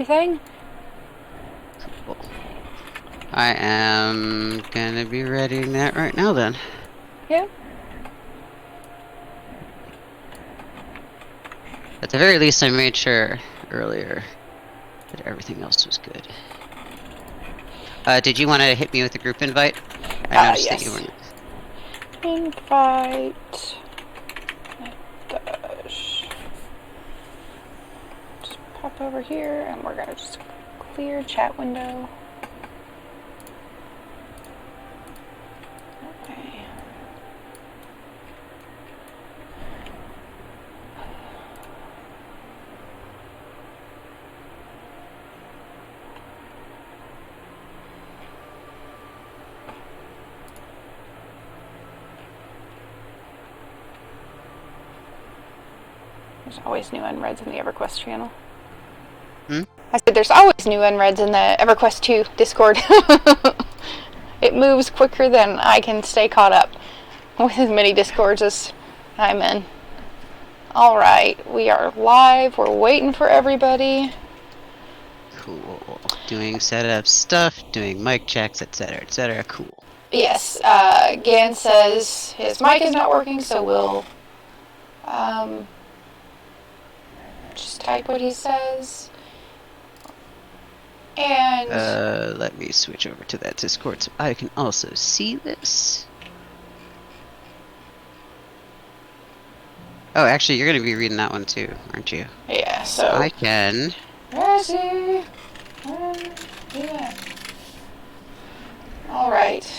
Anything? Cool. I am gonna be readying that right now then. Yeah. At the very least, I made sure earlier that everything else was good. Did you want to hit me with a group invite? I noticed that you Yes. weren't. Invite. Dash. Just pop over here and we're gonna just clear chat window. Okay. There's always new unreads in the EverQuest channel. Hmm? I said there's always new unreads in the EverQuest 2 Discord. It moves quicker than I can stay caught up with as many Discords as I'm in. Alright, we are live. We're waiting for everybody. Cool. Doing setup stuff, doing mic checks, etc., etc. Cool. Yes, Gan says his mic is not working, so we'll just type what he says. And Let me switch over to that Discord so I can also see this. Oh, actually, you're gonna be reading that one too, aren't you? yeah, so I can. where is he? Yeah. All right.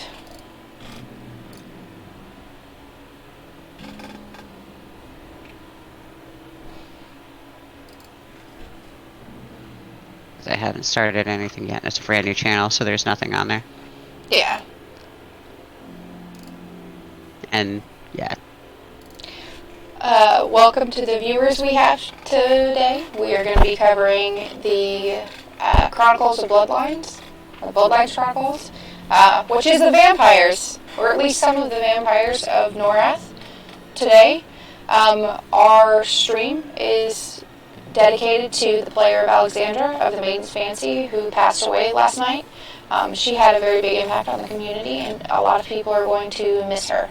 I haven't started anything yet. It's a brand new channel, so there's nothing on there. Yeah. And yeah. Welcome to the viewers we have today. We are going to be covering the Chronicles of Bloodlines, the Bloodlines Chronicles, which is the vampires, or at least some of the vampires of Norrath today. Our stream is dedicated to the player of Alexandra of the Maiden's Fancy, who passed away last night. She had a very big impact on the community, and a lot of people are going to miss her.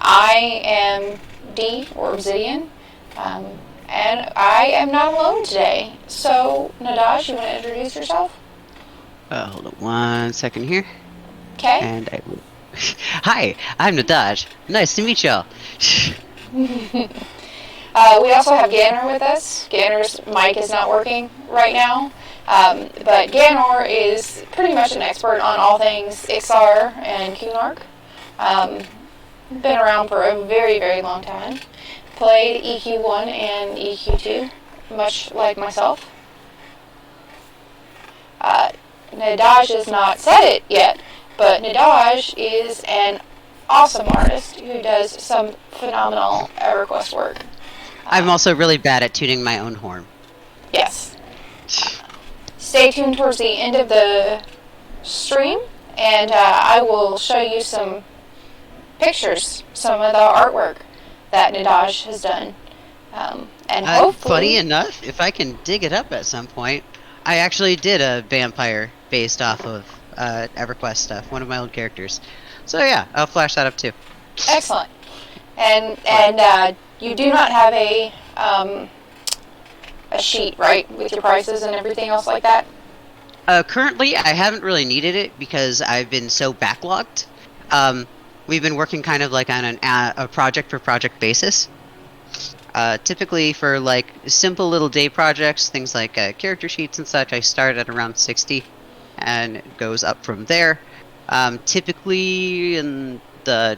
I am D, or Obsidian, and I am not alone today. So, Nadash, you want to introduce yourself? Hold on 1 second here. Okay. And I will. Hi, I'm Nadaj. Nice to meet y'all. We also have Ganor with us. Ganor's mic is not working right now. But Ganor is pretty much an expert on all things Ixar and Cunark. Been around for a very, very long time. Played EQ1 and EQ2, much like myself. Nadaj has not said it yet, but Nadaj is an awesome artist who does some phenomenal EverQuest work. I'm also really bad at tuning my own horn. Yes. Stay tuned towards the end of the stream, and I will show you some pictures, some of the artwork that Nadaj has done. And hopefully... Funny enough, if I can dig it up at some point, I actually did a vampire based off of EverQuest stuff, one of my old characters. So yeah, I'll flash that up too. Excellent. And you do not have a sheet, right, with your prices and everything else like that? Currently, I haven't really needed it because I've been so backlogged. We've been working kind of like on a project-per-project basis. Typically for like simple little day projects, things like character sheets and such, I start at around 60 and it goes up from there. Typically in the,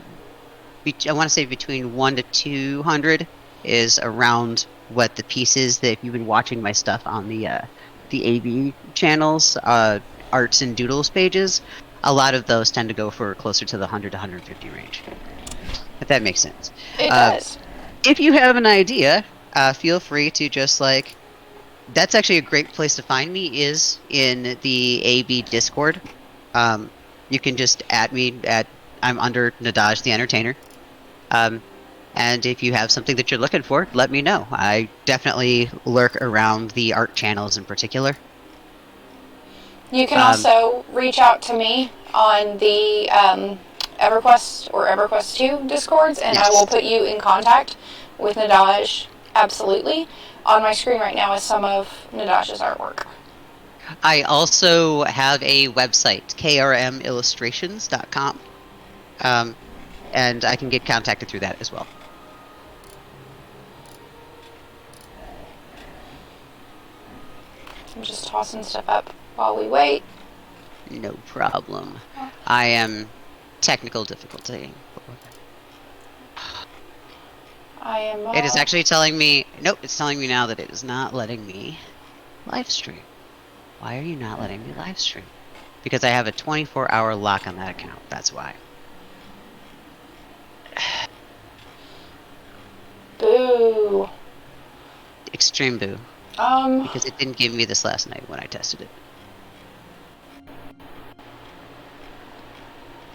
I want to say between 1 to 200 is around what the piece is that if you've been watching my stuff on the AV channels, arts and doodles pages, a lot of those tend to go for closer to the 100 to 150 range. If that makes sense. It does. If you have an idea, feel free to just like... That's actually a great place to find me, is in the AB Discord. You can just add me at... I'm under Nadaj the Entertainer. And if you have something that you're looking for, let me know. I definitely lurk around the art channels in particular. You can also reach out to me on the EverQuest or EverQuest 2 Discords, and Yes. I will put you in contact with Nadaj. Absolutely. On my screen right now is some of Nadaj's artwork. I also have a website, krmillustrations.com, and I can get contacted through that as well. I'm just tossing stuff up while we wait. No problem. I am technical difficulty. I am... It is actually telling me... Nope, it's telling me now that it is not letting me live stream. Why are you not letting me live stream? Because I have a 24-hour lock on that account. That's why. Boo. Extreme boo. Because it didn't give me this last night when I tested it.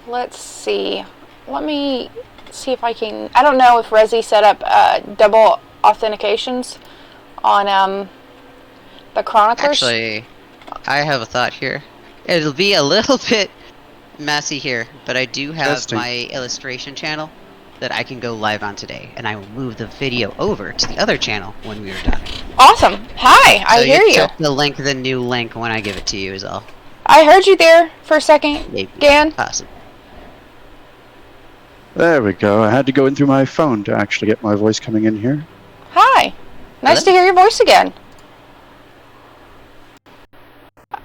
Let's see. Let me see if I can... I don't know if Resi set up double authentications on the Chronicles. Actually, I have a thought here. It'll be a little bit messy here, but I do have my illustration channel that I can go live on today, and I will move the video over to the other channel when we are done. Awesome. Hi, I hear you. Check the new link when I give it to you is all. I heard you there for a second, Maybe. Gan. Possible. There we go. I had to go in through my phone to actually get my voice coming in here. Hi. Nice Hello? to hear your voice again.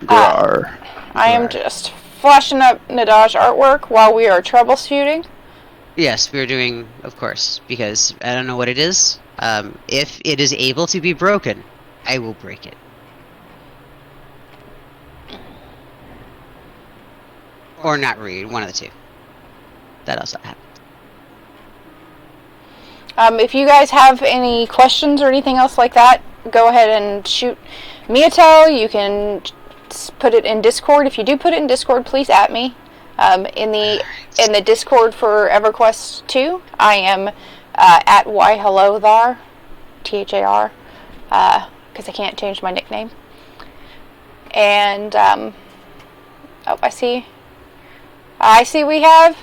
Grar. I am just flashing up Nadaj artwork while we are troubleshooting. Yes, we're doing, of course, because I don't know what it is. If it is able to be broken, I will break it. Or not read, one of the two. That also happens. If you guys have any questions or anything else like that, go ahead and shoot me a tell. You can put it in Discord. If you do put it in Discord, please at me. In the Discord for EverQuest 2, I am at yhellothar, THAR, because I can't change my nickname. And oh, I see we have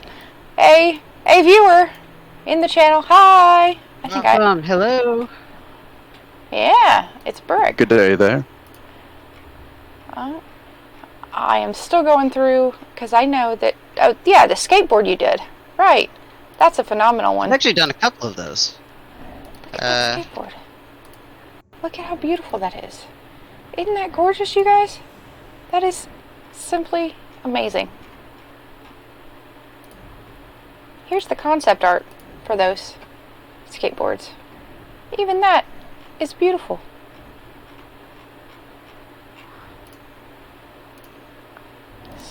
a viewer in the channel. Hi. Hello. Yeah, it's Brick. Good day there. I am still going through, because I know that, oh yeah, the skateboard you did. Right. That's a phenomenal one. I've actually done a couple of those. Look at that skateboard. Look at how beautiful that is. Isn't that gorgeous, you guys? That is simply amazing. Here's the concept art for those skateboards. Even that is beautiful.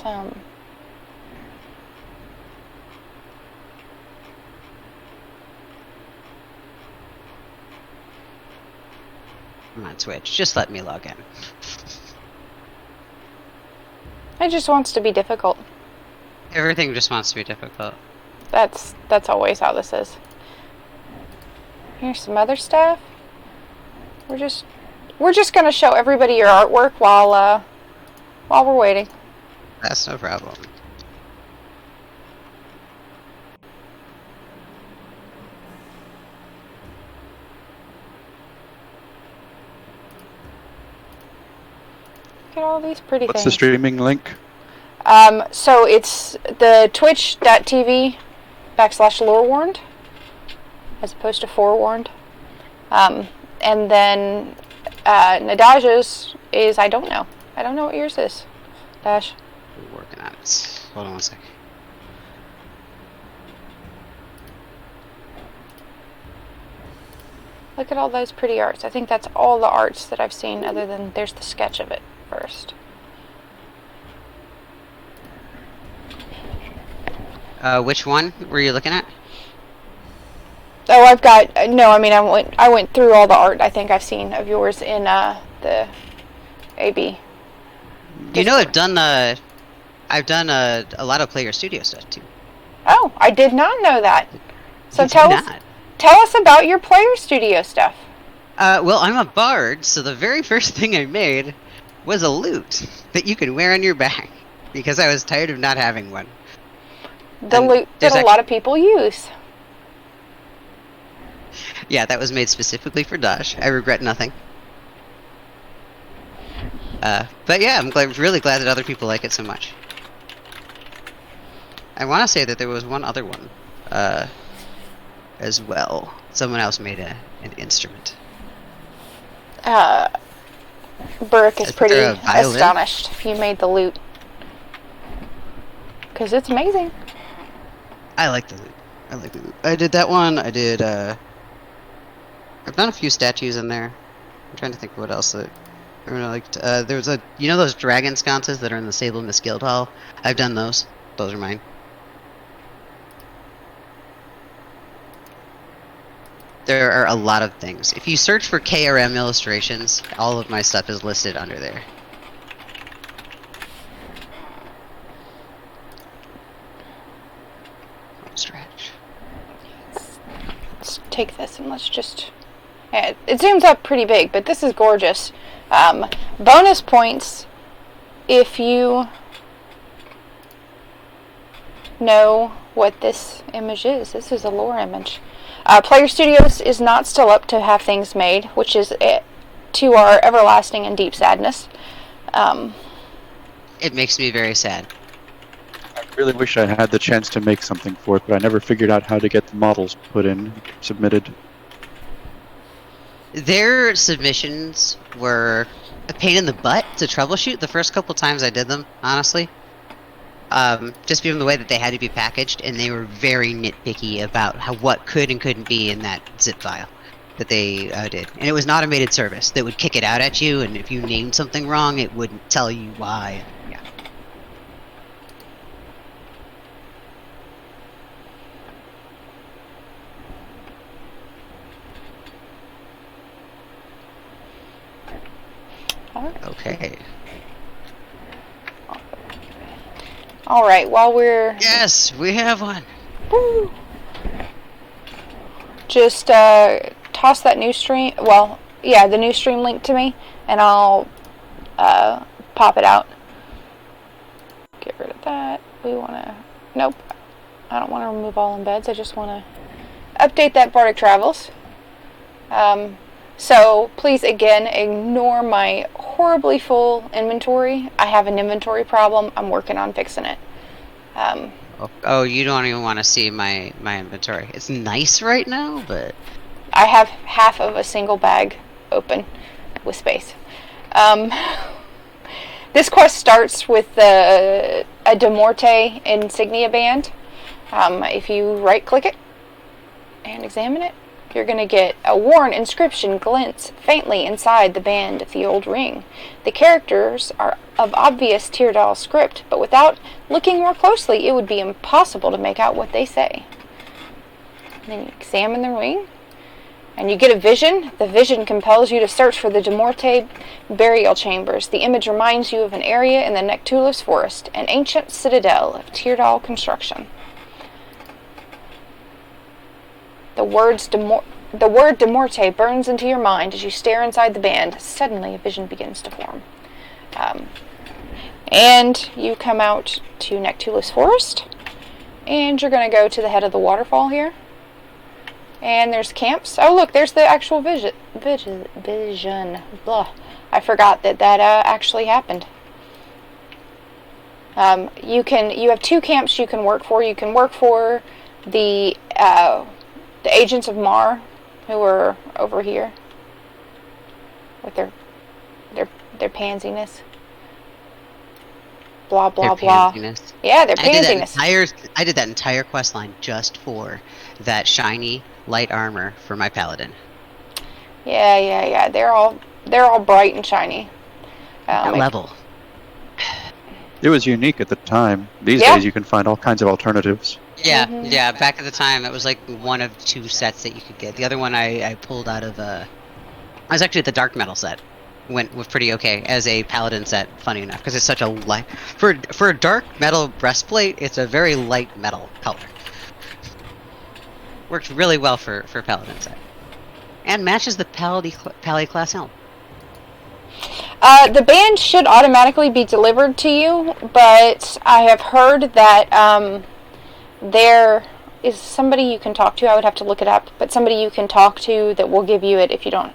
I'm on Twitch. Just let me log in. It just wants to be difficult. Everything just wants to be difficult. That's always how this is. Here's some other stuff. We're just gonna show everybody your artwork while we're waiting. That's no problem. Look at all these pretty What's things. the streaming link? So it's the twitch.tv/lorewarned as opposed to forewarned. And then Nadaj's is, I don't know. I don't know what yours is. Dash. We're working on it. Hold on one second. Look at all those pretty arts. I think that's all the arts that I've seen, other than there's the sketch of it first. Which one were you looking at? Oh, I've got no. I mean, I went through all the art I think I've seen of yours in the AB. You know, I've done a lot of Player Studio stuff too. Oh, I did not know that. So Did tell you us tell us about your player studio stuff. Well, I'm a bard, so the very first thing I made was a lute that you can wear on your back, because I was tired of not having one. The lute that a lot of people use. Yeah, that was made specifically for Dash. I regret nothing. But yeah, I'm really glad that other people like it so much. I want to say that there was one other one as well. Someone else made an instrument. Burke is pretty astonished if you made the lute. Because it's amazing. I like the lute. I did that one. I did, I've done a few statues in there. I'm trying to think of what else that I really liked. There was you know those dragon sconces that are in the Salem Miss Guild Hall? I've done those. Those are mine. There are a lot of things. If you search for KRM illustrations, all of my stuff is listed under there. Stretch. Let's take this and let's just... It zooms up pretty big, but this is gorgeous. Bonus points if you know what this image is. This is a lore image. Player Studios is not still up to have things made, which is to our everlasting and deep sadness. It makes me very sad. I really wish I had the chance to make something for it, but I never figured out how to get the models put in, submitted. Their submissions were a pain in the butt to troubleshoot the first couple times I did them, honestly. Just given the way that they had to be packaged, and they were very nitpicky about what could and couldn't be in that zip file that they did. And it was an automated service that would kick it out at you, and if you named something wrong, it wouldn't tell you why. Yeah. Okay. Alright, while we're... Yes, we have one! Woo! Just toss that new stream... Well, yeah, the new stream link to me, and I'll pop it out. Get rid of that. We want to... Nope. I don't want to remove all embeds. I just want to update that Bardic Travels. So, please, again, ignore my horribly full inventory. I have an inventory problem. I'm working on fixing it. Oh, you don't even want to see my inventory. It's nice right now, but... I have half of a single bag open with space. This quest starts with a De Morte insignia band. If you right-click it and examine it, you're going to get a worn inscription glints faintly inside the band of the old ring. The characters are of obvious Teardal script, but without looking more closely, it would be impossible to make out what they say. And then you examine the ring, and you get a vision. The vision compels you to search for the De Morte burial chambers. The image reminds you of an area in the Nectulus forest, an ancient citadel of Teardal construction. The word De Morte burns into your mind as you stare inside the band. Suddenly, a vision begins to form. And you come out to Nectulus Forest, and you're going to go to the head of the waterfall here. And there's camps. Oh, look, there's the actual vision. Blah. I forgot that actually happened. You have two camps you can work for. You can work for the agents of Mar, who are over here with their pansiness. Blah blah blah. Yeah, their pansiness. I did that entire quest line just for that shiny light armor for my paladin. Yeah. They're all bright and shiny. Level. It was unique at the time. These days you can find all kinds of alternatives. Yeah, yeah. Back at the time, it was like one of two sets that you could get. The other one I pulled out of I was actually at the dark metal set. Was pretty okay as a paladin set. Funny enough, because it's such a light for a dark metal breastplate. It's a very light metal color. Works really well for Paladin side. And matches the Pally class helm. The band should automatically be delivered to you, but I have heard that there is somebody you can talk to. I would have to look it up, but somebody you can talk to that will give you it if you don't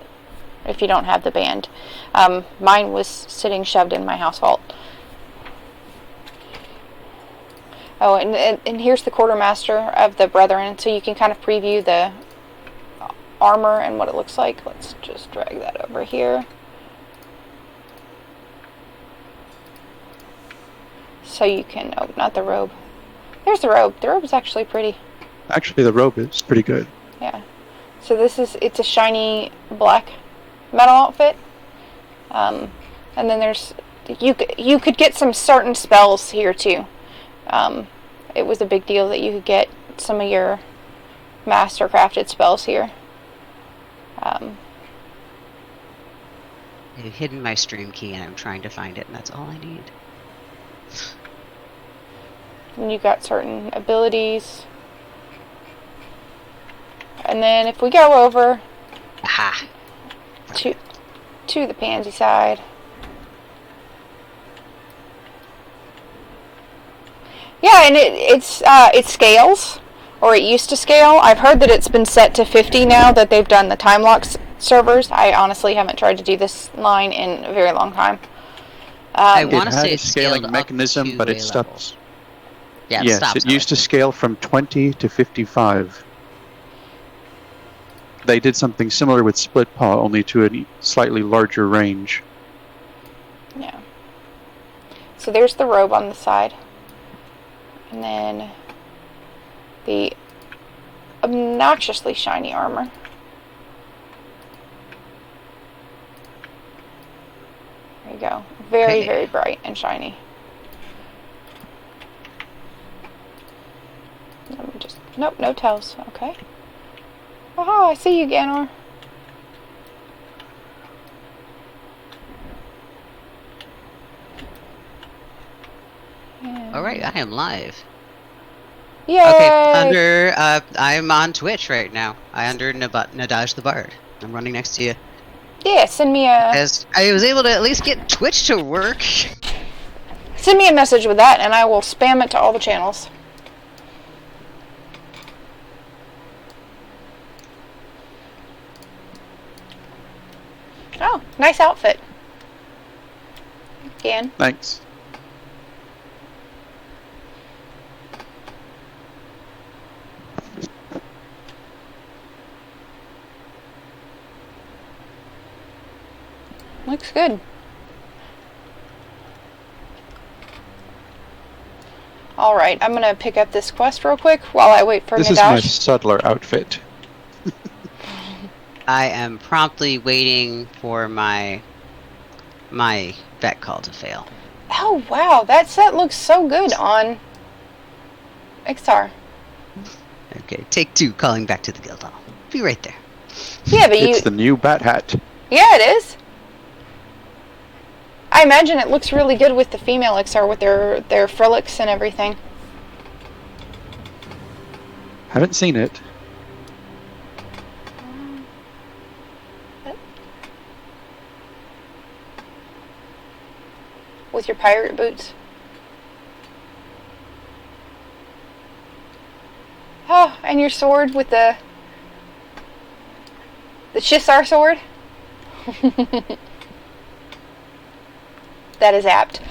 have the band. Mine was sitting shoved in my house vault. Oh, and here's the quartermaster of the Brethren, so you can kind of preview the armor and what it looks like. Let's just drag that over here. So you can, oh, not the robe. There's the robe. The robe is actually pretty. Actually, the robe is pretty good. Yeah. So it's a shiny black metal outfit. And then there's, you could get some certain spells here too. It was a big deal that you could get some of your master crafted spells here. I've hidden my stream key and I'm trying to find it, and that's all I need. And you got certain abilities. And then if we go over to the pansy side. Yeah, and it scales, or it used to scale. I've heard that it's been set to 50 now that they've done the time lock servers. I honestly haven't tried to do this line in a very long time. I want to say a scaling mechanism, but it stops. Yeah, yes, it used to scale from 20 to 55. They did something similar with Split Paw, only to a slightly larger range. Yeah. So there's the robe on the side. And then the obnoxiously shiny armor. There you go. Very, very bright and shiny. Let me just... Nope, no tells. Okay. Oh, I see you, Ganor. Alright, I am live. Yay! Okay, I'm on Twitch right now. Under Nadaj the Bard. I'm running next to you. Yeah, send me a... As I was able to at least get Twitch to work. Send me a message with that, and I will spam it to all the channels. Oh, nice outfit. Gan. Thanks. Looks good. Alright, I'm gonna pick up this quest real quick while I wait for Nadash. This is my subtler outfit. I am promptly waiting for my vet call to fail. Oh wow, that set looks so good on Okay, take 2, calling back to the guild hall. Be right there. Yeah, but It's the new bat hat. Yeah, it is. I imagine it looks really good with the female XR with their frilics and everything. Haven't seen it. With your pirate boots. Oh, and your sword with the Shisar sword. That is apt.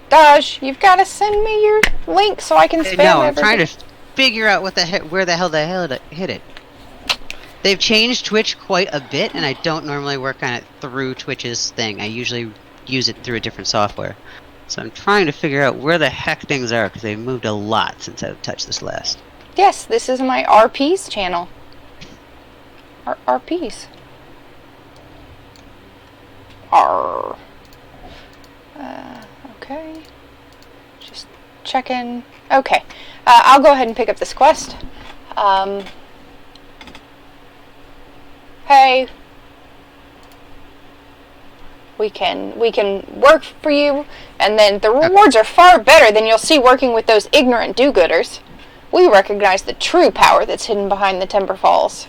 Daj, you've got to send me your link so I can spam No, I'm everything. trying to figure out where the hell they hit it. They've changed Twitch quite a bit, and I don't normally work on it through Twitch's thing. I usually use it through a different software. So I'm trying to figure out where the heck things are, because they've moved a lot since I've touched this last. Yes, this is my RPs channel. RPs. R. Okay. Just checking. Okay. I'll go ahead and pick up this quest. Hey. We can work for you, and then the rewards are far better than you'll see working with those ignorant do-gooders. we recognize the true power that's hidden behind the Timber Falls.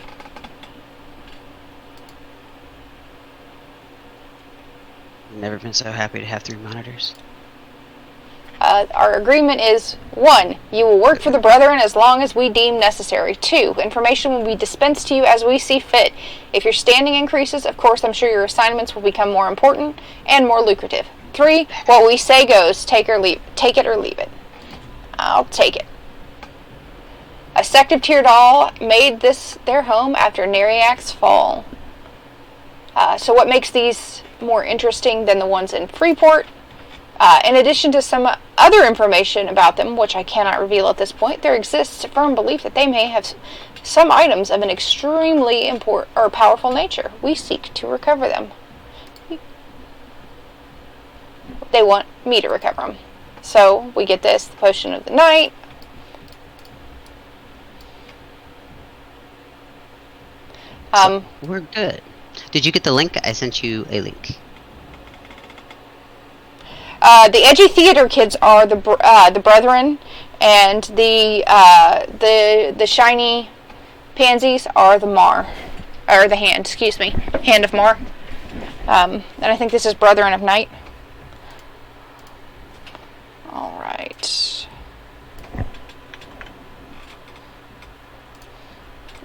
Never been so happy to have 3 monitors. Our agreement is 1. You will work for the Brethren as long as we deem necessary. 2. Information will be dispensed to you as we see fit. If your standing increases, of course, I'm sure your assignments will become more important and more lucrative. 3. What we say goes. Take it or leave it. I'll take it. A sect of Tyrdal made this their home after Neriak's fall. So what makes these more interesting than the ones in Freeport? In addition to some other information about them, which I cannot reveal at this point, there exists a firm belief that they may have some items of an extremely important or powerful nature. We seek to recover them. They want me to recover them. So we get this, the Potion of the Night. So we're good. Did you get the link? I sent you a link. The edgy theater kids are the Brethren, and the shiny pansies are the Mar, or the Hand. Excuse me, Hand of Mar. And I think this is Brethren of Night. All right.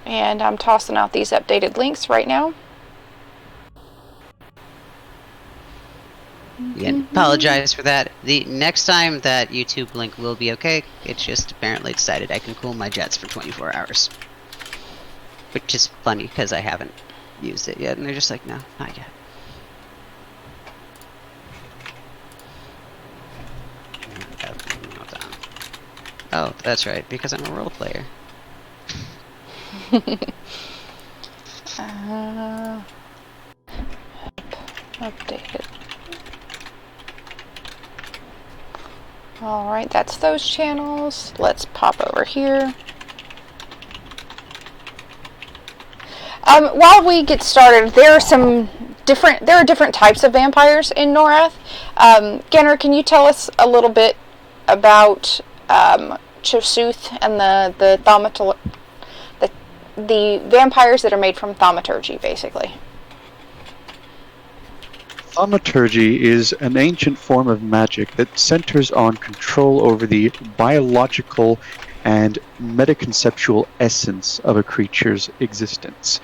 And I'm tossing out these updated links right now. Yeah, apologize for that. The next time that YouTube link will be okay. It's just apparently decided I can cool my jets for 24 hours. Which is funny because I haven't used it yet, and they're just like, no, not yet. Oh, that's right, because I'm a role player. Updated. Alright, that's those channels. Let's pop over here. While we get started, there are different types of vampires in Norrath. Genner, can you tell us a little bit about Chosuth and the vampires that are made from thaumaturgy, basically? Thaumaturgy is an ancient form of magic that centers on control over the biological and metaconceptual essence of a creature's existence.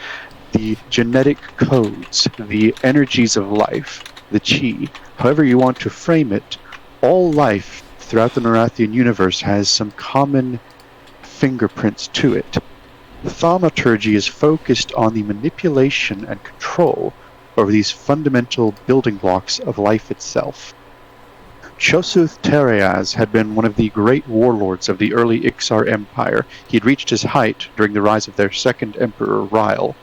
The genetic codes, the energies of life, the chi, however you want to frame it, all life throughout the Norrathian universe has some common fingerprints to it. Thaumaturgy is focused on the manipulation and control over these fundamental building blocks of life itself. Chosuth Tereaz had been one of the great warlords of the early Ixar Empire. He had reached his height during the rise of their second emperor, Ryle.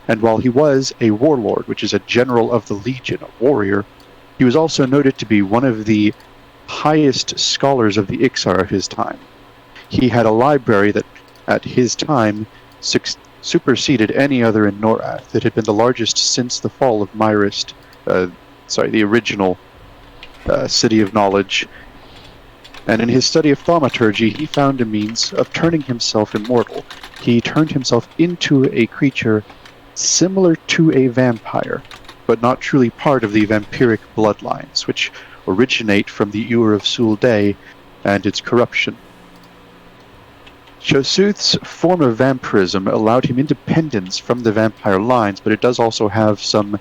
And while he was a warlord, which is a general of the Legion, a warrior, he was also noted to be one of the highest scholars of the Ixar of his time. He had a library that, at his time, superseded any other in Norrath. It had been the largest since the fall of Myrist, the original City of Knowledge. And in his study of thaumaturgy, he found a means of turning himself immortal. He turned himself into a creature similar to a vampire, but not truly part of the vampiric bloodlines, which originate from the Ur of Sulday and its corruption. Chosuth's form of vampirism allowed him independence from the vampire lines, but it does also have some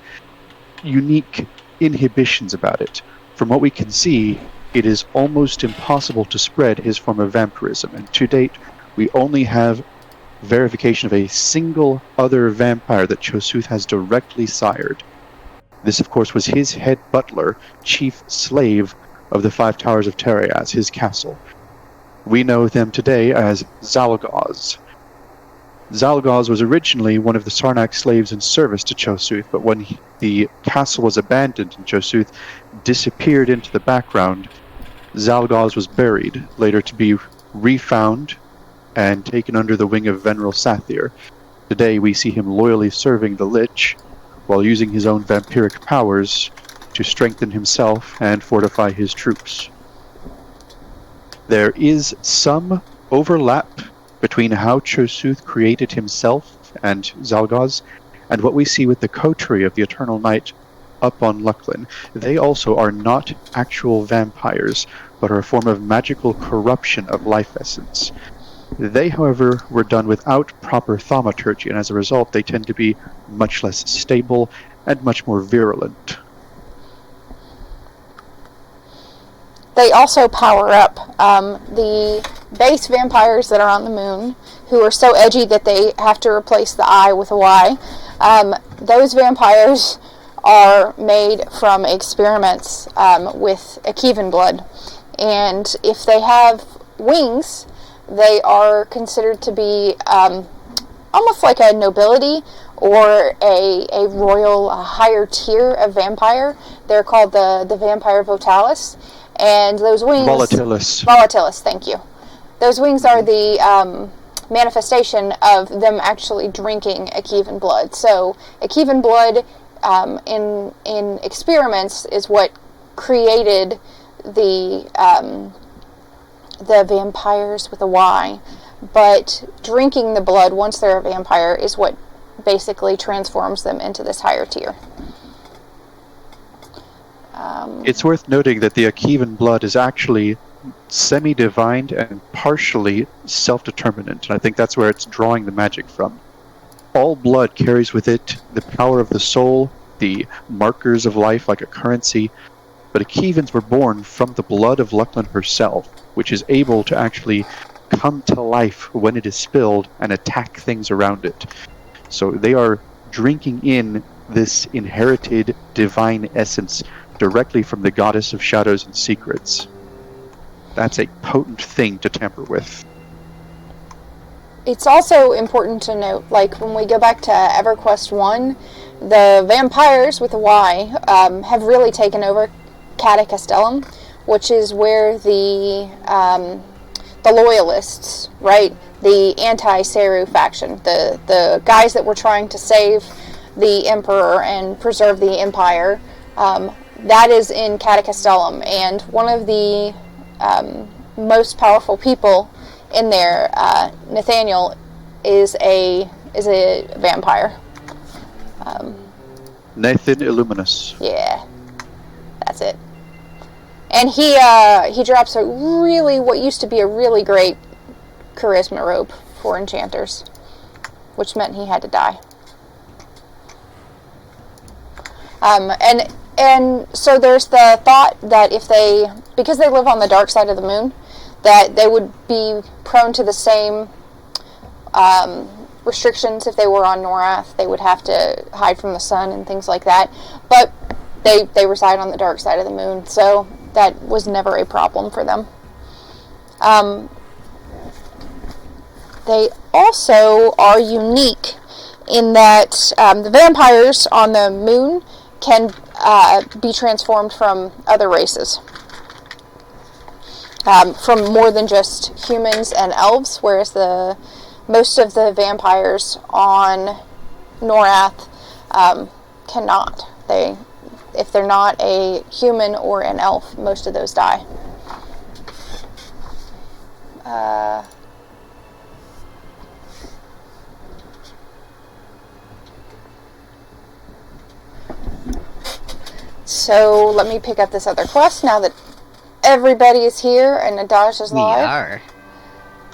unique inhibitions about it. From what we can see, it is almost impossible to spread his form of vampirism, and to date, we only have verification of a single other vampire that Chosuth has directly sired. This, of course, was his head butler, chief slave of the Five Towers of Tereaz, his castle. We know them today as Zalgoz. Zalgoz was originally one of the Sarnak slaves in service to Chosuth, but when the castle was abandoned and Chosuth disappeared into the background, Zalgoz was buried, later to be refound and taken under the wing of Veneral Sathir. Today we see him loyally serving the Lich, while using his own vampiric powers to strengthen himself and fortify his troops. There is some overlap between how Cho'Suth created himself and Zalgaz, and what we see with the coterie of the Eternal Night up on Lucklin. They also are not actual vampires, but are a form of magical corruption of life essence. They, however, were done without proper thaumaturgy, and as a result, they tend to be much less stable and much more virulent. They also power up the base vampires that are on the moon, who are so edgy that they have to replace the I with a Y. Those vampires are made from experiments with Akevan blood. And if they have wings, they are considered to be almost like a nobility or a royal higher tier of vampire. They're called the Vampire Votalis. And those wings... Volatilis, thank you. Those wings are the manifestation of them actually drinking Akevan blood. So Akevan blood in experiments is what created the vampires with a Y. But drinking the blood once they're a vampire is what basically transforms them into this higher tier. It's worth noting that the Akevan blood is actually semi-divine and partially self-determinant, and I think that's where it's drawing the magic from. All blood carries with it the power of the soul, the markers of life like a currency, but Akevans were born from the blood of Lucklin herself, which is able to actually come to life when it is spilled and attack things around it. So they are drinking in this inherited divine essence directly from the goddess of shadows and secrets. That's a potent thing to tamper with. It's also important to note, like when we go back to EverQuest 1, the vampires with a Y have really taken over Cata Castellum, which is where the loyalists, right, the anti-Seru faction, the guys that were trying to save the Emperor and preserve the Empire, that is in Cata Castellum, and one of the most powerful people in there, Nathaniel, is a vampire. Nathan Illuminus. Yeah, that's it. And he drops a really, what used to be a really great charisma rope for enchanters, which meant he had to die. And so there's the thought that because they live on the dark side of the moon, that they would be prone to the same restrictions if they were on Norrath. They would have to hide from the sun and things like that. But they reside on the dark side of the moon, so that was never a problem for them. They also are unique in that the vampires on the moon can be transformed from other races. From more than just humans and elves, whereas most of the vampires on Norrath cannot. If they're not a human or an elf, most of those die. So let me pick up this other quest now that everybody is here and Nadash is live. We are.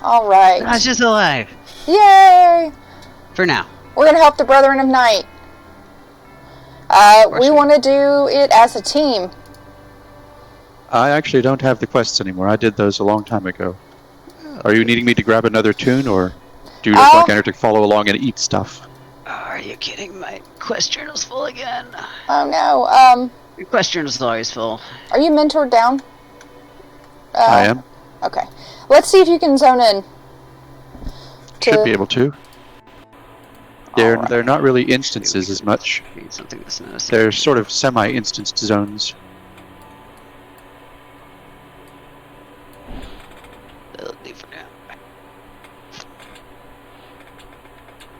All right. Nadash is alive. Yay! For now. We're going to help the Brethren of Night. We want to do it as a team. I actually don't have the quests anymore. I did those a long time ago. Are you needing me to grab another tune, or do you just want Enter to follow along and eat stuff? Are you kidding? My quest journal's full again. Oh no. Your quest journal's always full. Are you mentored down? I am. Okay. Let's see if you can zone in. Should be able to. They're not really instances as much. Something that's nice. They're sort of semi-instanced zones.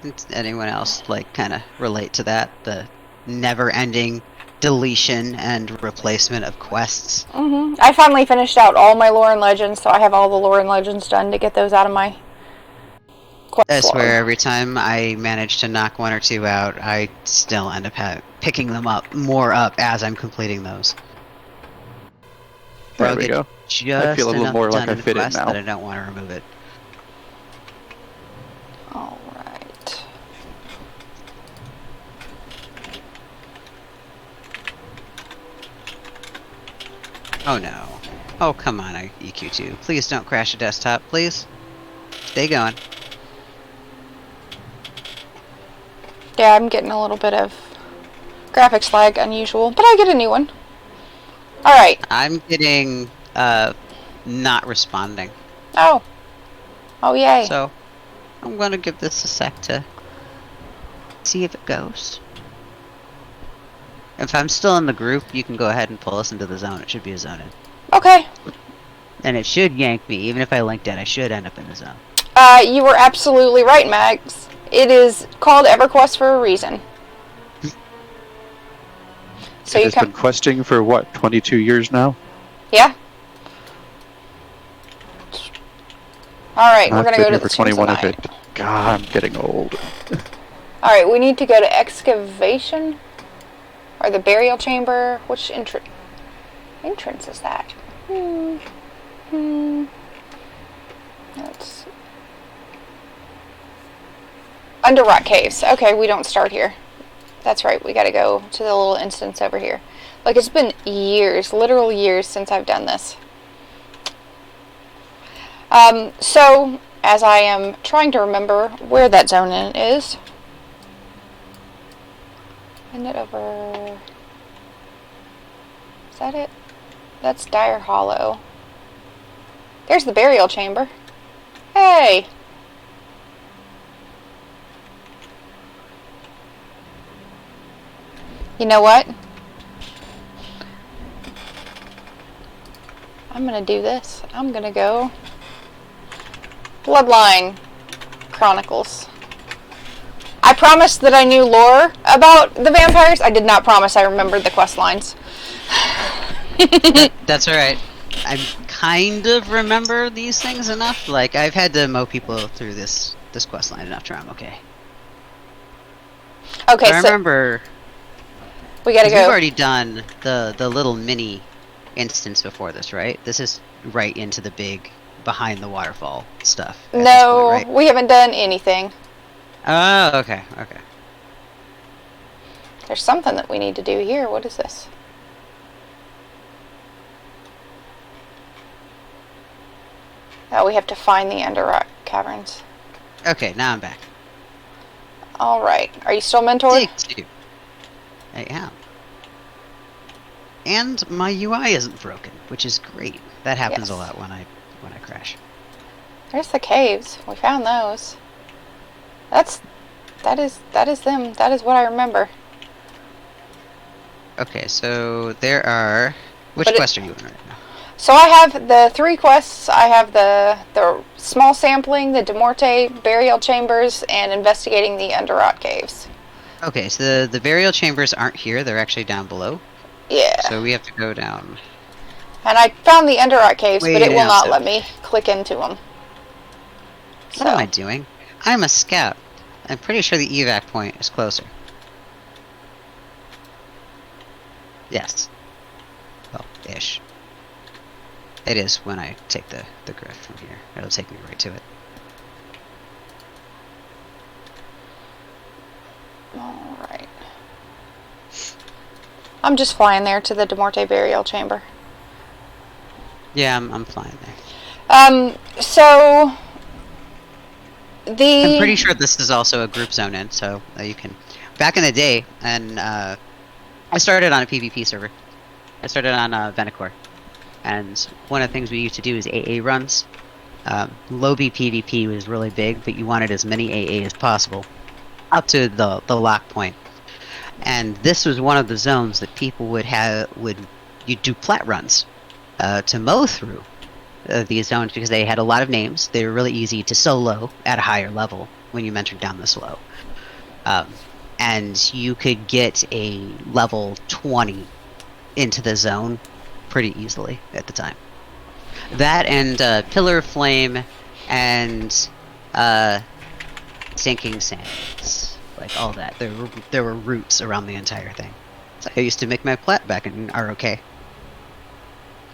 Does anyone else kind of relate to that? The never-ending deletion and replacement of quests? Mm-hmm. I finally finished out all my lore and legends, so I have all the lore and legends done to get those out of my I EverQuest swear, Lore. every time I manage to knock one or two out, I still end up picking them up more up as I'm completing those. Or There I'll we get go. just I feel a little enough more like done I in the fit in quest now. that I don't want to remove it. Alright. Oh no. Oh, come on, EQ2. Please don't crash the desktop, please. Stay going. Yeah, I'm getting a little bit of graphics lag, unusual, but I get a new one. Alright. I'm getting, not responding. Oh. Oh, yay. So, I'm gonna give this a sec to see if it goes. If I'm still in the group, you can go ahead and pull us into the zone. It should be a zone in. Okay. And it should yank me. Even if I linked it, I should end up in the zone. You were absolutely right, Max. It is called EverQuest for a reason. So It you has come. been questing for what, 22 years now? Yeah. Alright, we're I've gonna been go to here the for Streams 21 of of Night. it. God, I'm getting old. Alright, we need to go to excavation. Or the burial chamber. Which entrance is that? Let's... Under rock caves. Okay, we don't start here. That's right, we gotta go to the little instance over here. Like, it's been years, literal years since I've done this. So, as I am trying to remember where that zone in is. Isn't it over... Is that it? That's Dire Hollow. There's the burial chamber. Hey! You know what? I'm gonna do this. I'm gonna go... Bloodline Chronicles. I promised that I knew lore about the vampires. I did not promise I remembered the quest lines. That's alright. I kind of remember these things enough. Like, I've had to mow people through this quest line enough to I'm okay. Okay, I so remember... we gotta We've go. already done the little mini instance before this, right? This is right into the big behind the waterfall stuff. At this No, point, right? we haven't done anything. Oh, okay, okay. There's something that we need to do here. What is this? Oh, we have to find the Underrock Caverns. Okay, now I'm back. Alright. Are you still mentored? Dig 2. I am. And my UI isn't broken, which is great. That happens Yes. a lot when I crash. There's the caves. We found those. That is them. That is what I remember. Okay, so there are... Which But quest are you in right now? So I have the 3 quests. I have the small sampling, the De Morte burial chambers, and investigating the Underrock caves. Okay, so the burial chambers aren't here. They're actually down below. Yeah. So we have to go down. And I found the Underrock caves, but Way it will down not south. let me click into them. What am I doing? I'm a scout. I'm pretty sure the evac point is closer. Yes. Well, ish. It is when I take the grift from here. It'll take me right to it. Alright. I'm just flying there to the De Morte burial chamber. Yeah, I'm flying there. So... I'm pretty sure this is also a group zone in, so you can... Back in the day, and I started on a PvP server. I started on Venacore. And one of the things we used to do is AA runs. Lobby PvP was really big, but you wanted as many AA as possible. Up to the lock point. And this was one of the zones that people you'd do plat runs to mow through these zones because they had a lot of names. They were really easy to solo at a higher level when you mentored down this low. And you could get a level 20 into the zone pretty easily at the time. That and Pillar of Flame and sinking sands, like all that. There were roots around the entire thing. So I used to make my plat back in ROK.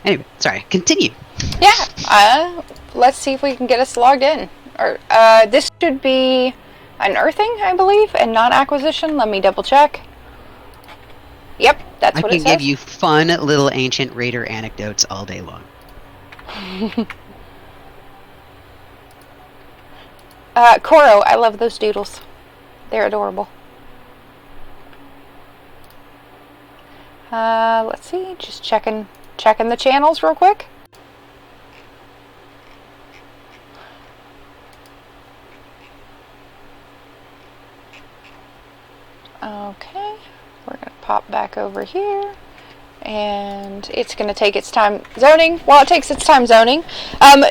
Anyway, sorry. Continue. Yeah. Let's see if we can get us logged in. Or this should be unearthing, I believe, and not acquisition. Let me double check. Yep, that's what it says. I can give you fun little ancient raider anecdotes all day long. Koro, I love those doodles. They're adorable. Let's see, just checking the channels real quick. Okay, we're going to pop back over here, and it's going to take its time zoning. While it takes its time zoning,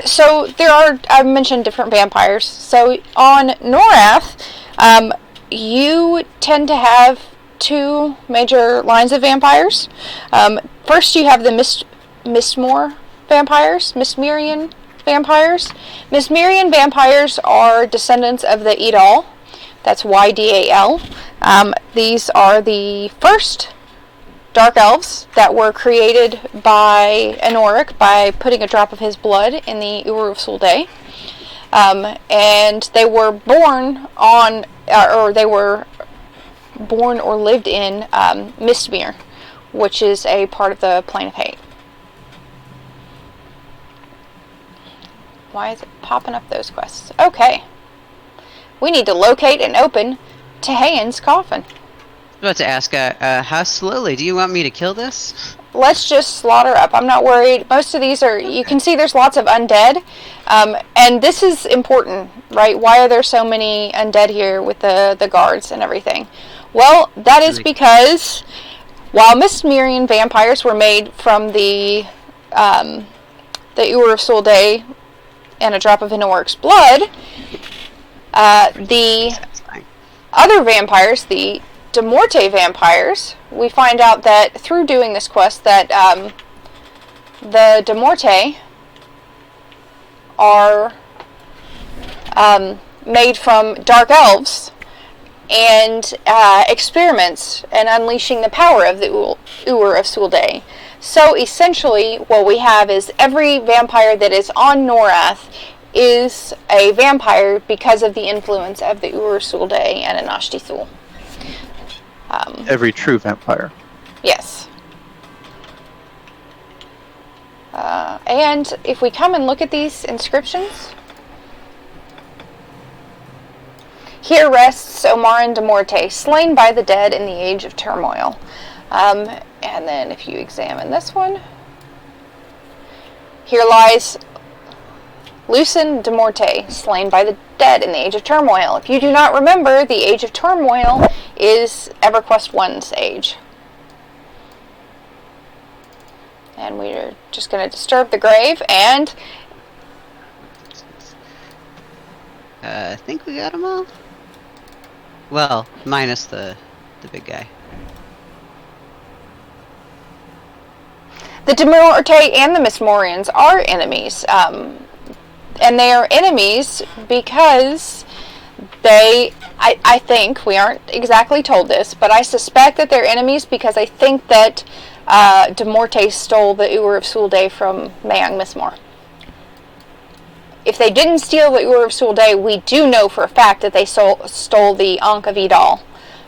so there are, I've mentioned different vampires. So on Norrath, you tend to have two major lines of vampires. First, you have the Mistmore vampires, Mistmerian vampires. Mistmerian vampires are descendants of the Idal. That's Ydal. These are the first dark elves that were created by Anoric by putting a drop of his blood in the Ur of Sulday. And they were born on, or they were born or lived in Mistmere, which is a part of the Plane of Hate. Why is it popping up those quests? Okay. We need to locate and open Tehayan's coffin. I was about to ask, how slowly? Do you want me to kill this? Let's just slaughter up. I'm not worried. Most of these are, you can see there's lots of undead. And this is important, right? Why are there so many undead here with the guards and everything? Well, that is because while Mistmerian vampires were made from the Ur of Sulday and a drop of Anoric's blood, the other vampires, the De Morte vampires, we find out that through doing this quest that the De Morte are made from dark elves and experiments and unleashing the power of the Ur of Sulday. So essentially what we have is every vampire that is on Norrath is a vampire because of the influence of the Ur Sulday and Anashti Thul. Every true vampire. Yes. And if we come and look at these inscriptions, here rests Omarin de Morte, slain by the dead in the age of turmoil. And then if you examine this one, here lies Lucen de Morte, slain by the dead in the Age of Turmoil. If you do not remember, the Age of Turmoil is EverQuest 1's age. And we're just going to disturb the grave, and I think we got them all. Well, minus the big guy. The De Morte and the Mistmorians are enemies. And they are enemies because they, I think, we aren't exactly told this, but I suspect that they're enemies because I think that De Morte stole the Ur of Sulday from Mayang Mistmore. If they didn't steal the Ur of Sulday, we do know for a fact that they stole the Ankh of Idal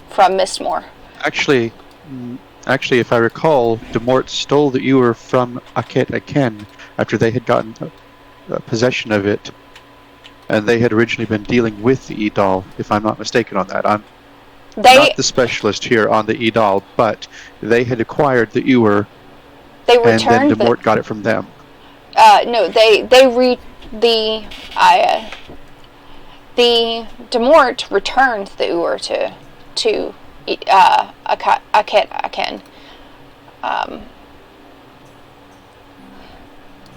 from Mistmore. Actually, if I recall, De Mort stole the Ur from Aket Aken after they had gotten possession of it, and they had originally been dealing with the Idal, if I'm not mistaken on that. I'm not the specialist here on the Idal, but they had acquired the Ur, and then De Mort got it from them. No, the De Mort returned the Ur to Aket Aken.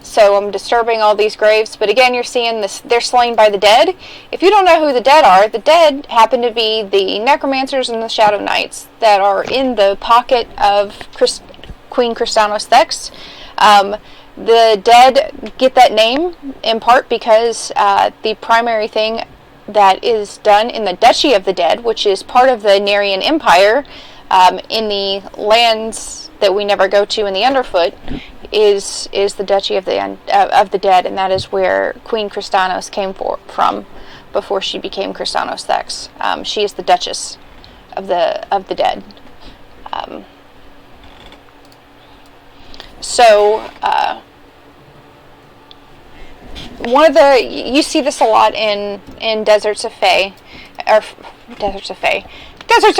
So I'm disturbing all these graves, but again, you're seeing this, they're slain by the dead. If you don't know who the dead happen to be the necromancers and the shadow knights that are in the pocket of Queen Kristanos Thex. The dead get that name in part because the primary thing that is done in the Duchy of the Dead, which is part of the Narian Empire, in the lands that we never go to in the Underfoot, is the Duchy of the Dead, and that is where Queen Kristanos came from before she became Kristanos Thex. She is the Duchess of the Dead. You see this a lot in Deserts of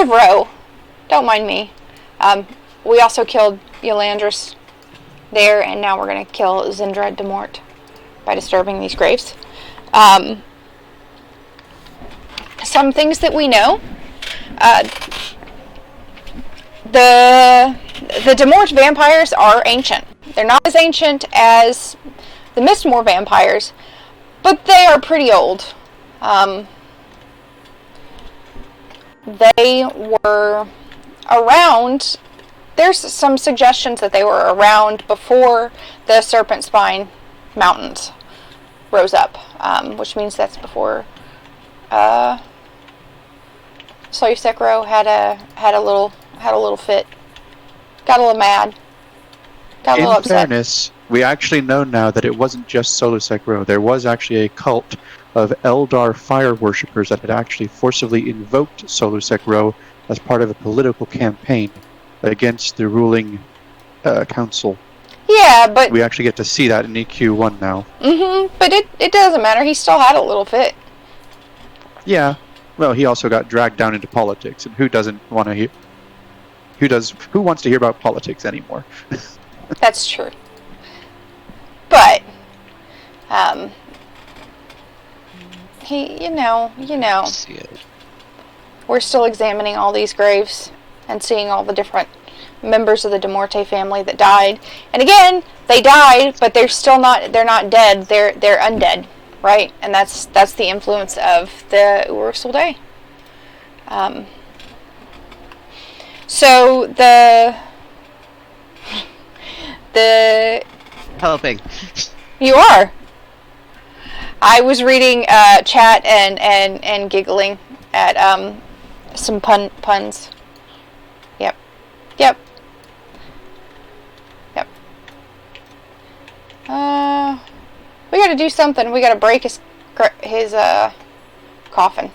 Ro. Don't mind me. We also killed Yolandris there, and now we're going to kill Zindra de Mort by disturbing these graves. Some things that we know. The de Mort vampires are ancient. They're not as ancient as the Mistmore vampires, but they are pretty old. They were around. There's some suggestions that they were around before the Serpent Spine Mountains rose up, which means that's before Solusecro had a little fit, got a little mad, got a little upset. In fairness, we actually know now that it wasn't just Solusecro. There was actually a cult of Eldar fire worshippers that had actually forcibly invoked Solusecro as part of a political campaign against the ruling council. Yeah, but we actually get to see that in EQ1 now. But it doesn't matter. He still had a little fit. Yeah. Well, he also got dragged down into politics, and who doesn't want to hear? Who wants to hear about politics anymore? That's true. But you know, we're still examining all these graves and seeing all the different members of the de Morte family that died. And again, they died, but they're not dead. They're undead, right? And that's the influence of the Ursul Day. So the helping. You are. I was reading chat and giggling at some puns. Yep. We gotta do something. We gotta break his coffin.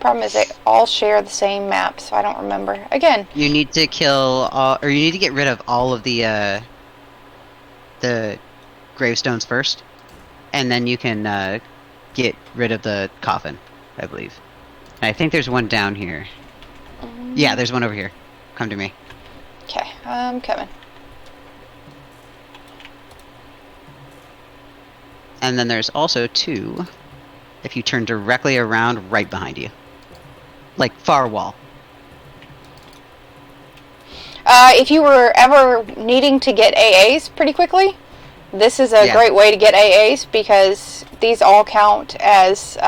Problem is they all share the same map, so I don't remember. Again, you need to you need to get rid of all of the gravestones first, and then you can get rid of the coffin, I believe. And I think there's one down here. Yeah, there's one over here. Come to me. Okay, I'm coming. And then there's also two, if you turn directly around, right behind you. Like, far wall. If you were ever needing to get AAs pretty quickly, this is a great way to get AAs, because these all count as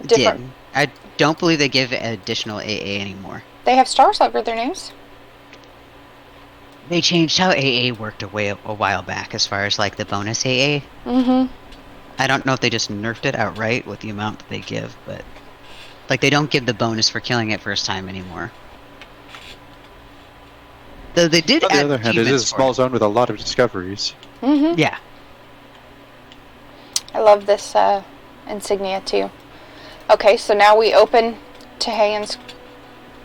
different. I don't believe they give additional AA anymore. They have stars over their names. They changed how AA worked a while back, as far as like the bonus AA. I don't know if they just nerfed it outright with the amount that they give, but like they don't give the bonus for killing it first time anymore. Though they did. On the other hand, it is a small zone with a lot of discoveries. Yeah. I love this insignia too. Okay, so now we open Tehayan's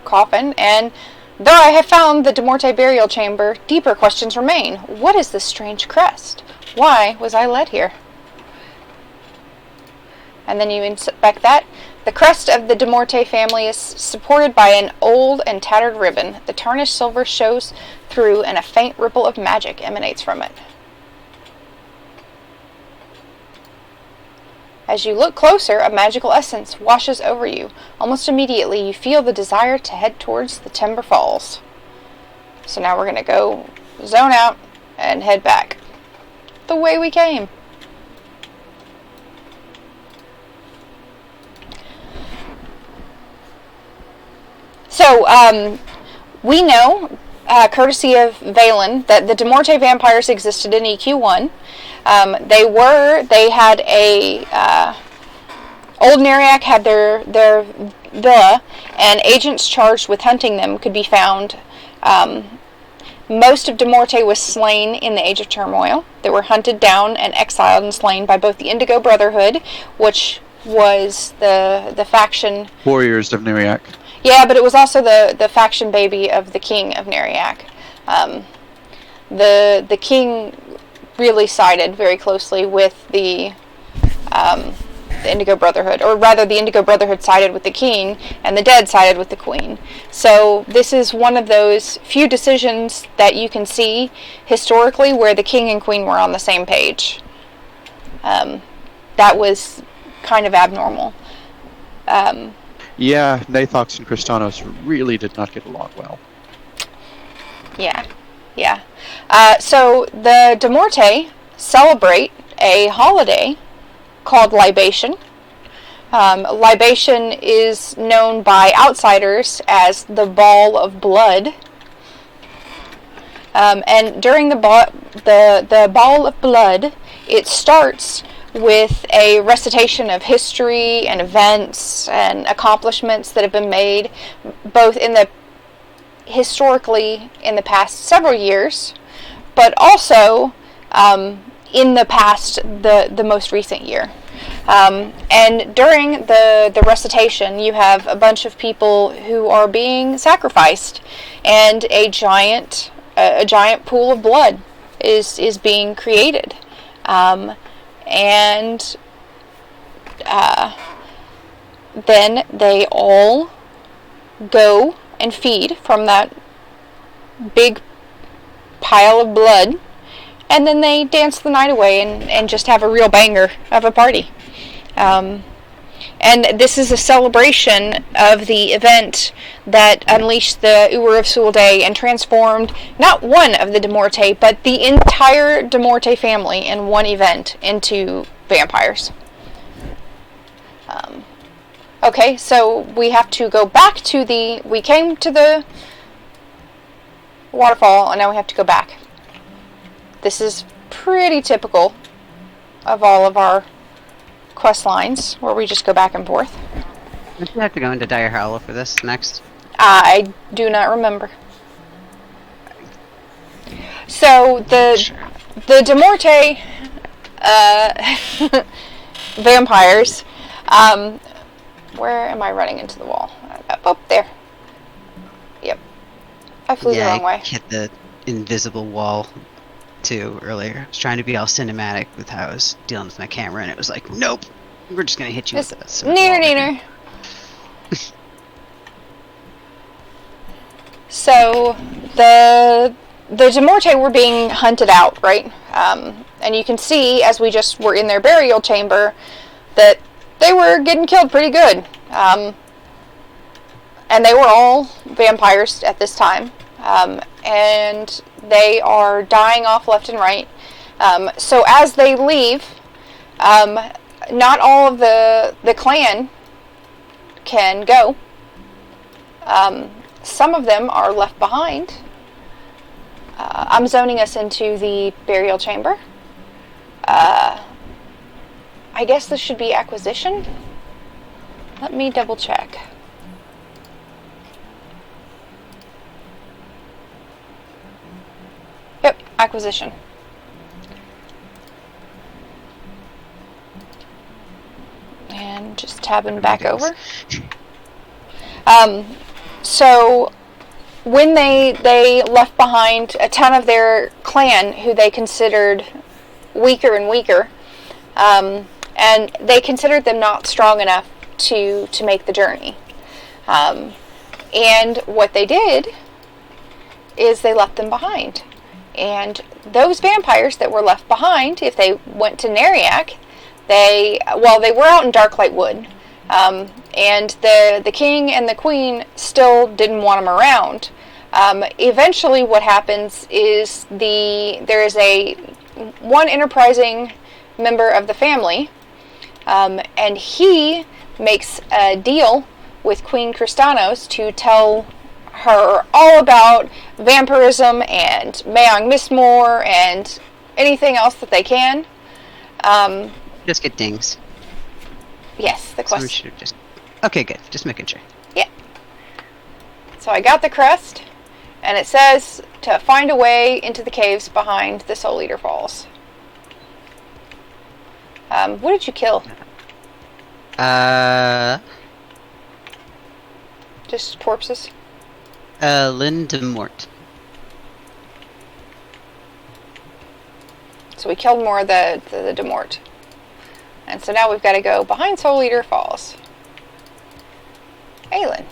coffin, and though I have found the de Morte burial chamber, deeper questions remain. What is this strange crest? Why was I led here? And then you inspect that. The crest of the de Morte family is supported by an old and tattered ribbon. The tarnished silver shows through, and a faint ripple of magic emanates from it. As you look closer, a magical essence washes over you. Almost immediately, you feel the desire to head towards the Timber Falls. So now we're going to go zone out and head back the way we came. So, we know courtesy of Valen, that the De Morte vampires existed in EQ1. They had a Old Neriac had their villa, and agents charged with hunting them could be found. Most of De Morte was slain in the Age of Turmoil. They were hunted down and exiled and slain by both the Indigo Brotherhood, which was the faction... Warriors of Neriac. Yeah, but it was also the faction baby of the King of Neriac. The King really sided very closely with the Indigo Brotherhood, or rather the Indigo Brotherhood sided with the King, and the Dead sided with the Queen. So this is one of those few decisions that you can see historically where the King and Queen were on the same page. That was kind of abnormal. Yeah, Nathox and Kristanos really did not get along well. Yeah. So the De Morte celebrate a holiday called Libation. Libation is known by outsiders as the Ball of Blood. And during the Ball of Blood, it starts with a recitation of history and events and accomplishments that have been made, both historically in the past several years, but also in the past, the most recent year. And during the recitation, you have a bunch of people who are being sacrificed, and a giant pool of blood is being created. And then they all go and feed from that big pile of blood, and then they dance the night away and just have a real banger of a party. And this is a celebration of the event that unleashed the Uwer of Sulday and transformed not one of the De Morte, but the entire De Morte family in one event into vampires. Okay, so we have to go back to we came to the waterfall, and now we have to go back. This is pretty typical of all of our quest lines, where we just go back and forth. Don't you have to go into Dire Hollow for this next? I do not remember. So the De Morte vampires. Where am I running into the wall? Oh, there. Yep. I flew the wrong way. I hit the invisible wall too earlier. I was trying to be all cinematic with how I was dealing with my camera, and it was like, nope, we're just gonna hit you with this. Neener. So the De Morte were being hunted out, right? And you can see, as we just were in their burial chamber, that they were getting killed pretty good. And they were all vampires at this time. And they are dying off left and right. So as they leave, not all of the clan can go. Some of them are left behind. I'm zoning us into the burial chamber. I guess this should be acquisition. Let me double check. Yep, acquisition. And just tabbing back over. So when they left behind a ton of their clan who they considered weaker and weaker, and they considered them not strong enough to make the journey. And what they did is they left them behind. And those vampires that were left behind, if they went to Neriac, they were out in Darklight Wood. And the king and the queen still didn't want them around. Eventually what happens is there is one enterprising member of the family, and he makes a deal with Queen Kristanos to tell her all about vampirism and Mayong Mistmore and anything else that they can. Just get dings. Yes, the quest. Just... Okay, good. Just making sure. Yeah. So I got the crest, and it says to find a way into the caves behind the Soul Eater Falls. What did you kill? Just corpses? Linda Mort. So we killed more of the Demort. And so now we've got to go behind Soul Eater Falls. Aelin.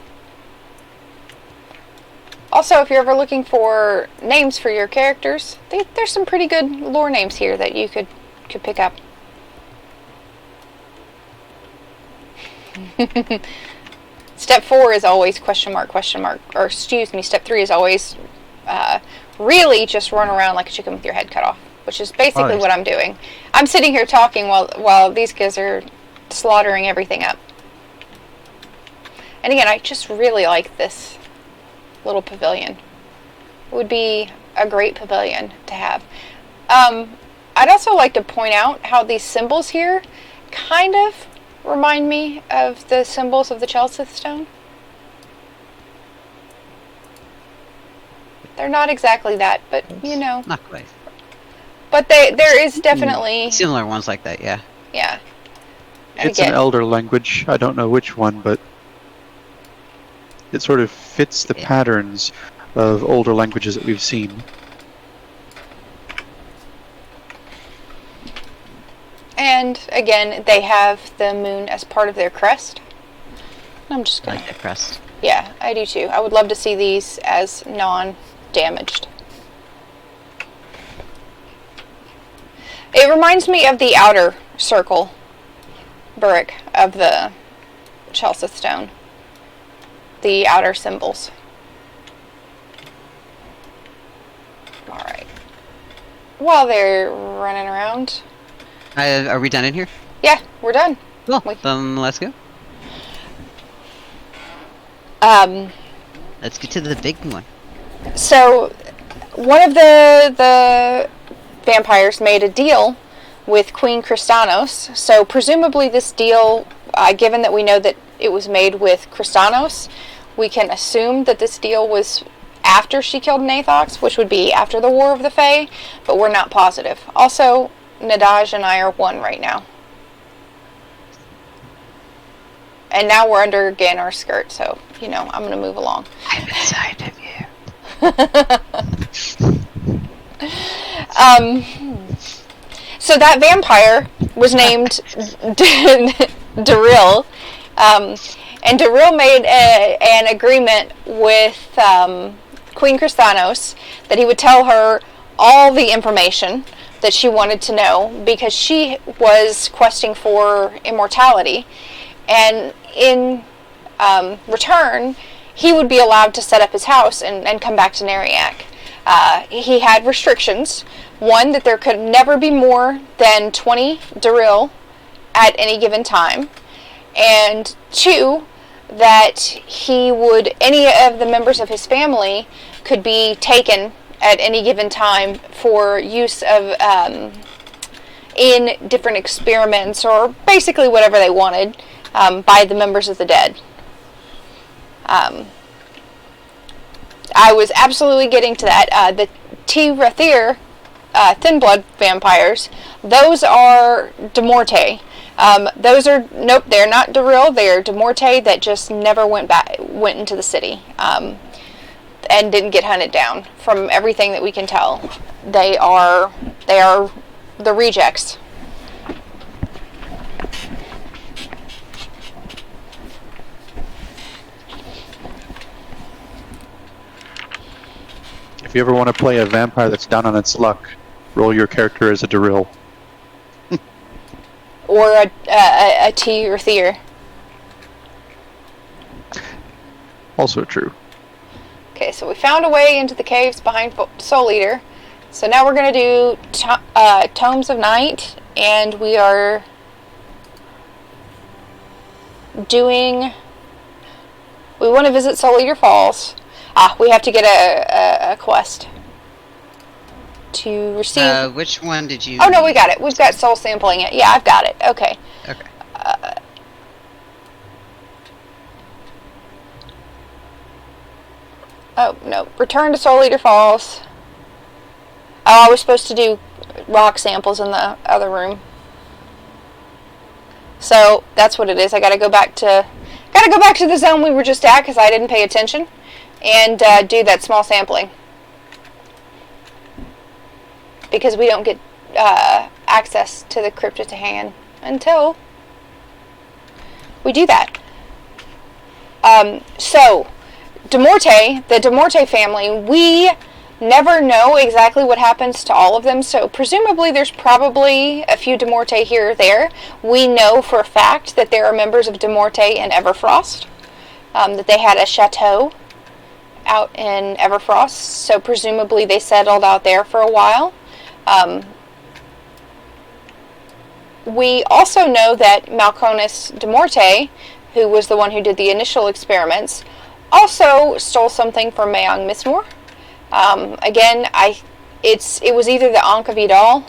Also, if you're ever looking for names for your characters, there's some pretty good lore names here that you could pick up. Step 4 is always question mark, or excuse me, step 3 is always really just run around like a chicken with your head cut off, which is basically what I'm doing. I'm sitting here talking while these guys are slaughtering everything up. And again, I just really like this little pavilion. It would be a great pavilion to have. I'd also like to point out how these symbols here kind of remind me of the symbols of the Chelsith Stone. They're not exactly that, but you know. Not quite. But there is definitely similar ones like that, yeah. Yeah. And it's an elder language. I don't know which one, but it sort of fits the patterns of older languages that we've seen. And again, they have the moon as part of their crest. I'm just gonna... I like that crest. Yeah, I do too. I would love to see these as non-damaged. It reminds me of the outer circle brick of the Chelsith Stone. The outer symbols. Alright. While they're running around... Are we done in here? Yeah, we're done. Cool. Let's go. Let's get to the big one. So, one of the vampires made a deal with Queen Kristanos. So, presumably this deal, given that we know that it was made with Kristanos, we can assume that this deal was after she killed Nathox, which would be after the War of the Fae, but we're not positive. Also, Nadaj and I are one right now. And now we're under Ganar's skirt, so, you know, I'm going to move along. I'm inside of you. So that vampire was named Daril. And Daril made an agreement with Queen Kristanos that he would tell her all the information that she wanted to know because she was questing for immortality. And in return, he would be allowed to set up his house and come back to Neriak. He had restrictions. One, that there could never be more than 20 Daril at any given time. And two, that any of the members of his family could be taken at any given time for use of in different experiments or basically whatever they wanted by the members of the dead. I was absolutely getting to that. The T-Rathir thin blood vampires, those are Demorte. Those are, nope, they're not Daril, they're Demorte that just never went into the city. And didn't get hunted down. From everything that we can tell, they are the rejects. If you ever want to play a vampire that's down on its luck, roll your character as a Daril. Or a T-Rathir. Also true. Okay, so we found a way into the caves behind Soul Eater. So now we're going to do Tomes of Night, and we are we want to visit Soul Eater Falls. We have to get a quest to receive. Which one did you? Oh no, we got it. We've got soul sampling it. Yeah, I've got it. Okay. Okay. Oh no! Return to Soul Eater Falls. Oh, I was supposed to do rock samples in the other room. So that's what it is. I gotta go back to the zone we were just at because I didn't pay attention, and do that small sampling because we don't get access to the Crypta to hand until we do that. So the De Morte family, we never know exactly what happens to all of them, so presumably there's probably a few De Morte here or there. We know for a fact that there are members of De Morte in Everfrost, that they had a chateau out in Everfrost, so presumably they settled out there for a while. We also know that Malconis De Morte, who was the one who did the initial experiments, also stole something from Mayong Mismore. Again, it was either the Ankh of Idal,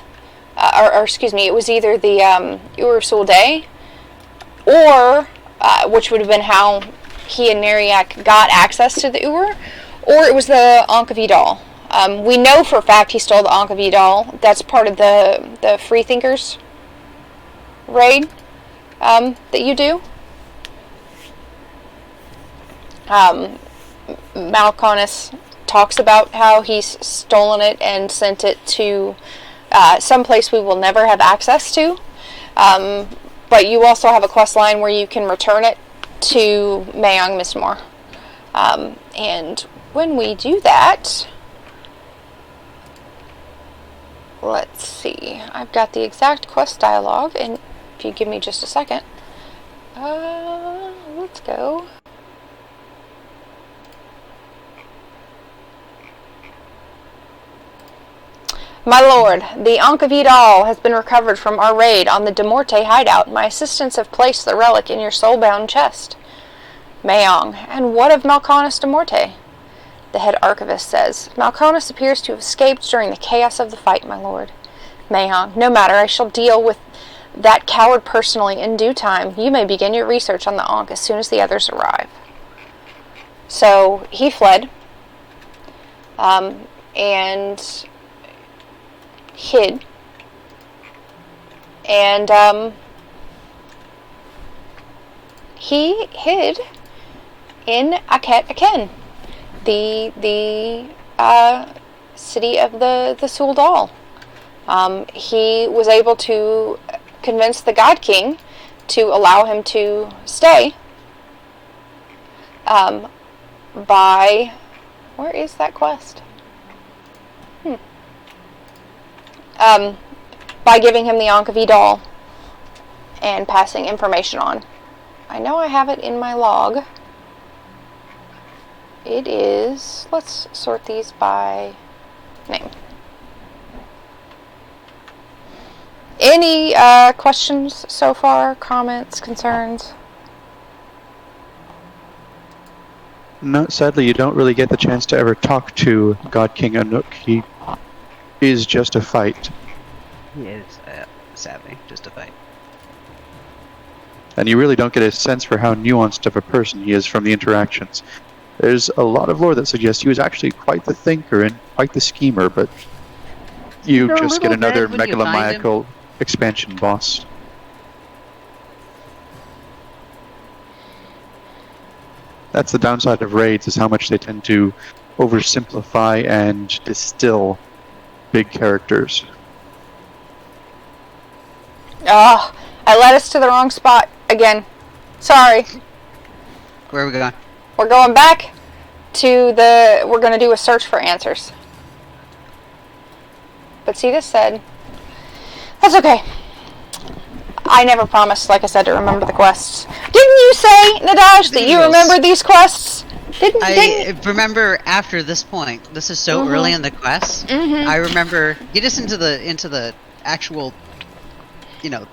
or excuse me, it was either the Ur Sulday, or which would have been how he and Neriak got access to the Ur, or it was the Ankh of Idal. We know for a fact he stole the Ankh of Idal. That's part of the Freethinkers raid that you do. Malconis talks about how he's stolen it and sent it to some place we will never have access to. But you also have a quest line where you can return it to Mayong Mismore. And when we do that, let's see. I've got the exact quest dialogue, and if you give me just a second, let's go. My lord, the Ankh of Idal has been recovered from our raid on the De Morte hideout. My assistants have placed the relic in your soul-bound chest. Mayong, and what of Malconis De Morte? The head archivist says, Malconis appears to have escaped during the chaos of the fight, my lord. Mayong, no matter, I shall deal with that coward personally in due time. You may begin your research on the Ankh as soon as the others arrive. So, he fled. And hid, and he hid in Aket Aken, the city of the Suldal. He was able to convince the God King to allow him to stay by, where is that quest? By giving him the Ankh of Idal and passing information on. I know I have it in my log. It is, let's sort these by name. Any questions so far? Comments? Concerns? No, sadly, you don't really get the chance to ever talk to God King Anuk. He is just a fight. He is, sadly, just a fight. And you really don't get a sense for how nuanced of a person he is from the interactions. There's a lot of lore that suggests he was actually quite the thinker and quite the schemer, but you just get another megalomaniacal expansion boss. That's the downside of raids, is how much they tend to oversimplify and distill big characters. Ah, I led us to the wrong spot again. Sorry. Where are we going? We're going back to we're going to do a search for answers. But see, this said, that's okay. I never promised, like I said, to remember the quests. Didn't you say, Nadash, that you remembered these quests? I remember after this point. This is so early in the quest. I remember, get us into the actual, the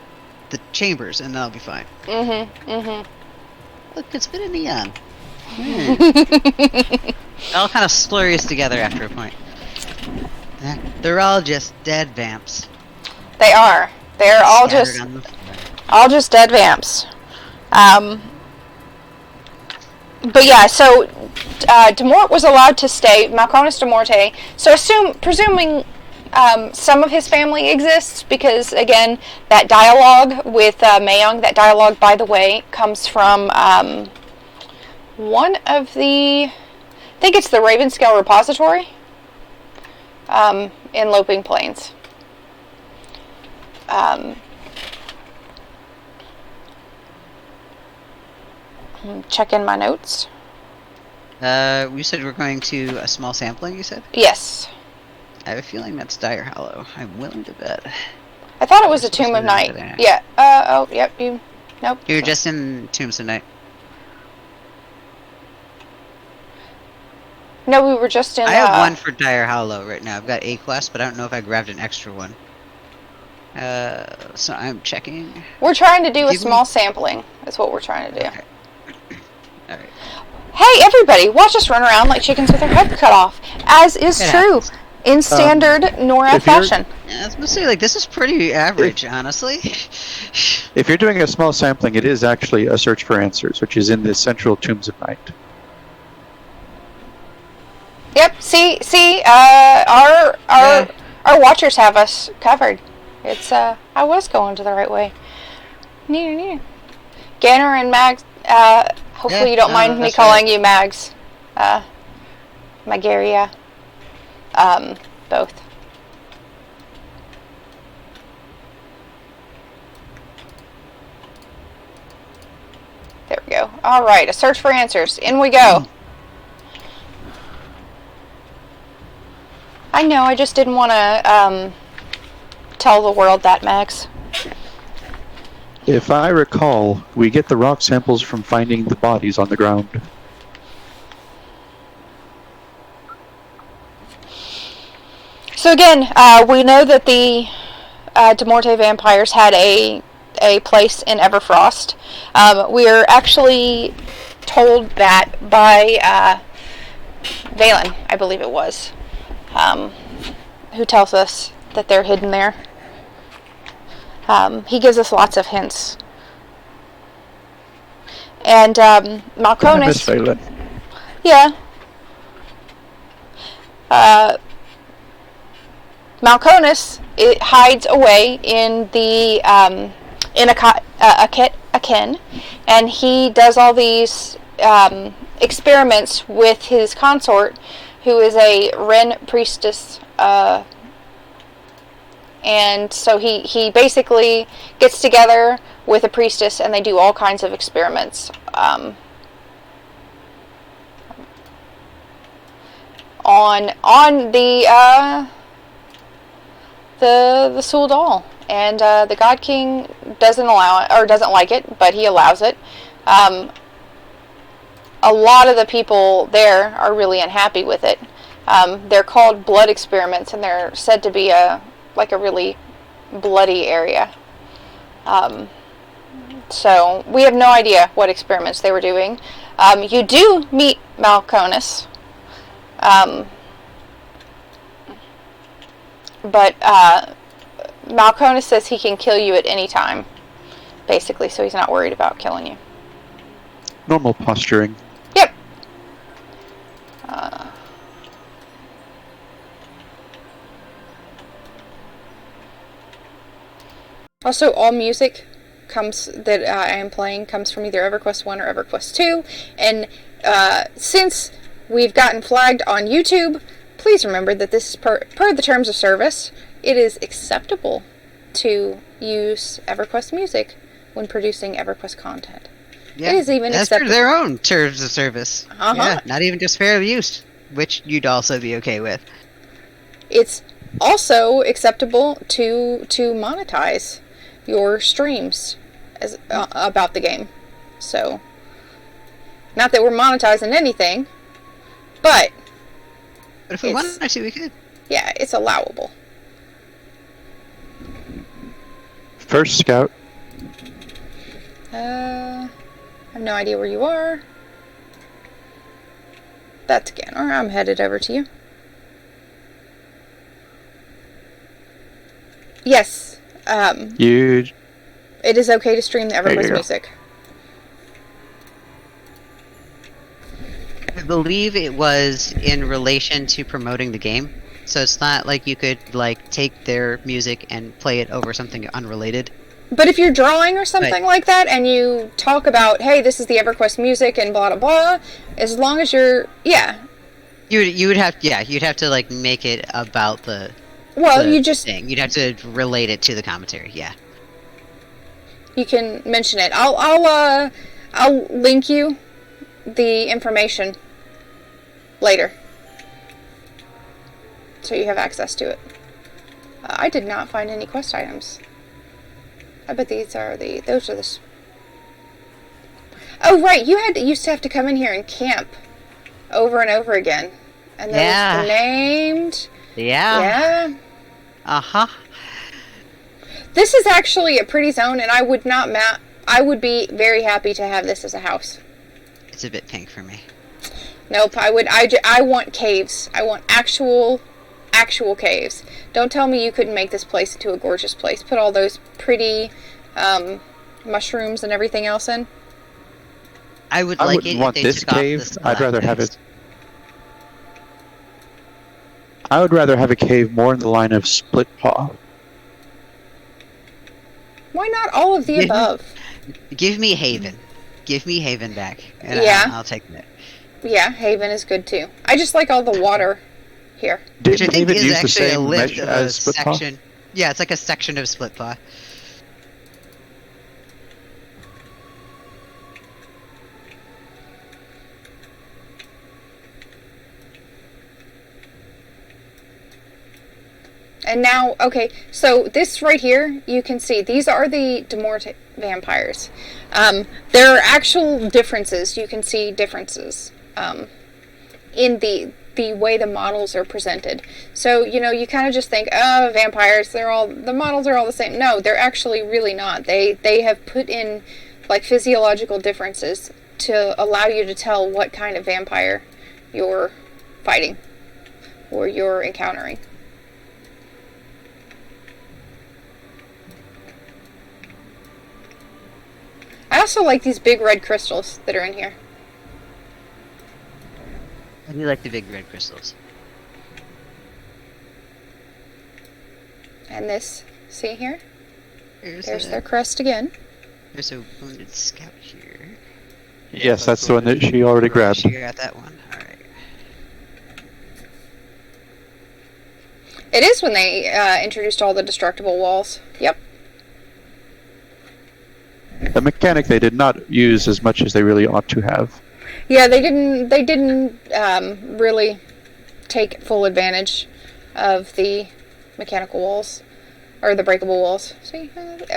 chambers, and then I'll be fine. Look, it's been a neon. It all kind of slurries together after a point. They're all just dead vamps. They are. They're all Scattered on the floor. just dead vamps. But yeah, so Demort was allowed to stay, Malconis de Morte. So presuming some of his family exists, because again, that dialogue with Mayong, that dialogue, by the way, comes from one of the, I think it's the Ravenscale Repository in Loping Plains. Check in my notes. We said we're going to a small sampling, you said? Yes. I have a feeling that's Dire Hollow. I'm willing to bet. I thought it was a Tomb of Night. Yeah. Oh, yep. Nope. You're just in Tombs of Night. No, we were just in... I have one for Dire Hollow right now. I've got a quest, but I don't know if I grabbed an extra one. So I'm checking. We're trying to do a small sampling. That's what we're trying to do. Okay. Alright. Hey, everybody! Watch us run around like chickens with our heads cut off. As is true in standard Norrath fashion. Yeah, I was gonna say, like, this is pretty average, honestly. If you're doing a small sampling, it is actually a search for answers, which is in the central Tombs of Night. Yep. See. Our watchers have us covered. It's I was going to the right way. Ganner and Mags. Hopefully you don't mind me calling you Mags. Magaria. Both. There we go. All right, a search for answers. In we go. I know, I just didn't want to tell the world that, Max. If I recall, we get the rock samples from finding the bodies on the ground. So again, we know that the De Morte vampires had a place in Everfrost. We're actually told that by Valen, I believe it was, who tells us that they're hidden there. He gives us lots of hints. And Malconis... Yeah. Malconis, it hides away in the in a ken, and he does all these experiments with his consort, who is a Ren priestess, and so he basically gets together with a priestess, and they do all kinds of experiments on the Sul doll, and the God King doesn't allow it, or doesn't like it, but he allows it. A lot of the people there are really unhappy with it. They're called blood experiments, and they're said to be a really bloody area. So we have no idea what experiments they were doing. You do meet Malconis. But Malconis says he can kill you at any time, basically, so he's not worried about killing you. Normal posturing. Yep. Also, all music that I am playing comes from either EverQuest 1 or EverQuest 2, and since we've gotten flagged on YouTube, please remember that this is per the terms of service. It is acceptable to use EverQuest music when producing EverQuest content. Yeah, it is even acceptable. For their own terms of service. Yeah, not even just fair use, which you'd also be okay with. It's also acceptable to monetize your streams as about the game. So, not that we're monetizing anything, but if we wanted to, we could. Yeah, it's allowable. First scout. I have no idea where you are. That's Ganor. I'm headed over to you. Yes. You. It is okay to stream the There you EverQuest go. music. I believe it was in relation to promoting the game. So it's not like you could like take their music and play it over something unrelated. But if you're drawing or something like that, and you talk about, hey, this is the EverQuest music and blah blah blah, as long as you're, You would have you'd have to like make it about the you just thing. You'd have to relate it to the commentary. Yeah. you can mention it. I'll link you the information later, so you have access to it. I did not find any quest items. I bet those are the. Oh right, you used to have to come in here and camp over and over again, and those were named. Yeah. Uh-huh. This is actually a pretty zone, and I would not I would be very happy to have this as a house. It's a bit pink for me. Nope, I want caves. I want actual caves. Don't tell me you couldn't make this place into a gorgeous place. Put all those pretty mushrooms and everything else in. I would I like wouldn't it want if they this took off cave. the I'd rather have stalactites. it. I would rather have a cave more in the line of Split Paw. Why not all of the Yeah. above? Give me Haven. Give me Haven back. And Yeah. I'll take it. Yeah, Haven is good too. I just like all the water here. Which I Didn't think David is use the actually a same list mesh of a as Split Paw? section. Yeah, it's like a section of Split Paw. And now, okay, so this right here, you can see, these are the Demortic vampires. There are actual differences. You can see differences in the way the models are presented. So, you kind of just think, oh, vampires, the models are all the same. No, they're actually really not. They have put in, like, physiological differences to allow you to tell what kind of vampire you're fighting or you're encountering. I also like these big red crystals that are in here. I do like the big red crystals. And this, see here? There's There's their crest again. There's a wounded scout here. Yes, that's the one that she already grabbed. She got that one. Alright. It is when they introduced all the destructible walls. Yep. A mechanic they did not use as much as they really ought to have. Yeah, they didn't really take full advantage of the mechanical walls. Or the breakable walls. See?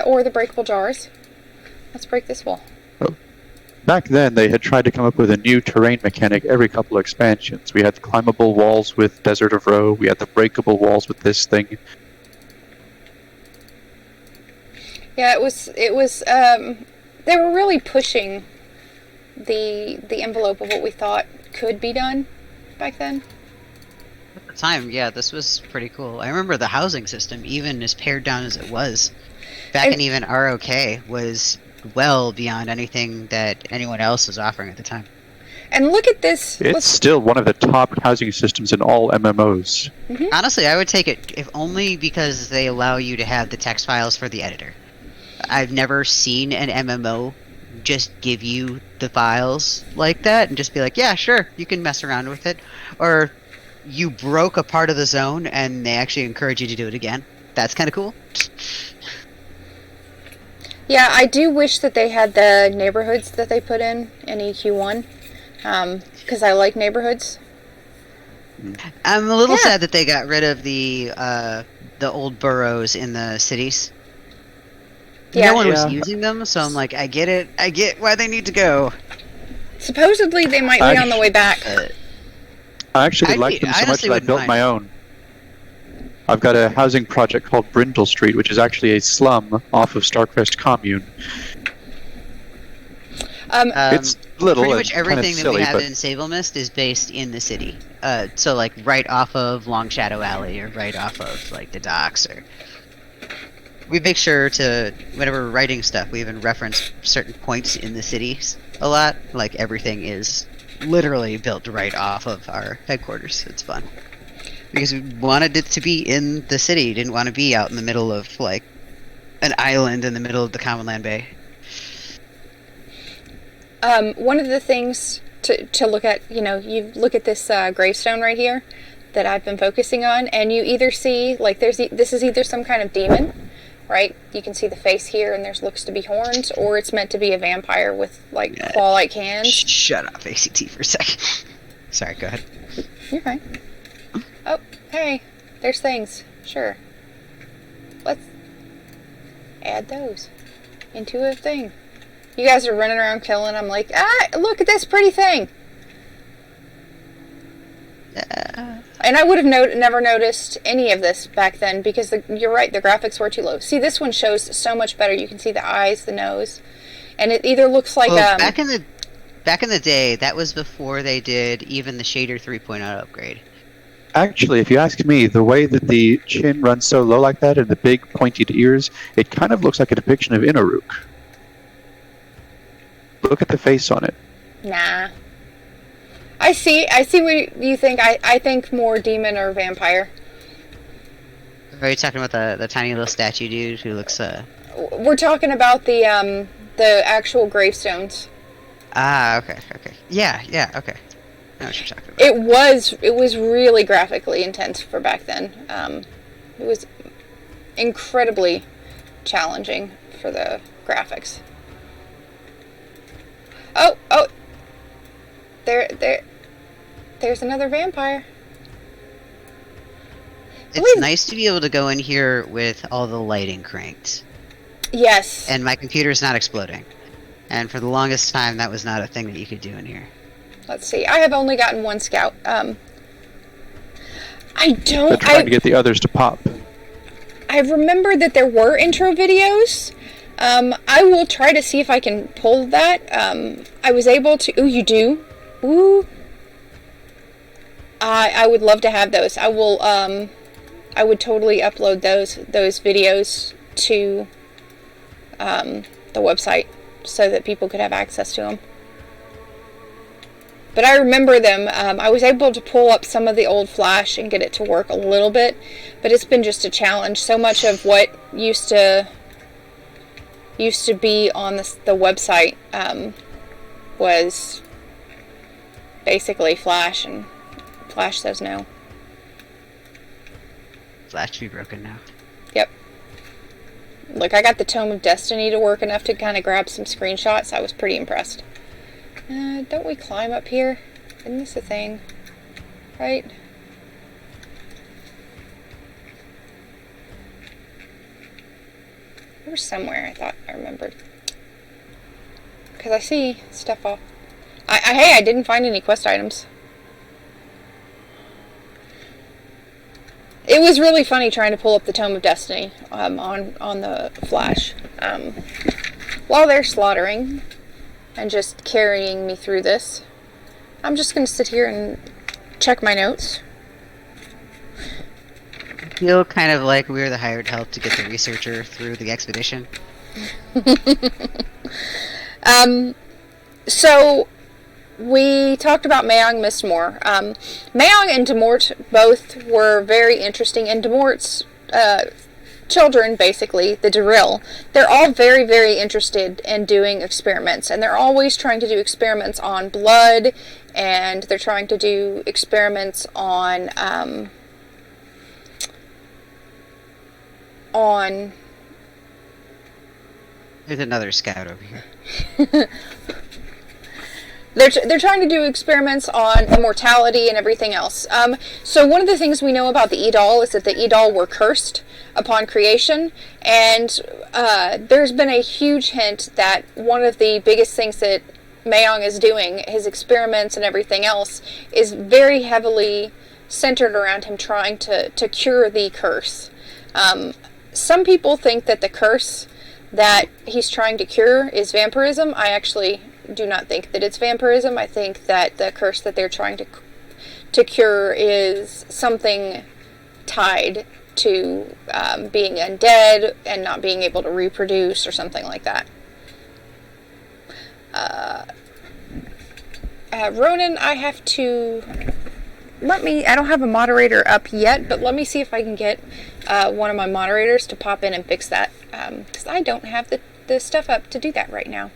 Or the breakable jars. Let's break this wall. Back then, they had tried to come up with a new terrain mechanic every couple of expansions. We had the climbable walls with Desert of Roe. We had the breakable walls with this thing. Yeah, it was they were really pushing the envelope of what we thought could be done back then. At the time, yeah, this was pretty cool. I remember the housing system, even as pared down as it was, back in even ROK, was well beyond anything that anyone else was offering at the time. And look at this. It's still one of the top housing systems in all MMOs. Honestly, I would take it, if only because they allow you to have the text files for the editor. I've never seen an MMO just give you the files like that and just be like, yeah, sure, you can mess around with it. Or you broke a part of the zone and they actually encourage you to do it again. That's kind of cool. Yeah, I do wish that they had the neighborhoods that they put in EQ1, because I like neighborhoods. I'm a little sad that they got rid of the old boroughs in the cities. Yeah. No one was using them, so I'm like, I get it. I get why they need to go. Supposedly they might be on the way back. I actually like them so much that I built my own. I've got a housing project called Brindle Street, which is actually a slum off of Starcrest Commune. It's little Pretty and much kind of everything that we silly, have but in Sable Mist is based in the city. So like right off of Long Shadow Alley, or right off of like the docks, or we make sure to, whenever we're writing stuff, we even reference certain points in the cities a lot. Like everything is literally built right off of our headquarters. It's fun because we wanted it to be in the city. Didn't want to be out in the middle of like an island in the middle of the Common Land Bay. One of the things to look at, you look at this gravestone right here that I've been focusing on, and you either see, like, this is either some kind of demon, right? You can see the face here, and there's looks to be horns, or it's meant to be a vampire with, like, claw-like hands. Shut up, ACT, for a second. Sorry, go ahead. You're fine. Oh, hey, there's things. Sure. Let's add those into a thing. You guys are running around killing. I'm like, look at this pretty thing. And I would have never noticed any of this back then because you're right, the graphics were too low. See, this one shows so much better. You can see the eyes, the nose, and it either looks like back in the day, that was before they did even the Shader 3.0 upgrade. actually, if you ask me, the way that the chin runs so low like that and the big pointed ears, it kind of looks like a depiction of Inaruk. Look at the face on it. Nah. I see what you think. I think more demon or vampire. Are you talking about the tiny little statue dude who looks We're talking about the actual gravestones. okay. Yeah, okay. I know what you're talking about. It was really graphically intense for back then. It was incredibly challenging for the graphics. Oh, there's another vampire. It's nice to be able to go in here with all the lighting cranked. Yes. And my computer's not exploding. And for the longest time, that was not a thing that you could do in here. Let's see. I have only gotten one scout. But trying to get the others to pop. I remember that there were intro videos. I will try to see if I can pull that. I was able to... Ooh, you do? Ooh. I would love to have those. I will, I would totally upload those videos to, the website so that people could have access to them. But I remember them. I was able to pull up some of the old Flash and get it to work a little bit, but it's been just a challenge. So much of what used to be on the website was basically Flash, and Flash says no. Flash to be broken now. Yep. Look, I got the Tome of Destiny to work enough to kind of grab some screenshots. I was pretty impressed. Don't we climb up here? Isn't this a thing? Right? There was somewhere I thought I remembered. Because I see stuff off. Hey, I didn't find any quest items. It was really funny trying to pull up the Tome of Destiny on the Flash. While they're slaughtering and just carrying me through this, I'm just going to sit here and check my notes. I feel kind of like we were the hired help to get the researcher through the expedition. So we talked about Mayong Mistmore. Mayong and Demort both were very interesting, and Demort's children, basically, the Daril, they're all very, very interested in doing experiments, and they're always trying to do experiments on blood, and they're trying to do experiments on There's another scout over here. They're trying to do experiments on immortality and everything else. So one of the things we know about the Edal is that the Edal were cursed upon creation, and there's been a huge hint that one of the biggest things that Mayong is doing, his experiments and everything else, is very heavily centered around him trying to cure the curse. Some people think that the curse that he's trying to cure is vampirism. I actually do not think that it's vampirism. I think that the curse that they're trying to cure is something tied to being undead and not being able to reproduce or something like that. Ronan, I have to... I don't have a moderator up yet, but let me see if I can get one of my moderators to pop in and fix that, because I don't have the stuff up to do that right now.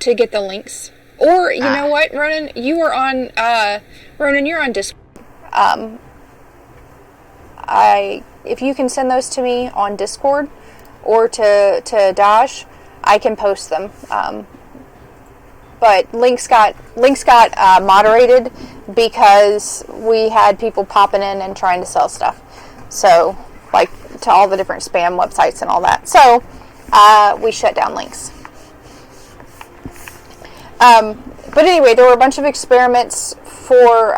To get the links. Or, you know what, Ronan? You are on... Ronan, you're on Discord. If you can send those to me on Discord or to Dash, I can post them. But links got moderated because we had people popping in and trying to sell stuff. So, like, to all the different spam websites and all that. So, we shut down links. But anyway, there were a bunch of experiments for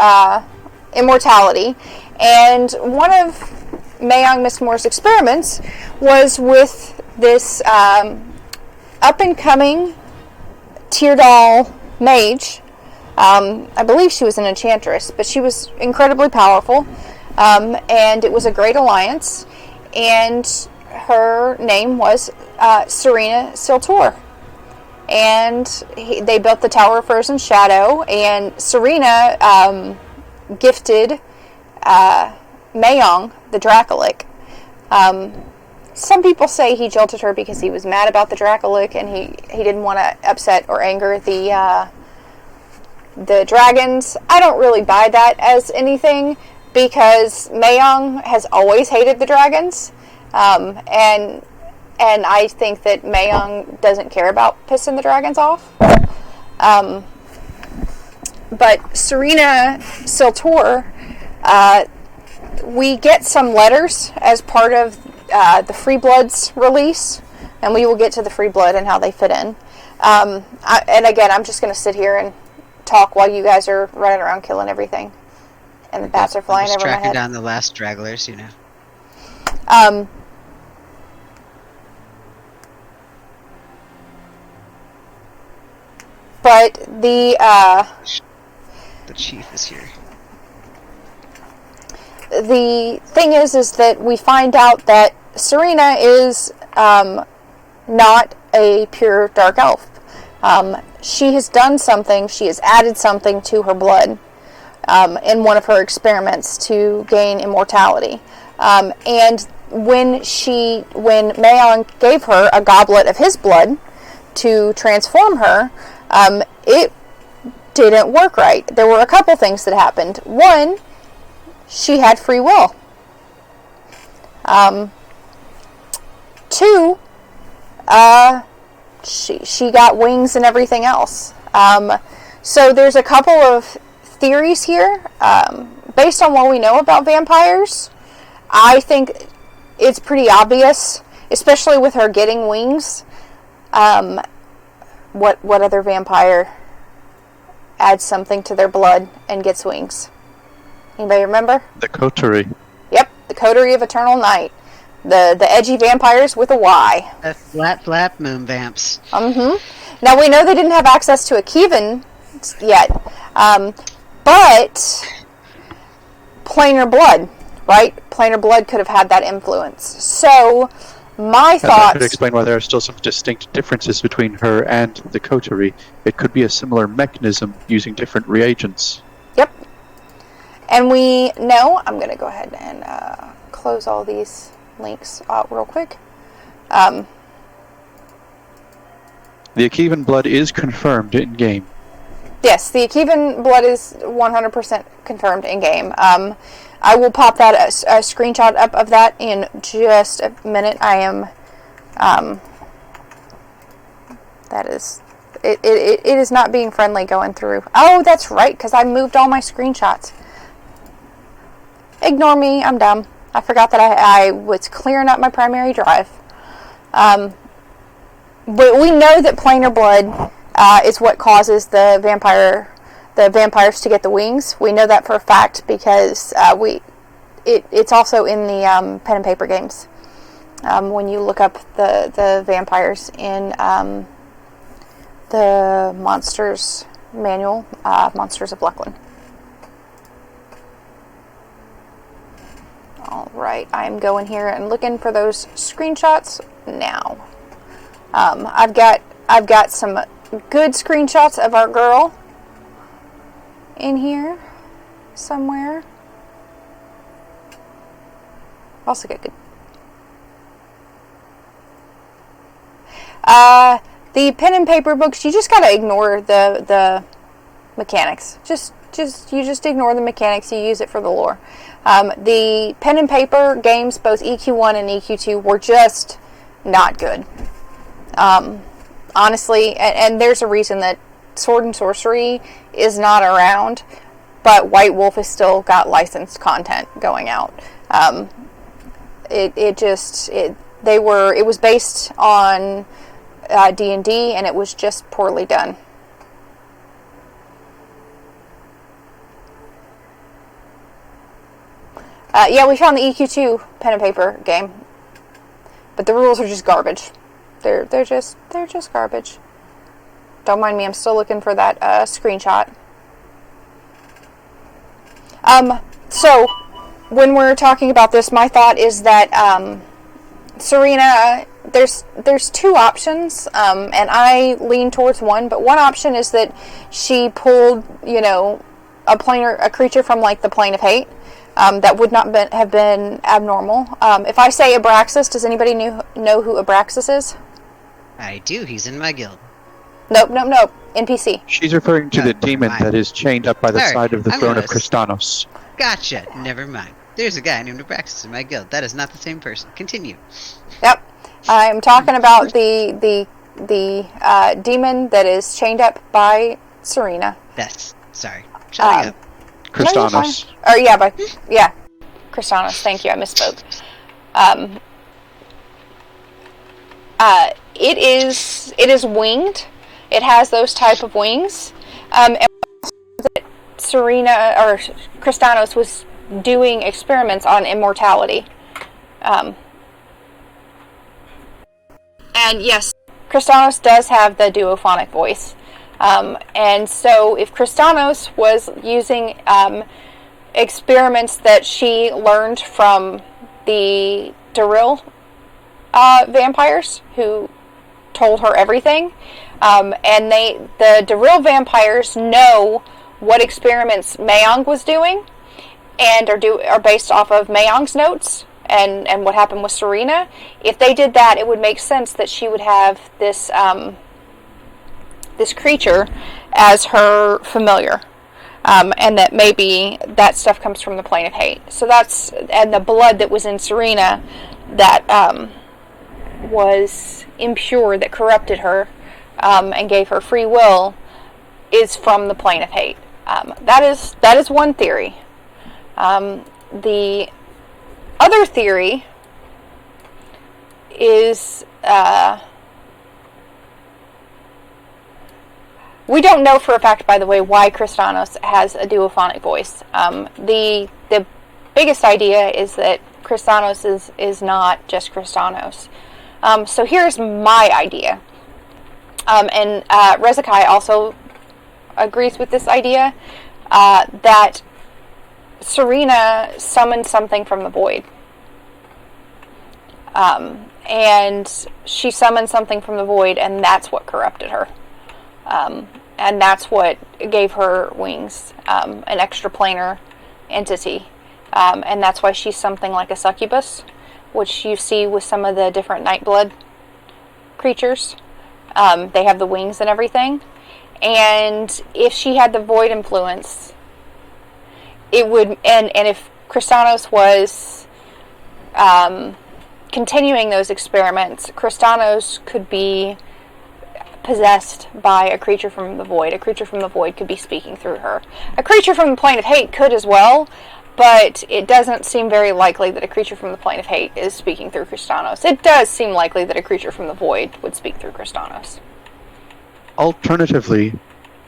immortality. And one of Mayong Miskmore's experiments was with this up-and-coming Teardal mage. I believe she was an enchantress, but she was incredibly powerful. And it was a great alliance. And her name was Serena Siltor. And they built the Tower of Frozen Shadow. And Serena gifted Mayong the Dracolic. Some people say he jilted her because he was mad about the Dracolic and he didn't want to upset or anger the dragons. I don't really buy that as anything because Mayong has always hated the dragons, and I think that Mayong doesn't care about pissing the dragons off. But Serena Siltor, we get some letters as part of the Free Bloods release, and we will get to the Free Blood and how they fit in. And again, I'm just going to sit here and talk while you guys are running around killing everything, and the bats are flying over my head. Tracking down the last stragglers, you know. But the chief is here. The thing is that we find out that Serena is not a pure dark elf. She has done something. She has added something to her blood in one of her experiments to gain immortality. And when Mayong gave her a goblet of his blood to transform her, it didn't work right. There were a couple things that happened. One, she had free will. Two, she got wings and everything else. So there's a couple of theories here. Based on what we know about vampires, I think it's pretty obvious, especially with her getting wings. What other vampire adds something to their blood and gets wings? Anybody remember? The Coterie. Yep, the Coterie of Eternal Night. The edgy vampires with a Y. The flat moon vamps. Now we know they didn't have access to a Kievan yet, but planar blood, right? Planar blood could have had that influence. So my thoughts... That could explain why there are still some distinct differences between her and the Coterie. It could be a similar mechanism using different reagents. Yep. And we know... I'm going to go ahead and close all these links out real quick. The Akeevan blood is confirmed in-game. Yes, the Akeevan blood is 100% confirmed in-game. I will pop that a screenshot up of that in just a minute. I am... that is... It is not being friendly going through. Oh, that's right, because I moved all my screenshots. Ignore me, I'm dumb. I forgot that I was clearing up my primary drive. But we know that planar blood is what causes the vampires to get the wings. We know that for a fact because it's also in the pen and paper games. When you look up the vampires in the Monsters Manual, Monsters of Bloodline. Alright, I'm going here and looking for those screenshots now. I've got some good screenshots of our girl in here somewhere. Also got good. The pen and paper books, you just gotta ignore the mechanics. You just ignore the mechanics. You use it for the lore. The pen and paper games, both EQ1 and EQ2, were just not good. Honestly, and there's a reason that Sword and Sorcery is not around, but White Wolf has still got licensed content going out. It was based on D&D, and it was just poorly done. Yeah, we found the EQ2 pen and paper game, but the rules are just garbage. They're just garbage. Don't mind me, I'm still looking for that screenshot. So when we're talking about this, my thought is that Serena, there's two options, and I lean towards one, but one option is that she pulled, a creature from like the Plane of Hate. That would not have been abnormal. If I say Abraxas, does anybody know who Abraxas is? I do. He's in my guild. Nope. NPC. She's referring to the demon that is chained up by the side of the throne of close. Christanos. Gotcha. Never mind. There's a guy named Abraxas in my guild. That is not the same person. Continue. Yep. I'm talking about the demon that is chained up by Serena. Sorry. Shut up. Christanos. Yeah, Christanos. Thank you, I misspoke. It is winged. It has those type of wings. And that Serena or Christanos was doing experiments on immortality. And yes, Christanos does have the duophonic voice. And so if Christanos was using experiments that she learned from the Daril vampires, who told her everything, and the Daril vampires know what experiments Mayong was doing, and are based off of Mayong's notes and what happened with Serena. If they did that, it would make sense that she would have this creature as her familiar, and that maybe that stuff comes from the Plane of Hate. So and the blood that was in Serena that was impure, that corrupted her and gave her free will, is from the Plane of Hate. That is one theory. The other theory is we don't know for a fact, by the way, why Christanos has a duophonic voice. The biggest idea is that Christanos is not just Christanos. So here's my idea. And Rezakai also agrees with this idea, that Serena summoned something from the void. And she summoned something from the void, and that's what corrupted her. And that's what gave her wings, an extraplanar entity. And that's why she's something like a succubus, which you see with some of the different Nightblood creatures. They have the wings and everything. And if she had the void influence, it would, and if Christanos was continuing those experiments, Christanos could be possessed by a creature from the void. A creature from the void could be speaking through her. A creature from the Plane of Hate could as well, but it doesn't seem very likely that a creature from the Plane of Hate is speaking through Christanos. It does seem likely that a creature from the void would speak through Christanos. Alternatively,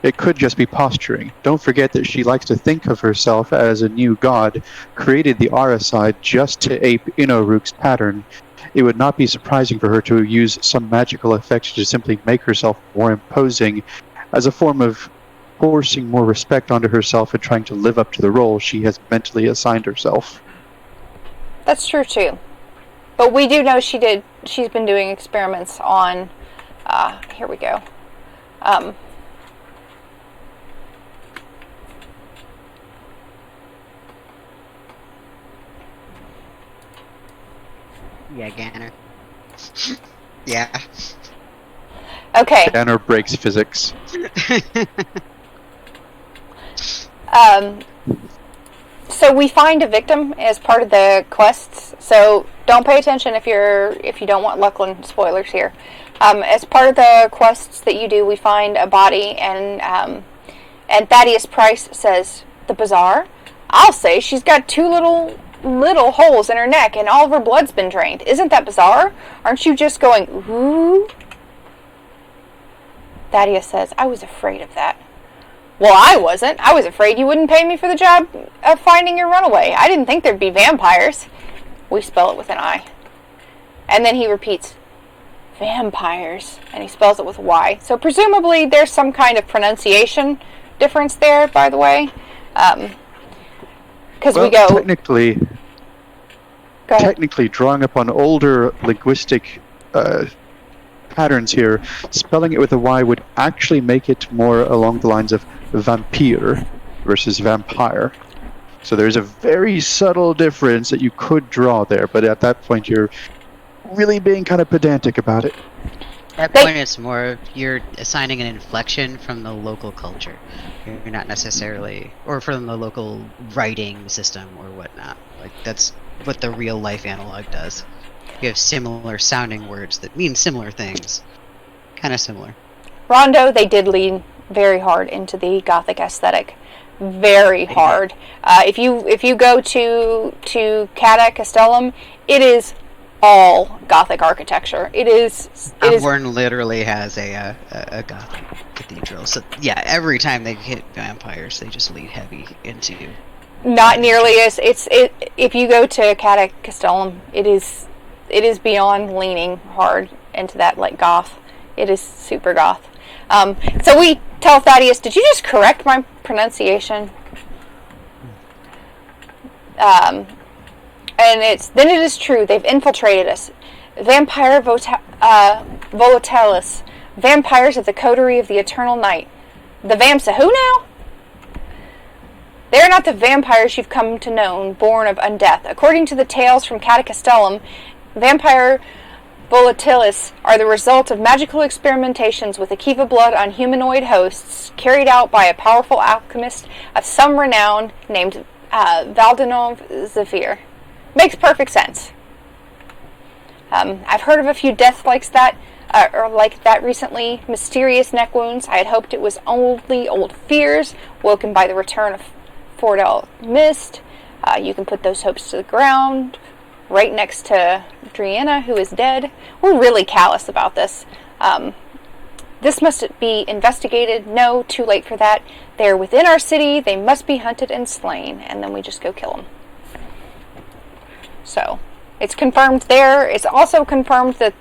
it could just be posturing. Don't forget that she likes to think of herself as a new god, created the Araside just to ape Inoruk's pattern, it would not be surprising for her to use some magical effect to simply make herself more imposing as a form of forcing more respect onto herself and trying to live up to the role she has mentally assigned herself. That's true too. But we do know she's been doing experiments on, here we go. Yeah, Ganner. Yeah. Okay. Banner breaks physics. So we find a victim as part of the quests. So don't pay attention if you don't want Luckland spoilers here. As part of the quests that you do, we find a body, and Thaddeus Price says, "The bazaar? I'll say she's got two little holes in her neck, and all of her blood's been drained. Isn't that bizarre? Aren't you just going, ooh?" Thaddeus says, "I was afraid of that." "Well, I wasn't. I was afraid you wouldn't pay me for the job of finding your runaway. I didn't think there'd be vampires." We spell it with an I. And then he repeats, "Vampires," and he spells it with a Y. So presumably there's some kind of pronunciation difference there, by the way. Because we go... Technically, drawing upon older linguistic patterns here, spelling it with a Y would actually make it more along the lines of vampire versus vampire. So there's a very subtle difference that you could draw there, but at that point you're really being kind of pedantic about it. At that point, it's more you're assigning an inflection from the local culture. You're not necessarily, or from the local writing system or whatnot. Like that's what the real life analog does. You have similar sounding words that mean similar things. Kind of similar. Rondo, they did lean very hard into the Gothic aesthetic. Very hard. If you go to Cata Castellum, it is all Gothic architecture. It is. Warren literally has a Gothic cathedral. So yeah, every time they hit vampires, they just lead heavy into. Not nearly as if you go to Cata Castellum, it is beyond leaning hard into that like goth. It is super goth. So we tell Thaddeus, "Did you just correct my pronunciation?" And then it is true. They've infiltrated us. Vampire volatilis. Vampires of the coterie of the eternal night. The Vamsa who now? They are not the vampires you've come to know, born of undeath. According to the tales from Cata Castellum, vampire volatilis are the result of magical experimentations with Akiva blood on humanoid hosts carried out by a powerful alchemist of some renown named Valdenov Zephyr. Makes perfect sense. I've heard of a few deaths like that recently. Mysterious neck wounds. I had hoped it was only old fears, woken by the return of Fordell Mist. You can put those hopes to the ground. Right next to Drianna, who is dead. We're really callous about this. This must be investigated. No, too late for that. They're within our city. They must be hunted and slain. And then we just go kill them. So, it's confirmed there. It's also confirmed that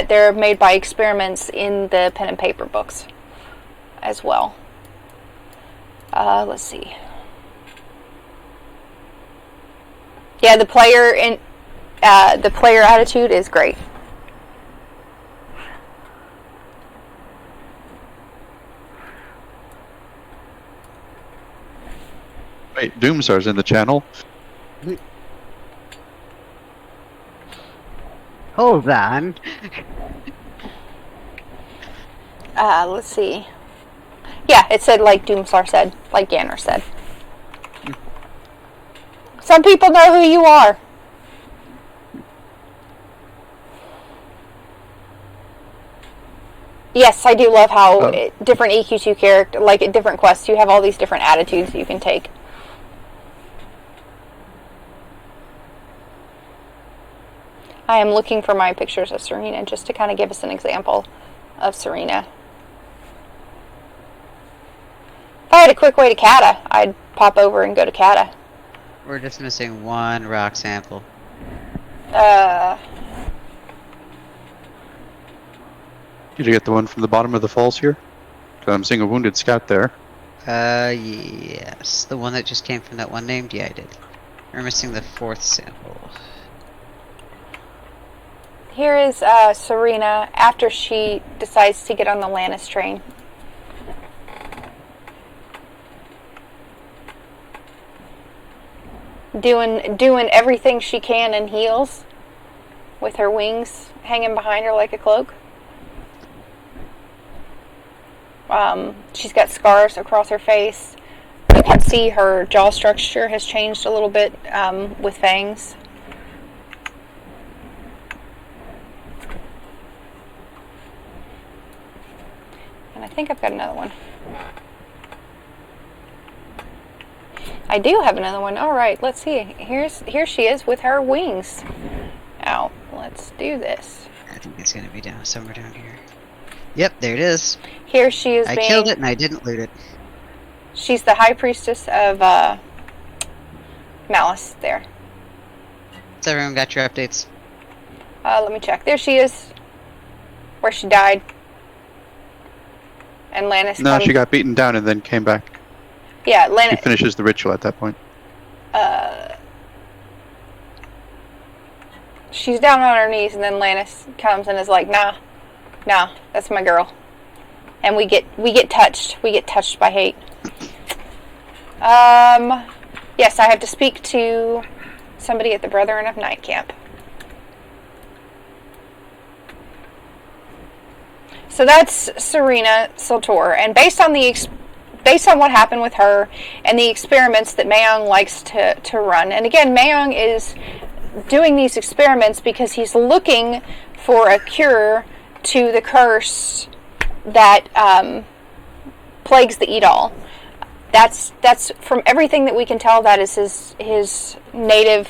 they're made by experiments in the pen and paper books as well. Let's see. Yeah, the player attitude is great. Wait, Doomstar's in the channel. Hold on. Let's see. Yeah, it said like Doomstar said, like Ganner said. Some people know who you are. Yes, I do love how different EQ2 character, like at different quests, you have all these different attitudes you can take. I am looking for my pictures of Serena just to kind of give us an example of Serena. If I had a quick way to Cata, I'd pop over and go to Cata. We're just missing one rock sample. Did you get the one from the bottom of the falls here? 'Cause I'm seeing a wounded scout there. Yes. The one that just came from that one named? Yeah, I did. We're missing the 4th sample. Here is Serena after she decides to get on the Lannis train. Doing everything she can in heels, with her wings hanging behind her like a cloak. She's got scars across her face. You can see her jaw structure has changed a little bit with fangs. And I think I've got another one. I do have another one. All right, let's see. Here she is with her wings out. Let's do this. I think it's going to be somewhere down here. Yep, there it is. Here she is. I killed it and I didn't loot it. She's the high priestess of Malice there. So everyone got your updates? Let me check. There she is. Where she died. And Lannis No, she got beaten down and then came back. Yeah, Lannis. She finishes the ritual at that point. She's down on her knees and then Lannis comes and is like, nah, that's my girl. And we get touched. We get touched by hate. Yes, I have to speak to somebody at the Brethren of Night Camp. So that's Serena Siltor, and based on what happened with her and the experiments that Mayong likes to run, and again, Mayong is doing these experiments because he's looking for a cure to the curse that plagues the Edal. That's from everything that we can tell. That is his native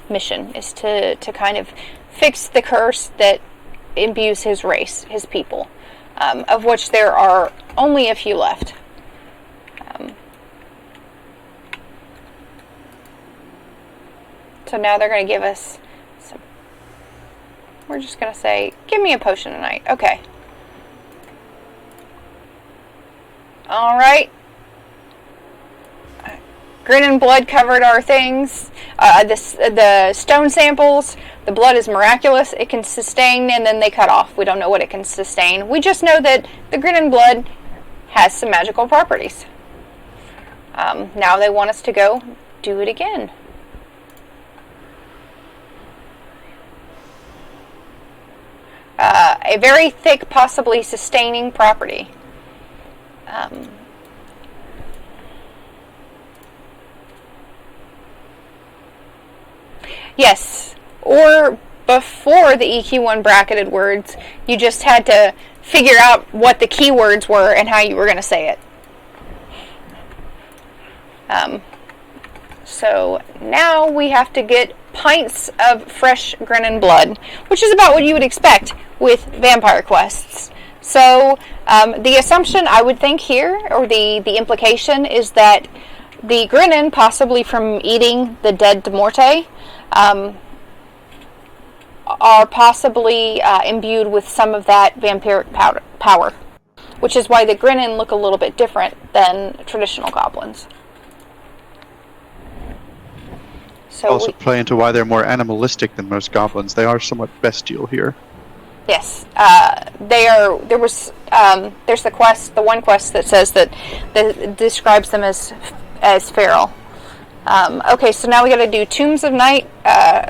mission, is to kind of fix the curse that imbues his race, his people, of which there are only a few left. So now they're going to give us some. We're just going to say, give me a potion tonight. Okay. All right. Grin and blood covered our things. The stone samples, the blood is miraculous. It can sustain, and then they cut off. We don't know what it can sustain. We just know that the grin and blood has some magical properties. Now they want us to go do it again. A very thick, possibly sustaining property. Yes, or before the EQ1 bracketed words, you just had to figure out what the keywords were and how you were going to say it. So now we have to get pints of fresh grin and blood, which is about what you would expect with vampire quests. So the assumption I would think here, or the implication, is that the Grinnin, possibly from eating the dead de Morte, are possibly imbued with some of that vampiric power, which is why the Grinnin look a little bit different than traditional goblins. So also play into why they're more animalistic than most goblins. They are somewhat bestial here. Yes, they are. There's the one quest that says that describes them as feral. Okay, so now we got to do Tombs of Night,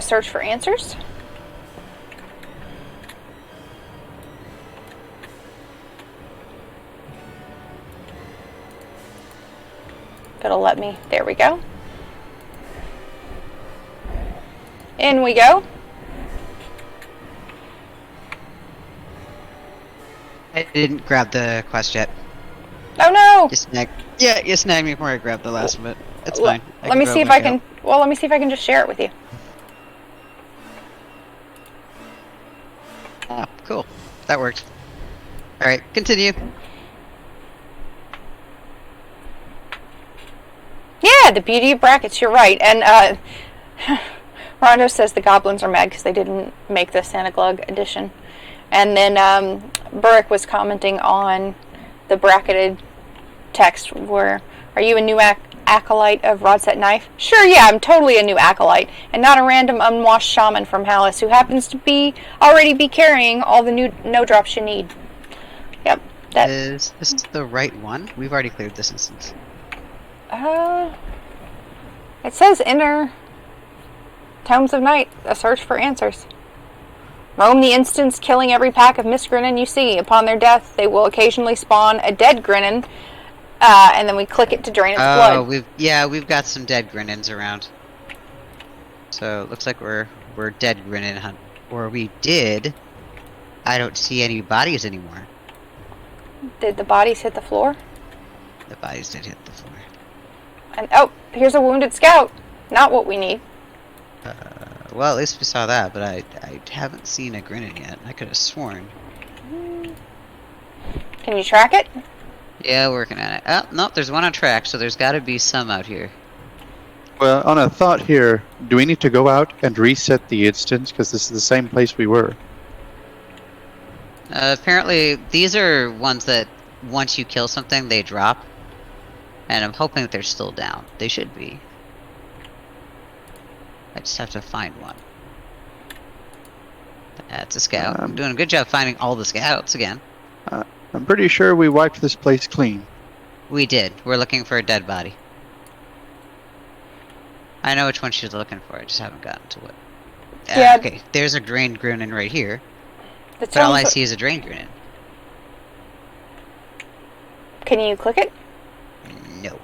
search for answers. It'll let me. There we go. In we go. I didn't grab the quest yet. Oh no! You snagged me before I grabbed the last of it. It's fine. Let me see if I can. Well, let me see if I can just share it with you. Ah, cool. That worked. All right, continue. Yeah, the beauty of brackets. You're right. And Rondo says the goblins are mad because they didn't make the Santa Claus edition. And then Burrick was commenting on the bracketed text where, are you a new acolyte of Rodset Knife? Sure, yeah, I'm totally a new acolyte, and not a random unwashed shaman from Hallis who happens to already be carrying all the new no-drops you need. Yep. Is this the right one? We've already cleared this instance. It says enter Tomes of Night, a search for answers. Roam the instance, killing every pack of misgrinnin you see. Upon their death, they will occasionally spawn a dead grinnin, and then we click it to drain its blood. We've got some dead grinnins around. So it looks like we're dead grinnin hunt, or we did. I don't see any bodies anymore. Did the bodies hit the floor? The bodies did hit the floor. And oh, here's a wounded scout. Not what we need. Well, at least we saw that, but I haven't seen a grinnin yet. I could have sworn. Can you track it? Yeah, working on it. Oh, nope, there's one on track, so there's got to be some out here. Well, on a thought here, do we need to go out and reset the instance? Because this is the same place we were. Apparently, these are ones that once you kill something, they drop. And I'm hoping that they're still down. They should be. I just have to find one. That's a scout. I'm doing a good job finding all the scouts again. I'm pretty sure we wiped this place clean. We did. We're looking for a dead body. I know which one she's looking for. I just haven't gotten to it. Yeah. Okay, there's a drained grinnin right here. But all I see is a drained grinnin. Can you click it? No.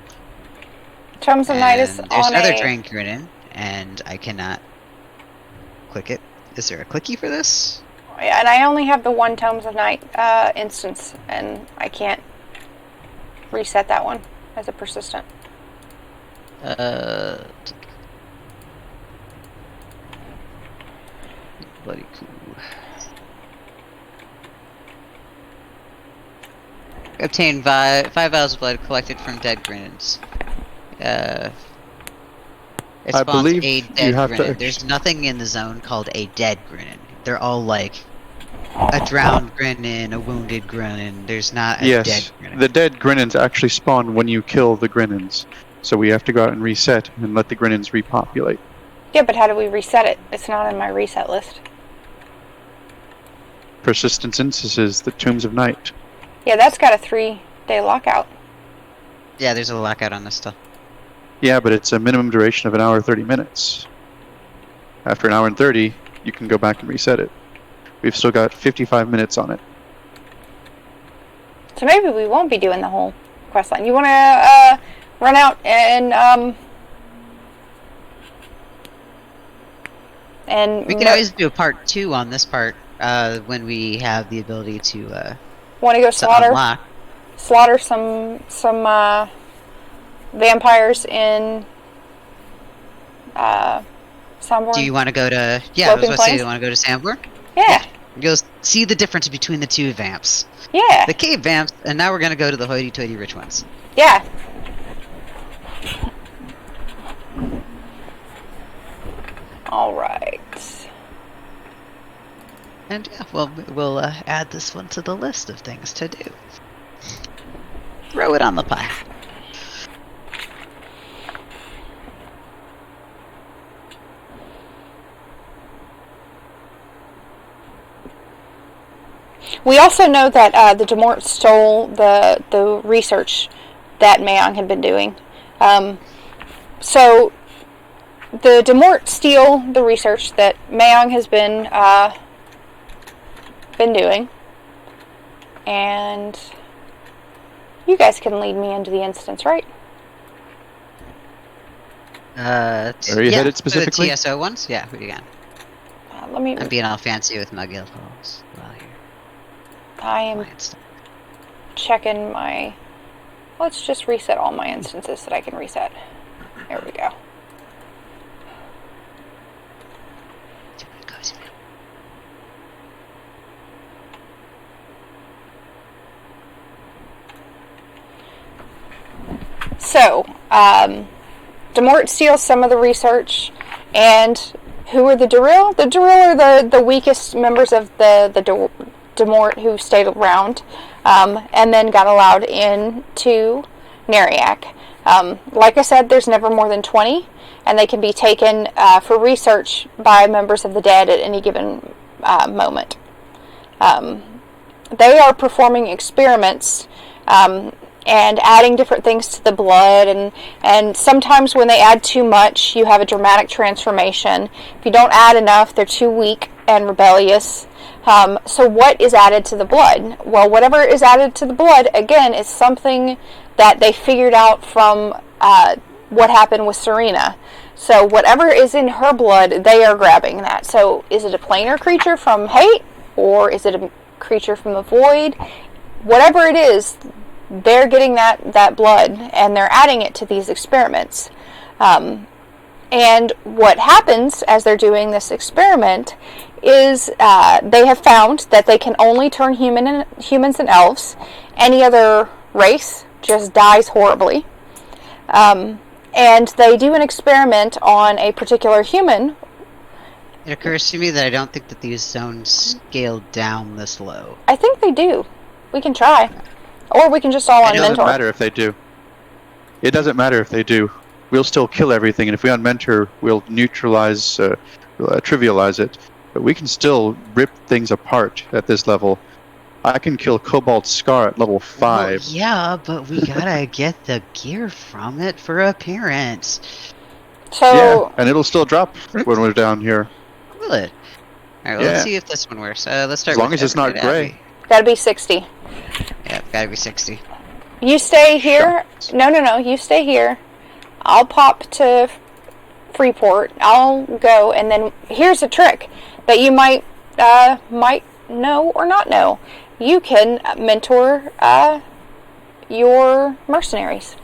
Tomes of Night is on there's another drained grinnin, and I cannot click it. Is there a clicky for this? Yeah, and I only have the one Tomes of Night instance, and I can't reset that one as a persistent. Bloody cool. Obtain 5 vials of blood collected from dead grinnins. It I spawns believe a you dead have grinnin. to. There's nothing in the zone called a dead grinnin. They're all like a drowned grinnin, a wounded grinnin. There's not a dead Yes, grinnin. the dead grinnins actually spawn when you kill the grinnins. So we have to go out and reset and let the grinnins repopulate. Yeah, but how do we reset it? It's not in my reset list. Persistence instances, the Tombs of Night. Yeah, that's got a 3-day lockout. Yeah, there's a lockout on this stuff. Yeah, but it's a minimum duration of an hour 30 minutes. After an hour and 30, you can go back and reset it. We've still got 55 minutes on it. So maybe we won't be doing the whole quest line. You want to run out and we can always do a part 2 on this part when we have the ability to want to go unlock. slaughter some vampires in Somborn? Do you want to go to... Yeah, I was about to say, do you want to go to Samborn? Yeah. Go see the difference between the two vamps. Yeah. The cave vamps, and now we're going to go to the hoity-toity rich ones. Yeah. Alright. And yeah, well, we'll add this one to the list of things to do. Throw it on the pile. We also know that the Demort stole the research that Mayong had been doing. So the Demort steal the research that Mayong has been doing, and you guys can lead me into the instance, right? Are you headed specifically? The TSO ones? Yeah, who you got? Let me. I'm being all fancy with my guild halls while you're... I am checking my... Let's just reset all my instances that I can reset. There we go. So, Demort steals some of the research, and who are the Duril? The Duril are the weakest members of the Demort, who stayed around, and then got allowed into Neriac. Like I said, there's never more than 20, and they can be taken for research by members of the dead at any given moment. They are performing experiments and adding different things to the blood, and sometimes when they add too much, you have a dramatic transformation. If you don't add enough, they're too weak and rebellious. So what is added to the blood? Well, whatever is added to the blood, again, is something that they figured out from what happened with Serena. So whatever is in her blood, they are grabbing that. So is it a planar creature from hate, or is it a creature from the void? Whatever it is, they're getting that blood, and they're adding it to these experiments. And what happens as they're doing this experiment is they have found that they can only turn humans and elves. Any other race just dies horribly. And they do an experiment on a particular human. It occurs to me that I don't think that these zones scale down this low. I think they do. We can try. Or we can just all unmentor. It doesn't matter if they do. It doesn't matter if they do. We'll still kill everything, and if we unmentor, we'll neutralize, trivialize it. But we can still rip things apart at this level. I can kill Cobalt Scar at level 5. Well, yeah, but we gotta get the gear from it for appearance. So yeah, and it'll still drop when we're down here. Will it? Alright, well, let's see if this one works. Let's start as long as it's not gray. Gotta be 60. Yeah, gotta be 60. You stay here. No, you stay here. I'll pop to Freeport. I'll go, and then here's a trick that you might know or not know. You can mentor your mercenaries.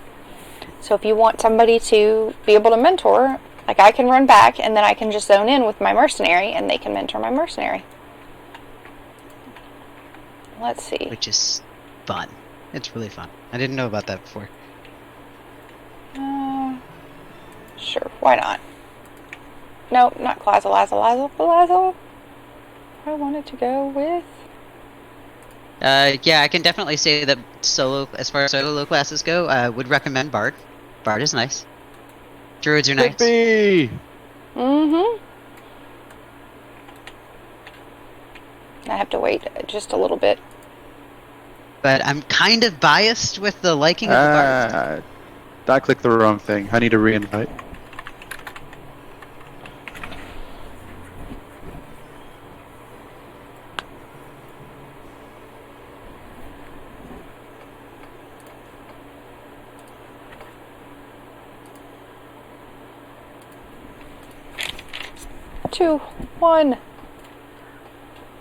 So if you want somebody to be able to mentor, like I can run back, and then I can just zone in with my mercenary, and they can mentor my mercenary. Let's see. Which is fun. It's really fun. I didn't know about that before. Sure, why not? No, not Lazo. I wanted to go with... yeah, I can definitely say that solo, as far as solo classes go, would recommend Bard. Bard is nice. Druids are nice. Mm-hmm. I have to wait just a little bit. But I'm kind of biased with the liking of the Bard. I clicked the wrong thing. I need a re-invite. Two, one.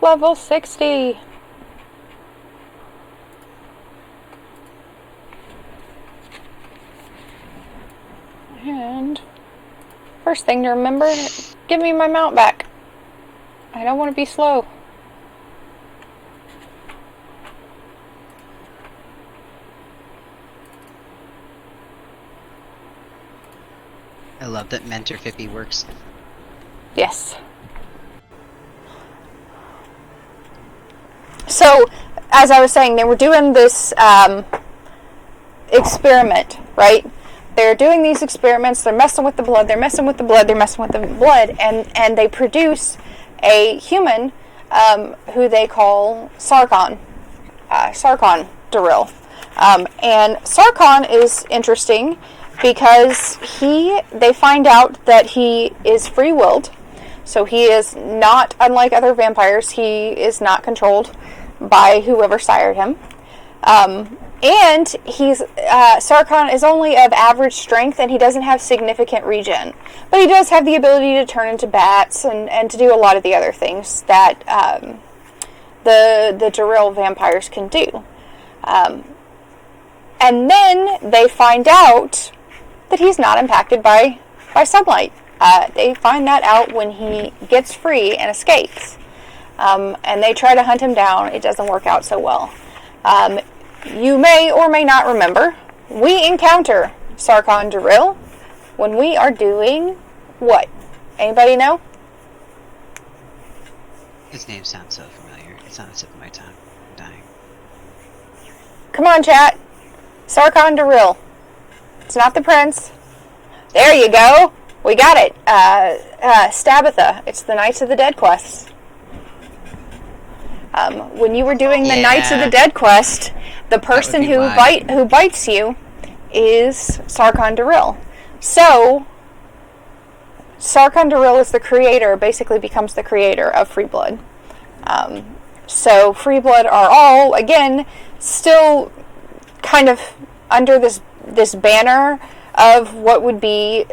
Level 60. And first thing to remember, give me my mount back. I don't want to be slow. I love that Mentor 50 works. Yes. So, as I was saying, they were doing this experiment, right? They're doing these experiments, they're messing with the blood, and they produce a human who they call Sarkon Daril. And Sarkon is interesting because they find out that he is free-willed, so he is not, unlike other vampires, he is not controlled by whoever sired him. And Sarkon is only of average strength, and he doesn't have significant regen. But he does have the ability to turn into bats and to do a lot of the other things that the Daril vampires can do. And then they find out that he's not impacted by sunlight. They find that out when he gets free and escapes. And they try to hunt him down. It doesn't work out so well. You may or may not remember, we encounter Sarkon Daril when we are doing what? Anybody know? His name sounds so familiar. It's not the tip of my tongue. I'm dying. Come on, chat. Sarkhan Daril. It's not the prince. There you go. We got it. Stabatha. It's the Knights of the Dead quest. When you were doing the Knights of the Dead quest, the person who bites you is Sarkhan Daril. So, Sarkhan Daril is the creator, basically becomes the creator of Freeblood. So, Freeblood are all, again, still kind of under this banner of what would be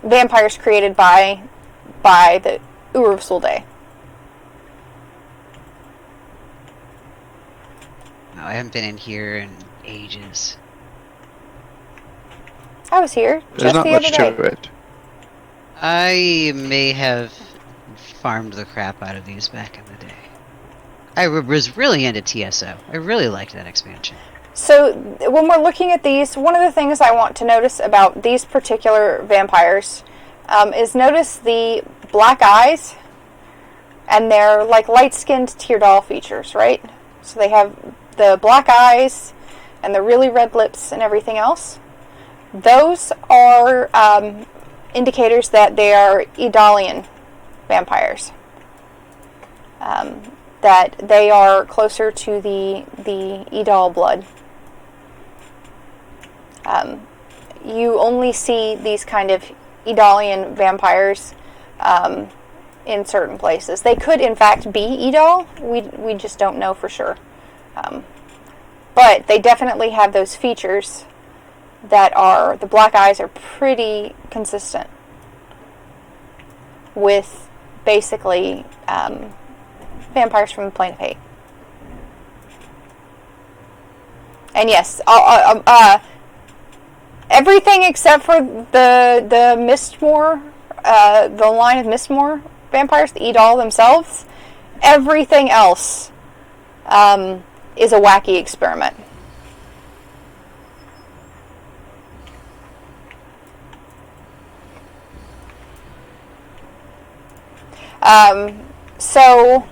vampires created by the Uruk Sulday. No, I haven't been in here in ages. I was here There's just not the much other day. to it. I may have farmed the crap out of these back in the day. I was really into TSO. I really liked that expansion. So, when we're looking at these, one of the things I want to notice about these particular vampires is notice the black eyes and their like light-skinned tear-doll features, right? So they have the black eyes and the really red lips and everything else. Those are indicators that they are Idalian vampires. That they are closer to the Idal blood. You only see these kind of Idalian vampires in certain places. They could, in fact, be Idal. We just don't know for sure. But they definitely have those features that are, the black eyes are pretty consistent with basically vampires from the Plane of Hate. And yes, everything except for the Mistmore, the line of Mistmore vampires, the Idal themselves, everything else is a wacky experiment. So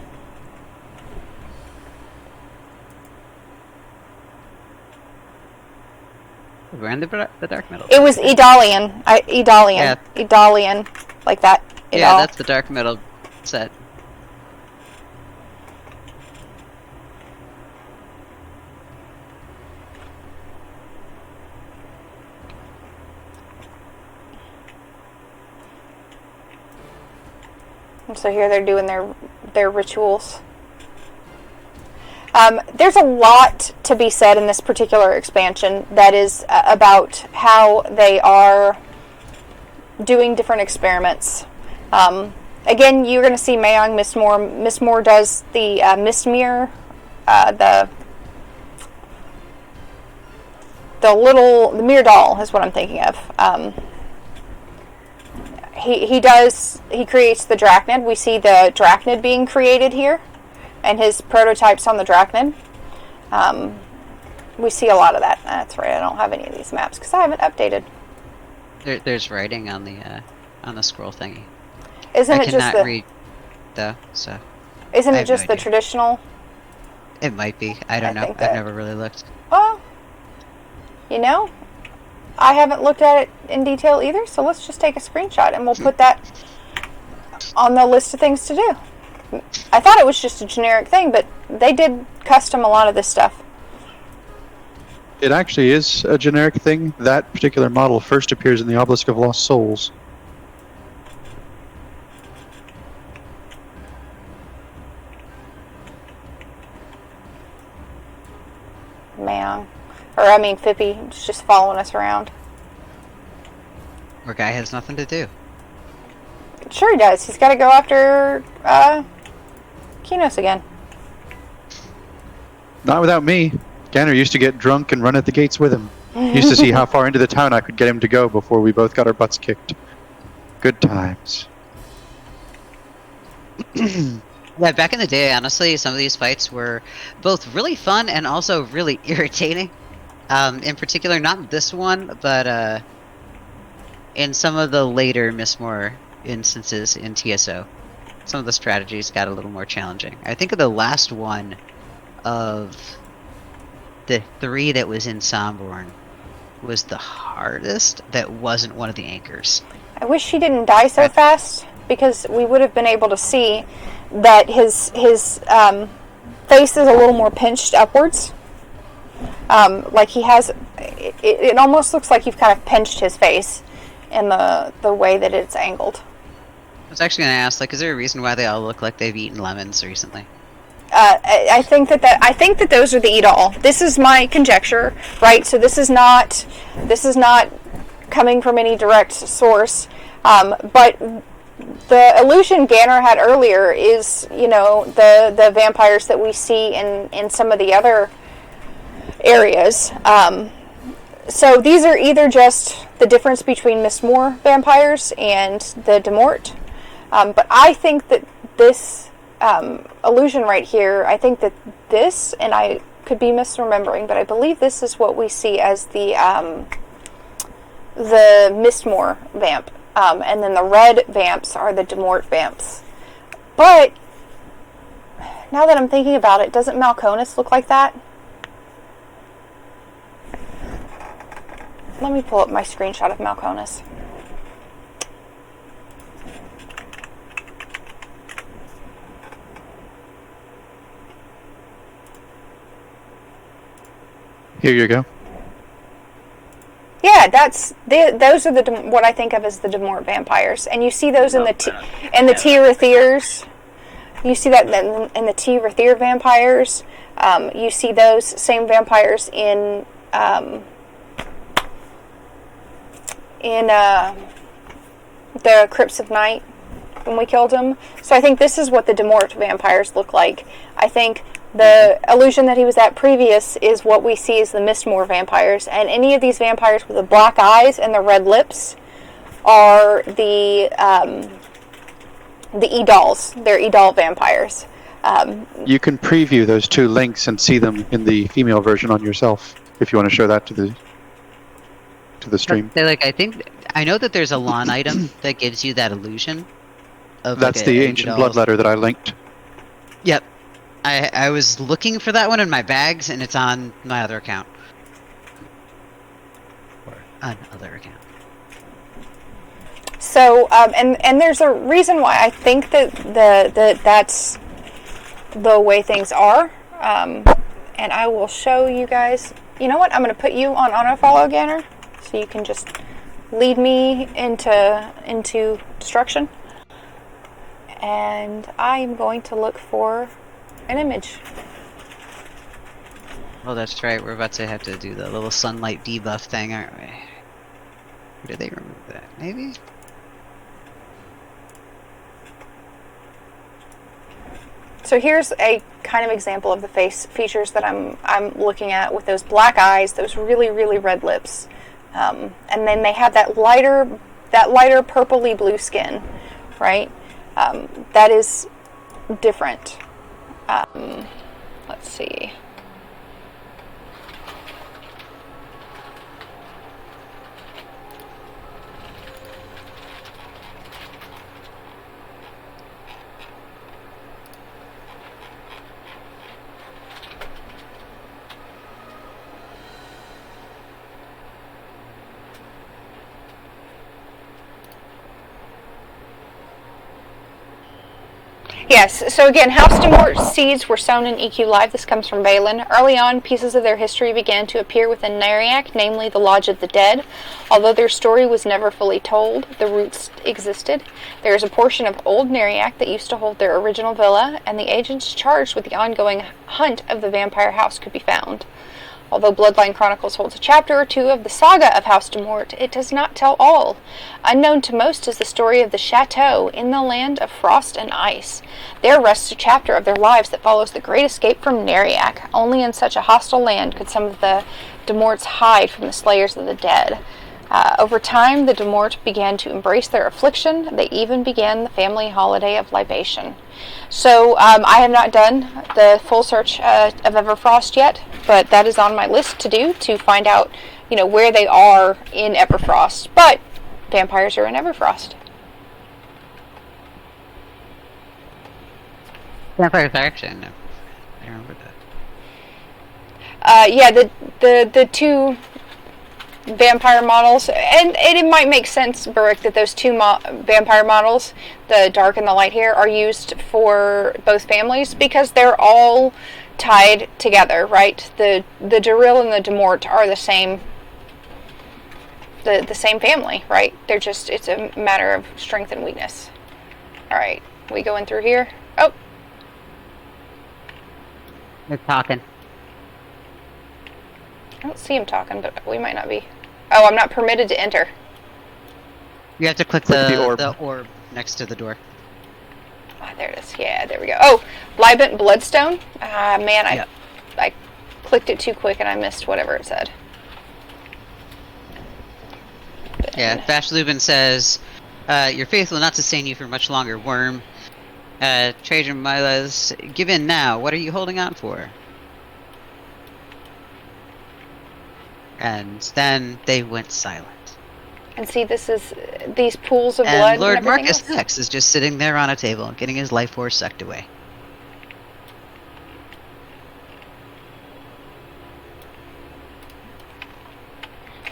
We're in the dark middle. it was Idalian. Yeah. Idalian, like that. Idal. Yeah, that's the dark middle set. And so here they're doing their rituals. There's a lot to be said in this particular expansion that is about how they are doing different experiments. Again, you're going to see Mayong Mistmore. Mistmore does the Mistmere, the Mir doll is what I'm thinking of. He creates the Drachnid. We see the Drachnid being created here, and his prototypes on the Drachnid. We see a lot of that. That's right. I don't have any of these maps because I haven't updated. There's writing on the scroll thingy. Isn't I it just cannot read though, so. Isn't I it have just no the idea. traditional? It might be. I don't know. think I've that- never really looked. Well, you know, I haven't looked at it in detail either. So let's just take a screenshot and we'll put that on the list of things to do. I thought it was just a generic thing, but they did custom a lot of this stuff. It actually is a generic thing. That particular model first appears in the Obelisk of Lost Souls. Man. Or, I mean, Fippy is just following us around. Our guy has nothing to do. Sure he does. He's got to go after Kinos again. Not without me. Ganner used to get drunk and run at the gates with him. Used to see how far into the town I could get him to go before we both got our butts kicked. Good times. Yeah, back in the day, honestly, some of these fights were both really fun and also really irritating. In particular, not this one, but in some of the later Mistmore instances in TSO. some of the strategies got a little more challenging. I think of the last one of the 3 that was in Somborn was the hardest that wasn't one of the anchors. I wish he didn't die so fast, because we would have been able to see that his face is a little more pinched upwards. Like he has, it almost looks like you've kind of pinched his face in the way that it's angled. I was actually going to ask, like, is there a reason why they all look like they've eaten lemons recently? I think that those are the eat all. This is my conjecture, right? So this is not coming from any direct source, but the illusion Ganner had earlier is, the vampires that we see in some of the other areas. So these are either just the difference between Mistmoor vampires and the Demort, but I think that this illusion right here, I think that this, and I could be misremembering, but I believe this is what we see as the Mistmoor vamp, and then the red vamps are the Demort vamps. But now that I'm thinking about it, doesn't Malconis look like that? Let me pull up my screenshot of Malconis. Here you go. Yeah, those are what I think of as the Demort vampires, and you see those in the Tirithir. You see that in the Tirithir vampires. You see those same vampires in the Crypts of Night when we killed them. So I think this is what the Demort vampires look like. I think the illusion that he was at previous is what we see as the Mistmoor vampires, and any of these vampires with the black eyes and the red lips are the Edals. They're Edal vampires. You can preview those 2 links and see them in the female version on yourself if you want to show that to the stream. I know that there's a lawn item that gives you that illusion. That's the ancient blood letter that I linked. Yep. I was looking for that one in my bags, and it's on my other account. Another account. So, and there's a reason why I think that that's the way things are. And I will show you guys. You know what? I'm going to put you on autofollow, Ganner, so you can just lead me into destruction. And I'm going to look for an image. Oh, that's right. We're about to have to do the little sunlight debuff thing, aren't we? Or did they remove that? Maybe? So here's a kind of example of the face features that I'm looking at, with those black eyes, those really, really red lips. And then they have that lighter purpley blue skin, right? That is different. Let's see. Yes, so again, House Demort seeds were sown in EQ Live. This comes from Balin. Early on, pieces of their history began to appear within Neriac, namely the Lodge of the Dead. Although their story was never fully told, the roots existed. There is a portion of old Neriac that used to hold their original villa, and the agents charged with the ongoing hunt of the vampire house could be found. Although Bloodline Chronicles holds a chapter or 2 of the saga of House Demort, it does not tell all. Unknown to most is the story of the chateau in the land of frost and ice. There rests a chapter of their lives that follows the great escape from Neriac. Only in such a hostile land could some of the Demorts hide from the slayers of the dead. Over time, the Demort began to embrace their affliction. They even began the family holiday of libation. So I have not done the full search of Everfrost yet, but that is on my list to do, to find out, where they are in Everfrost. But vampires are in Everfrost. Vampire Faction. No. I remember that. Yeah, the two vampire models, and it might make sense, Burrick, that those two vampire models, the dark and the light hair, are used for both families because they're all tied together, right? The Duril and the Demort are the same family, right? They're just, it's a matter of strength and weakness. Alright, we going through here? Oh! They're talking. I don't see him talking, but we might not be. Oh, I'm not permitted to enter. You have to click the orb next to the door. Oh, there it is. Yeah, there we go. Oh, Libent Bloodstone. Man, I clicked it too quick and I missed whatever it said. Yeah, Vash Lubin says, "You're faithful not to sustain you for much longer, worm. Trajan Milas, give in now. What are you holding on for?" And then they went silent. And see, this is these pools of blood. And Lord and everything Marcus else? X is just sitting there on a table, getting his life force sucked away.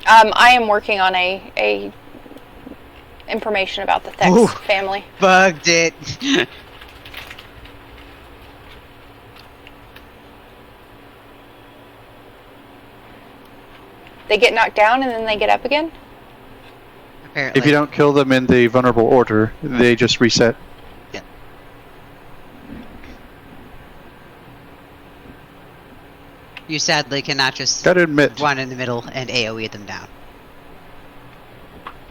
I am working on a information about the Thex Ooh. family. Bugged it. They get knocked down and then they get up again? Apparently. If you don't kill them in the vulnerable order, they just reset. Yeah. You sadly cannot just Gotta admit, one in the middle and AoE them down.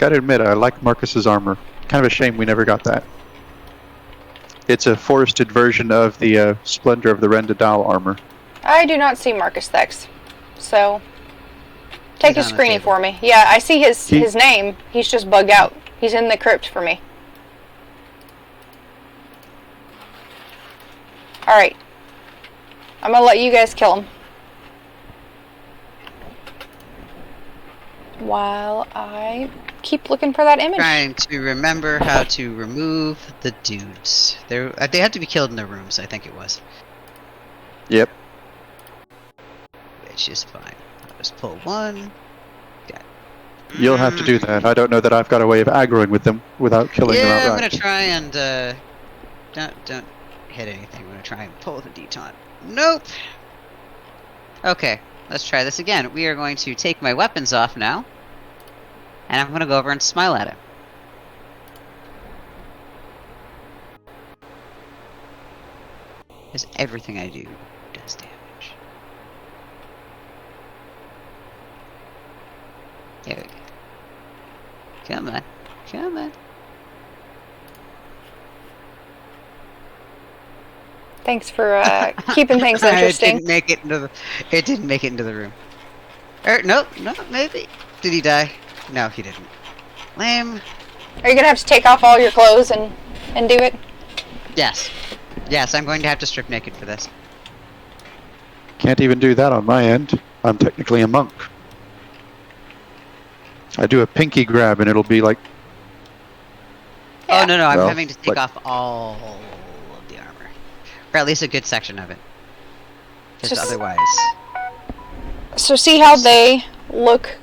I like Marcus's armor. Kind of a shame we never got that. It's a forested version of the Splendor of the Rendadal armor. I do not see Marcus Thex. So, take He's his on the screening table. for me. Yeah, I see his name. He's just bugged out. He's in the crypt for me. Alright. I'm gonna let you guys kill him. While I keep looking for that image. Trying to remember how to remove the dudes. They had to be killed in their rooms, I think it was. Yep. Which is fine. I'll just pull one. You'll have to do that. I don't know that I've got a way of aggroing with them without killing them Yeah, I'm outright. gonna try and don't hit anything. I'm gonna try and pull the detaunt. Nope. Okay, let's try this again. We are going to take my weapons off now, and I'm gonna go over and smile at him. Because everything I do does damage. There we go. Come on. Come on. Thanks for keeping things interesting. It didn't make it into the room. Nope, maybe. Did he die? No, he didn't. Lame. Are you gonna have to take off all your clothes and do it? Yes. Yes, I'm going to have to strip naked for this. Can't even do that on my end. I'm technically a monk. I do a pinky grab and it'll be like... Yeah. Oh, no, I'm Well, having to take like- off all of the armor. Or at least a good section of it. Because Just- otherwise... So see how they look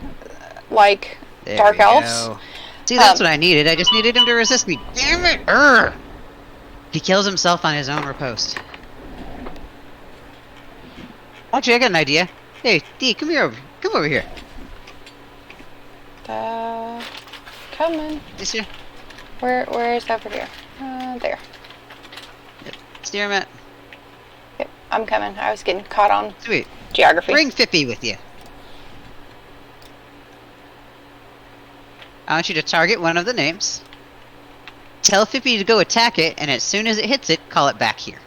like There dark we elves? go. See, that's what I needed. I just needed him to resist me. Damn it! Urgh! He kills himself on his own riposte. Actually, I got an idea. Hey, D, come here. Come over here. Coming. This here. Where is over here? There. Steer him at. Yep, I'm coming. I was getting caught on Sweet. geography. Bring Fippy with you. I want you to target one of the names. Tell Fippy to go attack it, and as soon as it hits it, call it back here.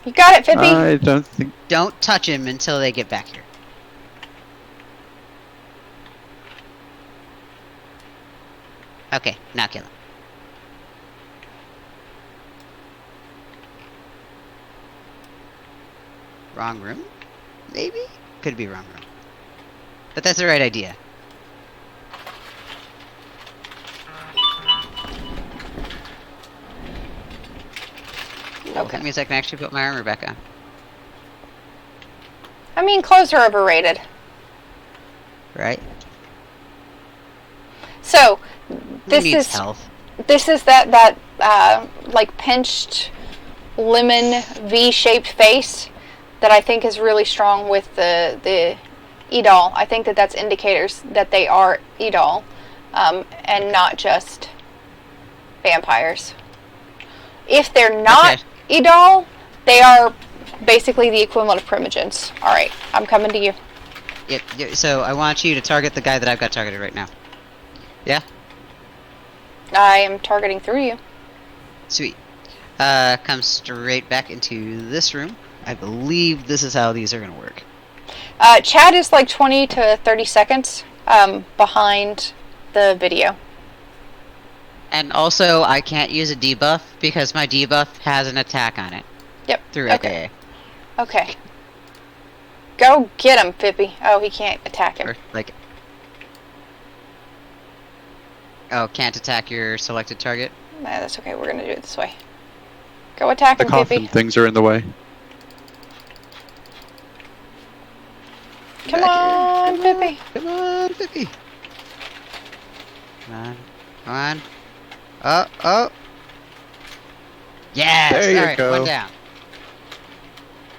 You got it, Fippy. I don't think... Don't touch him until they get back here. Okay, now kill him. Wrong room? Maybe? Could be wrong room. But that's the right idea. That means I can actually put my armor back on. I mean, clothes are overrated. Right? So, Who this needs is health? this is that like pinched lemon V-shaped face that I think is really strong with the Edol. I think that's indicators that they are Edol, and not just vampires. If they're not Edol, they are basically the equivalent of primogens. Alright, I'm coming to you. Yep, so I want you to target the guy that I've got targeted right now. Yeah? I am targeting through you. Sweet. Come straight back into this room. I believe this is how these are going to work. Chat is like 20 to 30 seconds behind the video. And also, I can't use a debuff because my debuff has an attack on it. Yep. Through okay. Okay. Go get him, Fippy. Oh, he can't attack him. Or, like... Oh, can't attack your selected target? Nah, that's okay. We're gonna do it this way. Go attack him, The coffin Fippy. things are in the way. Come on, Fippy. Come on, Fippy. Come on. Come on. Oh, oh. Yes! There you Alright, go. one down.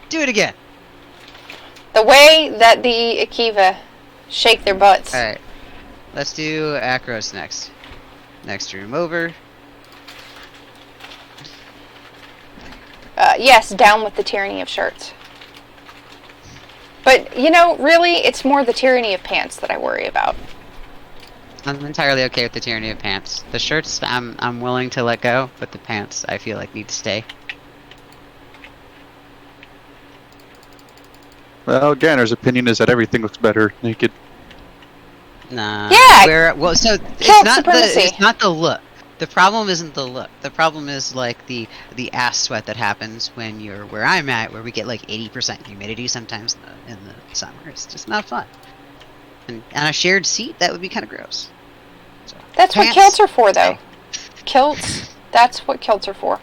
Do it again. The way that the Akiva shake their butts. Alright. Let's do Acros next. Next room over. Yes, down with the tyranny of shirts. But, you know, really, it's more the tyranny of pants that I worry about. I'm entirely okay with the tyranny of pants. The shirts, I'm willing to let go, but the pants, I feel like need to stay. Well, Ganner's opinion is that everything looks better naked. Nah. Yeah! Well, so supremacy. it's not the look. The problem isn't the look. The problem is like the ass sweat that happens when you're where I'm at, where we get like 80% humidity sometimes in the summer. It's just not fun. And on a shared seat, that would be kind of gross. So, That's what kilts are for, though. Kilts, that's what kilts are for.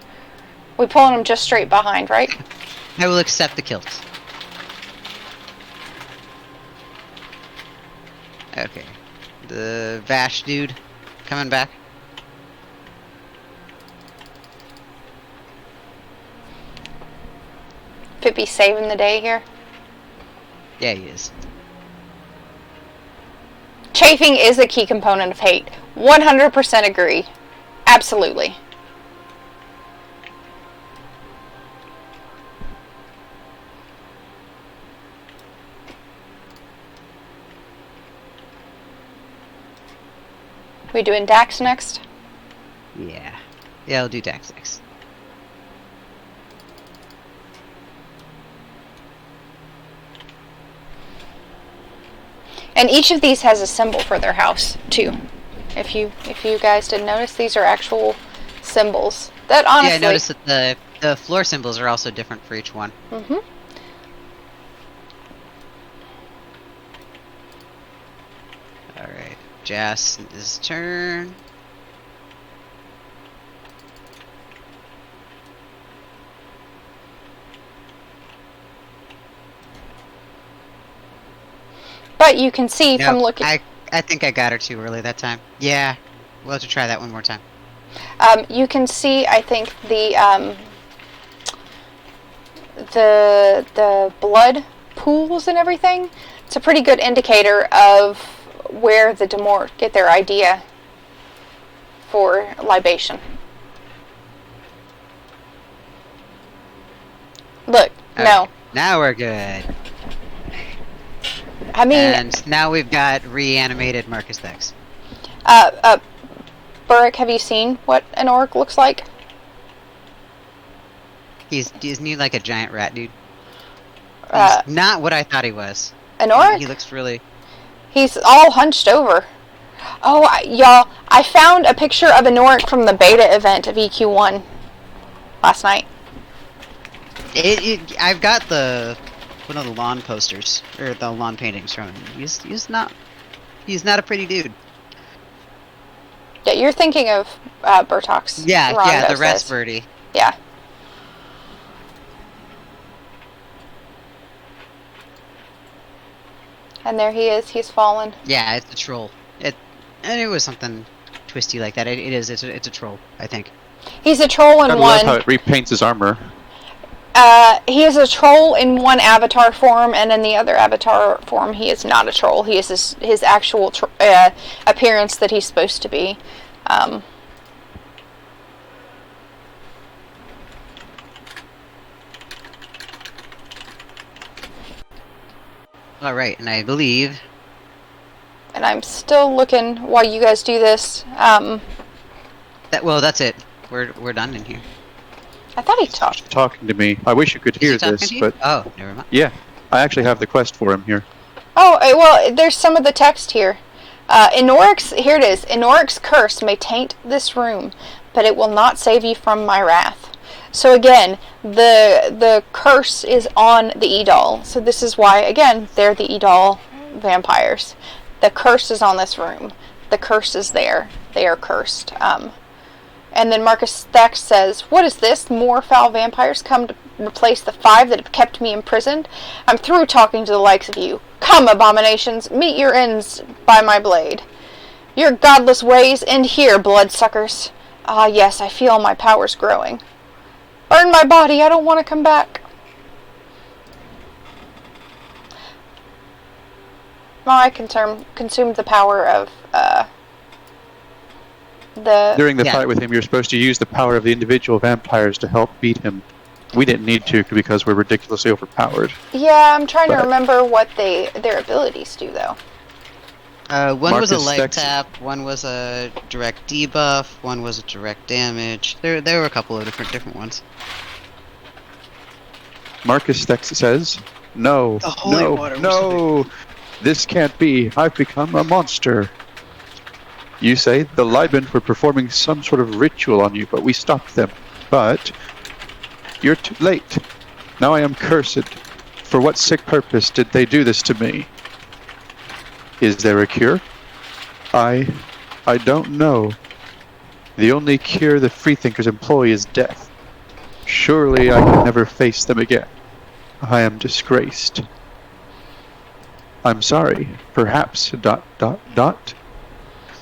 We pulling them just straight behind, right? I will accept the kilt. Okay. The Vash dude coming back. Fippy saving the day here. Yeah, he is. Chafing is a key component of hate. 100% agree. Absolutely. We doing Dax next? Yeah. Yeah, I'll do Dax next. And each of these has a symbol for their house, too. If you guys didn't notice, these are actual symbols. That honestly... Yeah, I noticed that the floor symbols are also different for each one. Mm-hmm. Alright. Jas's turn. But you can see from looking... I think I got her too early that time. Yeah. We'll have to try that one more time. You can see, I think, the blood pools and everything. It's a pretty good indicator of where the Demort get their idea for libation. Look, no. Now we're good. I mean... And now we've got reanimated Marcus Dex. Burrick, have you seen what an orc looks like? Isn't he like a giant rat dude? He's not what I thought he was. An orc? He looks really... He's all hunched over. Oh, y'all, I found a picture of an orc from the beta event of EQ1 last night. I've got one of the lawn posters, or the lawn paintings from him. He's not a pretty dude. Yeah, you're thinking of Bertox. Yeah, Rondos the Rest Birdie. Yeah. And there he is. He's fallen. Yeah, it's a troll. And it was something twisty like that. It's a troll, I think. He's a troll in I one. love how it repaints his armor. He is a troll in one avatar form, and in the other avatar form, he is not a troll. He is his actual appearance that he's supposed to be. All right, and I believe. And I'm still looking while you guys do this. That's it. We're done in here. I thought he talked. Talking to me. I wish you could hear this, but oh, never mind. yeah, I actually have the quest for him here. Oh, well, there's some of the text here. Here it is. Enoric's curse may taint this room, but it will not save you from my wrath. So again, the curse is on the Edol. So this is why, again, they're the Edol vampires. The curse is on this room. The curse is there. They are cursed. And then Marcus Thax says, "What is this? More foul vampires come to replace the 5 that have kept me imprisoned? I'm through talking to the likes of you. Come, abominations, meet your ends by my blade. Your godless ways end here, bloodsuckers. Ah, yes, I feel my powers growing. Burn my body, I don't want to come back." I consumed the power of During the fight with him, you're supposed to use the power of the individual vampires to help beat him. We didn't need to because we're ridiculously overpowered. Yeah, I'm trying to remember what their abilities do, though. One was a leg tap, one was a direct debuff, one was a direct damage. There were a couple of different ones. Marcus Thax says, "No, no, this can't be. I've become a monster." You say the Liben were performing some sort of ritual on you, but we stopped them. But you're too late. Now I am cursed. For what sick purpose did they do this to me? Is there a cure? I don't know. The only cure the Freethinkers employ is death. Surely I can never face them again. I am disgraced. I'm sorry. Perhaps... ...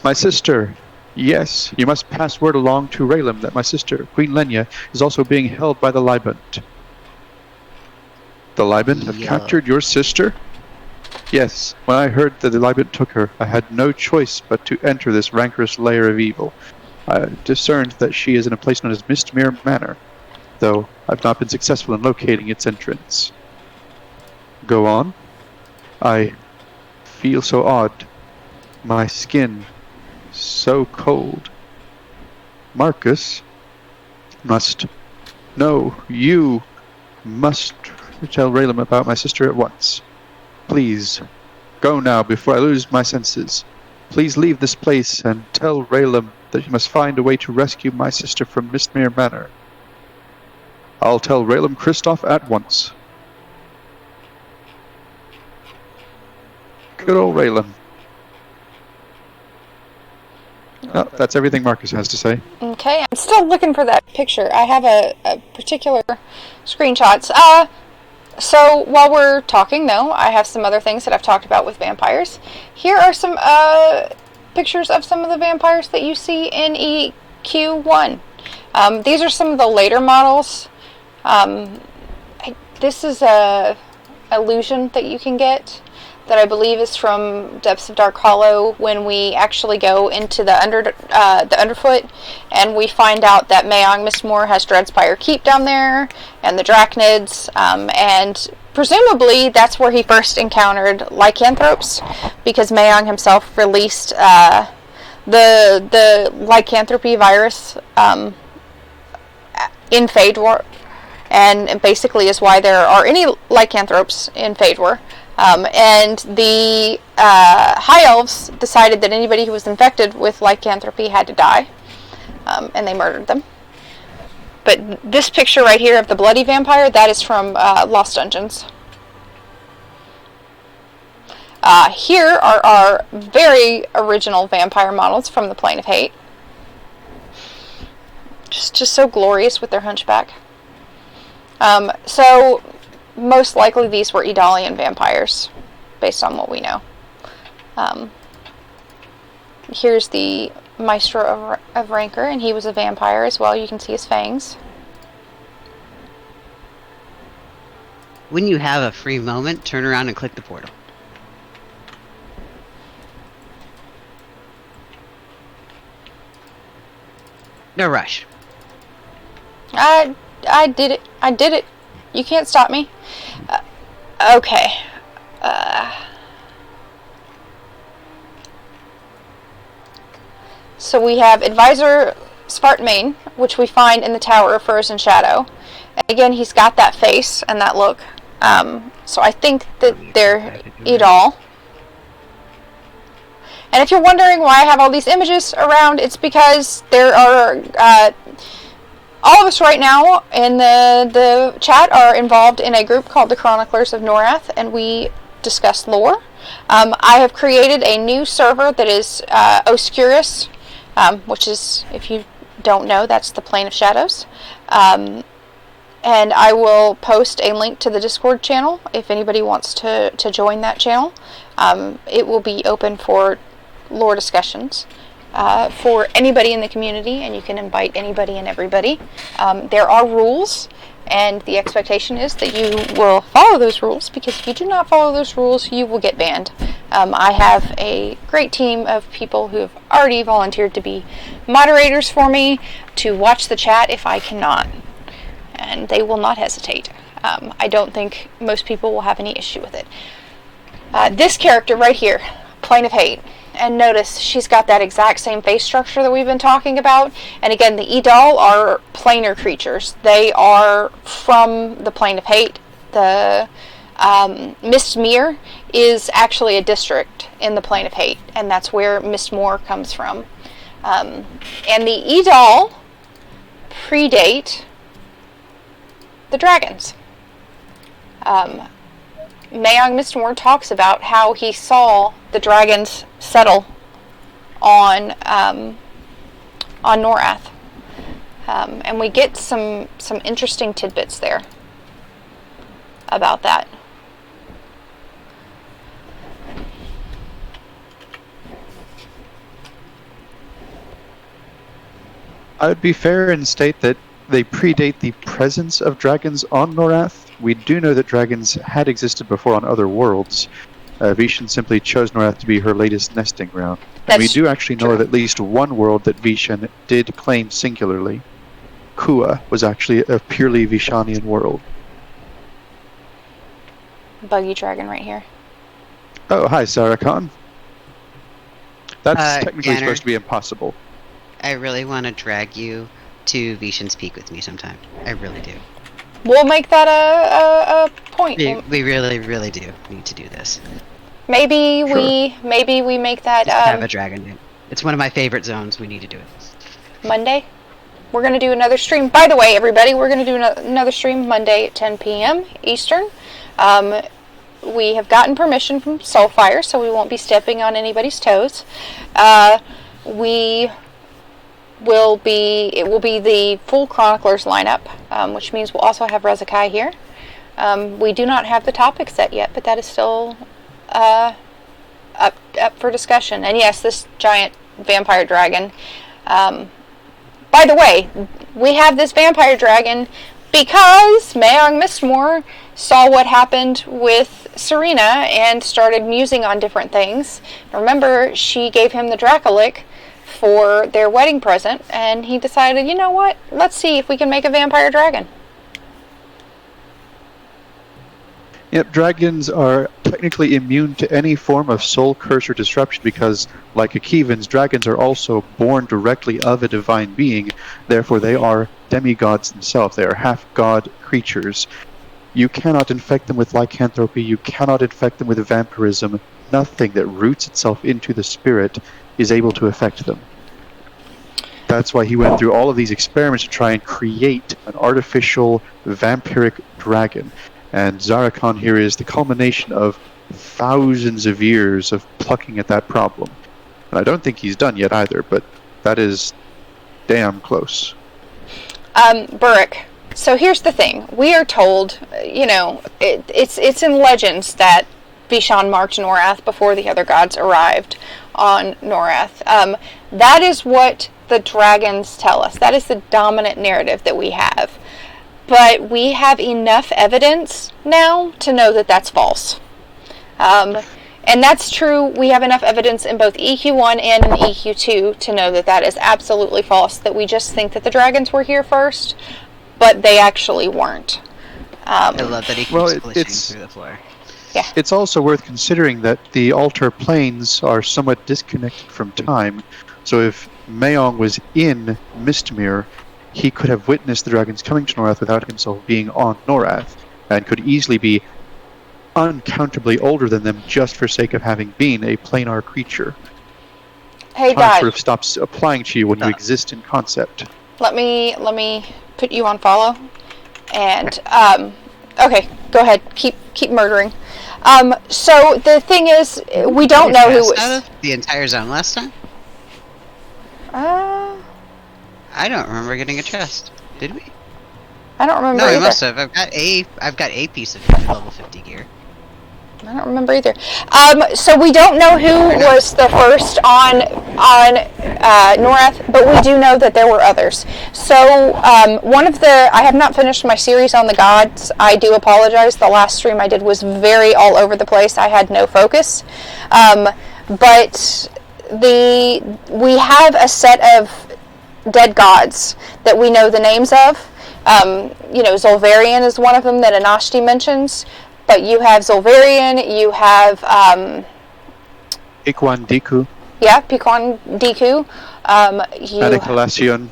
My sister. Yes, you must pass word along to Raylam that my sister, Queen Lenya, is also being held by the Liben. The Liben have captured your sister? Yes, when I heard that the Liben took her, I had no choice but to enter this rancorous lair of evil. I discerned that she is in a place known as Mistmere Manor, though I've not been successful in locating its entrance. Go on. I feel so odd. My skin so cold. Marcus must... No, you must tell Raylam about my sister at once. Please, go now before I lose my senses. Please leave this place and tell Raylam that he must find a way to rescue my sister from Mistmere Manor. I'll tell Raylam Kristoff at once. Good old Raylam. Oh, that's everything Marcus has to say. Okay, I'm still looking for that picture. I have a particular screenshots. So while we're talking, though, I have some other things that I've talked about with vampires. Here are some pictures of some of the vampires that you see in EQ1. These are some of the later models. This is a illusion that you can get that I believe is from Depths of Dark Hollow, when we actually go into the Underfoot and we find out that Mayong Mistmore has Dreadspire Keep down there and the Drachnids, and presumably that's where he first encountered lycanthropes, because Mayong himself released the lycanthropy virus in Fador, and basically is why there are any lycanthropes in Fador. And the High Elves decided that anybody who was infected with lycanthropy had to die, and they murdered them. But this picture right here of the bloody vampire, that is from Lost Dungeons. Here are our very original vampire models from the Plane of Hate. Just so glorious with their hunchback. So most likely these were Edalian vampires. based on what we know. Here's the Maestro of Rancor, and he was a vampire as well. You can see his fangs. When you have a free moment, turn around and click the portal. No rush. I did it. I did it. You can't stop me. Okay. So we have Advisor Spartan Main, which we find in the Tower of Frozen Shadow. And again, he's got that face and that look. So I think that they're Idal. And if you're wondering why I have all these images around, it's because there are all of us right now in the chat are involved in a group called the Chronicles of Norrath, and we discuss lore. I have created a new server that is Oscurus, which is, if you don't know, that's the Plane of Shadows. And I will post a link to the Discord channel if anybody wants to join that channel. It will be open for lore discussions for anybody in the community, and you can invite anybody and everybody. There are rules, and the expectation is that you will follow those rules, because if you do not follow those rules, you will get banned. I have a great team of people who have already volunteered to be moderators for me to watch the chat if I cannot, and they will not hesitate. I don't think most people will have any issue with it. This character right here, Plane of Hate. And notice she's got that exact same face structure that we've been talking about. And again, the Idal are planar creatures. They are from the Plane of Hate. The Mistmere is actually a district in the Plane of Hate, and that's where Mistmore comes from. And the Idal predate the dragons. Mayong Mistmore talks about how he saw the dragons settle on Norrath, and we get some interesting tidbits there about that. I would be fair and state that they predate the presence of dragons on Norrath. We do know that dragons had existed before on other worlds. Vishen simply chose Norrath to be her latest nesting ground. And we do actually know of at least one world that Vishen did claim singularly. Kua was actually a purely Vishanian world. Buggy dragon right here. Oh, hi, Sarah Khan. That's technically Ganner, supposed to be impossible. I really want to drag you to Vishen's Peak with me sometime. I really do. We'll make that a point. We really, really do need to do this. Maybe Sure. we make that Just have a dragon. It's one of my favorite zones. We need to do it. Monday. We're going to do another stream. By the way, everybody, we're going to do another stream Monday at 10 p.m. Eastern. We have gotten permission from Soulfire, so we won't be stepping on anybody's toes. It will be the full Chroniclers lineup, which means we'll also have Rezakai here. We do not have the topic set yet, but that is still up for discussion. And yes, this giant vampire dragon. By the way, we have this vampire dragon because Mayong Mistmore saw what happened with Serena and started musing on different things. Remember, she gave him the Dracolic for their wedding present, and he decided, you know what, let's see if we can make a vampire dragon. Yep, dragons are technically immune to any form of soul curse or disruption because, like Akivans, dragons are also born directly of a divine being. Therefore, they are demigods themselves. They are half-god creatures. You cannot infect them with lycanthropy. You cannot infect them with vampirism. Nothing that roots itself into the spirit is able to affect them. That's why he went through all of these experiments to try and create an artificial vampiric dragon. And Zarakhan here is the culmination of thousands of years of plucking at that problem. And I don't think he's done yet either, but that is damn close. Burrick. So here's the thing. We are told, it's in legends that Vishan marked Norrath before the other gods arrived on Norrath. That is what the dragons tell us. That is the dominant narrative that we have. But we have enough evidence now to know that that's false. And that's true. We have enough evidence in both EQ1 and in EQ2 to know that that is absolutely false, that we just think that the dragons were here first, but they actually weren't. I love that he keeps glitching through the floor. Yeah. It's also worth considering that the altar planes are somewhat disconnected from time. So if Mayong was in Mistmere, he could have witnessed the dragons coming to Norrath without himself being on Norrath, and could easily be uncountably older than them just for sake of having been a planar creature. Hey, Time guys. sort of stops applying to you when you exist in concept. Let me put you on follow. And okay, go ahead. Keep murdering. So the thing is, we don't know who was the entire zone last time. I don't remember getting a chest. Did we? I don't remember. No, either. we must have. I've got a piece of level 50 gear. I don't remember either. So we don't know who was the first on Norrath, but we do know that there were others. So I have not finished my series on the gods. I do apologize. The last stream I did was very all over the place. I had no focus. But we have a set of dead gods that we know the names of. Zul'Varian is one of them that Anashti mentions. But you have Zul'Varian, you have... Ikwan Diku. Yeah, Pikwan Diku. Adikalasion.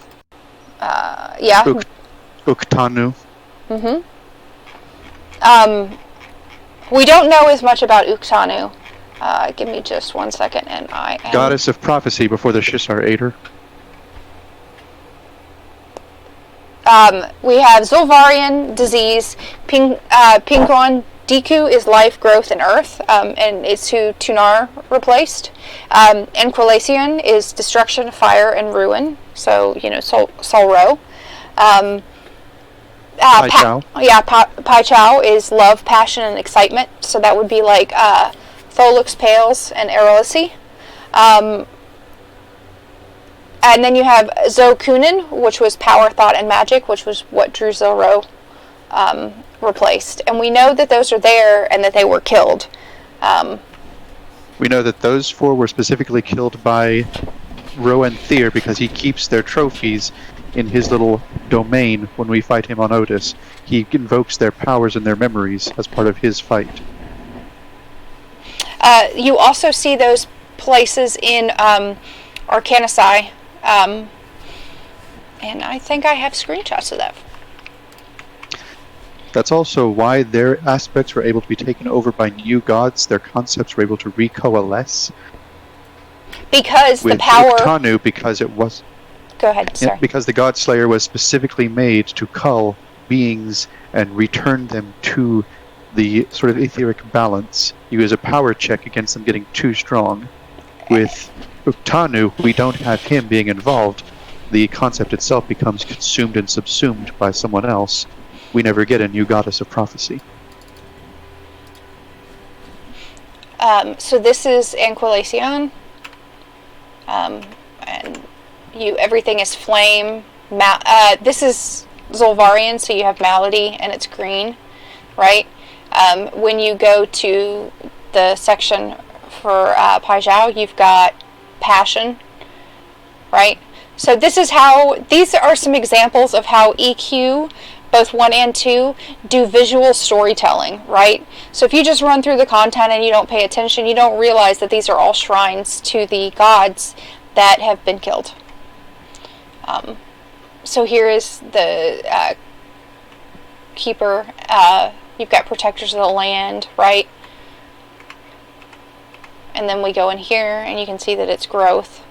Yeah. Uktanu. We don't know as much about Uktanu. Give me just 1 second, and I am... Goddess of prophecy before the Shisar ate her. We have Zul'Varian, disease. Pikwan Diku is life, growth, and earth, and it's who Tunar replaced. Anquilacion is destruction, fire, and ruin. So, Sol Ro. Pai Chao. Pai Chao is love, passion, and excitement. So that would be like Tholux Pales and Erelisi. And then you have Zo-Kunin, which was power, thought, and magic, which was what Drew Zilro replaced. And we know that those are there and that they were killed. We know that those four were specifically killed by Rowan Thyr because he keeps their trophies in his little domain when we fight him on Otis. He invokes their powers and their memories as part of his fight. You also see those places in Arcanasai. And I think I have screenshots of that. That's also why their aspects were able to be taken over by new gods. Their concepts were able to recoalesce. Because with the power... Uktanu, because it was... Go ahead, sorry. Yeah, because the God Slayer was specifically made to cull beings and return them to the sort of etheric balance. You use a power check against them getting too strong. With Uktanu, we don't have him being involved. The concept itself becomes consumed and subsumed by someone else. We never get a new goddess of prophecy. So this is Anquilacion. And everything is flame. This is Zul'Varian, so you have malady, and it's green, right? When you go to the section for Pai Zhao, you've got passion, right? So these are some examples of how EQ, both 1 and 2, do visual storytelling, right? So if you just run through the content and you don't pay attention, you don't realize that these are all shrines to the gods that have been killed. So here is the keeper. You've got protectors of the land, right? And then we go in here and you can see that it's growth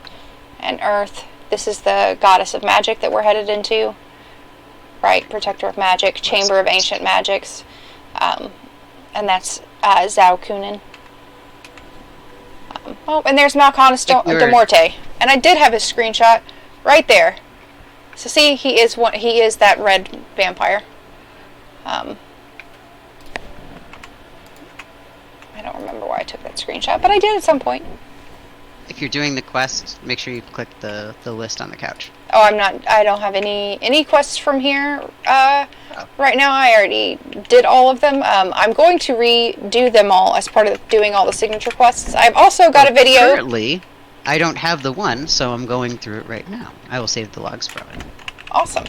and earth. This is the goddess of magic that we're headed into, right? Protector of magic, chamber of ancient magics, and that's Zhao Kunin. And there's Mal'Kanis de Morte, and I did have his screenshot right there. So see, he is that red vampire. I don't remember why I took that screenshot, but I did at some point. If you're doing the quest, make sure you click the list on the couch. Oh, I don't have any quests from here. Right now, I already did all of them. I'm going to redo them all as part of doing all the signature quests. I've also got a video. Currently, I don't have the one, so I'm going through it right now. I will save the logs from it. Awesome.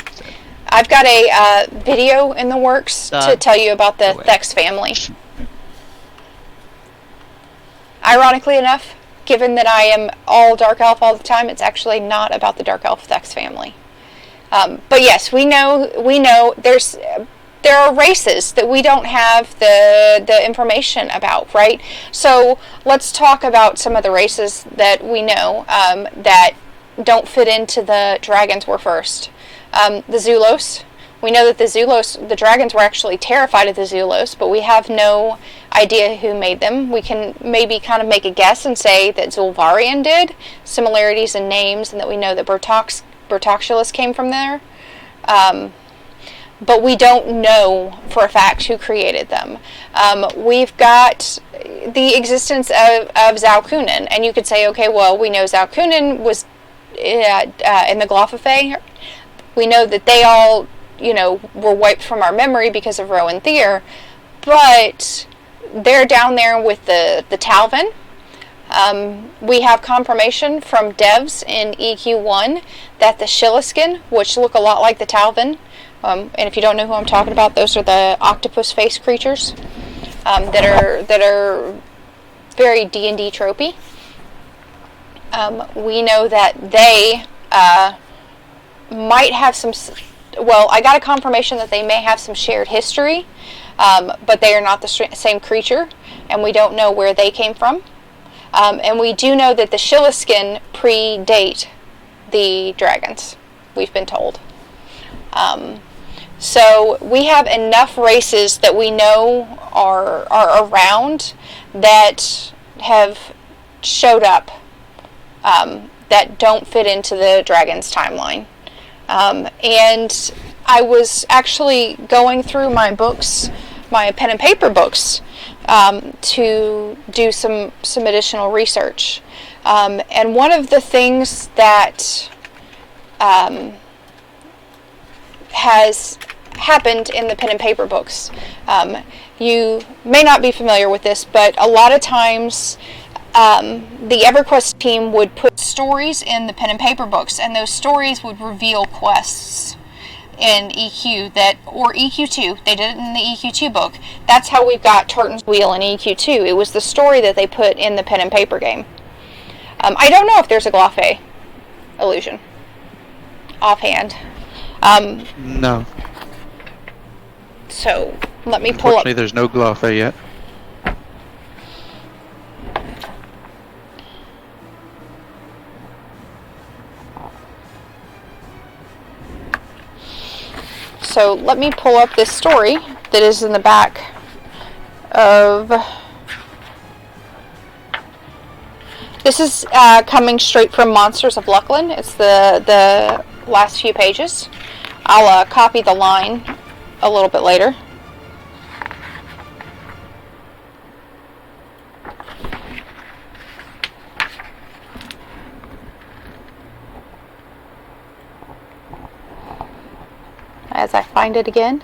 I've got a video in the works to tell you about the Thex family. Ironically enough, given that I am all Dark Elf all the time, it's actually not about the Dark Elf Thex family. But yes, we know there are races that we don't have the information about, right? So let's talk about some of the races that we know that don't fit into the dragons were first. The Zulos. We know that the dragons were actually terrified of the Zulos, but we have no idea who made them. We can maybe kind of make a guess and say that Zul'Varian did, similarities in names, and that we know that Bertoxulus came from there. But we don't know for a fact who created them. We've got the existence of Zalkunin, and you could say, okay, well, we know Zalkunin was in the Glophifae. We know that they all, were wiped from our memory because of Rowan Thyr, but they're down there with the Talvin. We have confirmation from devs in EQ1 that the Shiliskin, which look a lot like the Talvin, and if you don't know who I'm talking about, those are the octopus face creatures that are very D&D tropey. We know that they might have some. Well, I got a confirmation that they may have some shared history, but they are not the same creature, and we don't know where they came from. And we do know that the Shiliskin predate the dragons, we've been told. So we have enough races that we know are around that have showed up that don't fit into the dragons timeline. And I was actually going through my books, my pen and paper books, to do some additional research. And one of the things that has happened in the pen and paper books, you may not be familiar with this, but a lot of times the EverQuest team would put stories in the pen and paper books, and those stories would reveal quests in EQ or EQ2. They did it in the EQ2 book. That's how we've got Tartan's Wheel in EQ2. It was the story that they put in the pen and paper game. I don't know if there's a Glophifae illusion offhand. No. So let me pull up. Unfortunately, there's no Glophifae yet. So let me pull up this story that is in the back of. This is coming straight from Monsters of Luckland. It's the last few pages. I'll copy the line a little bit later. As I find it again.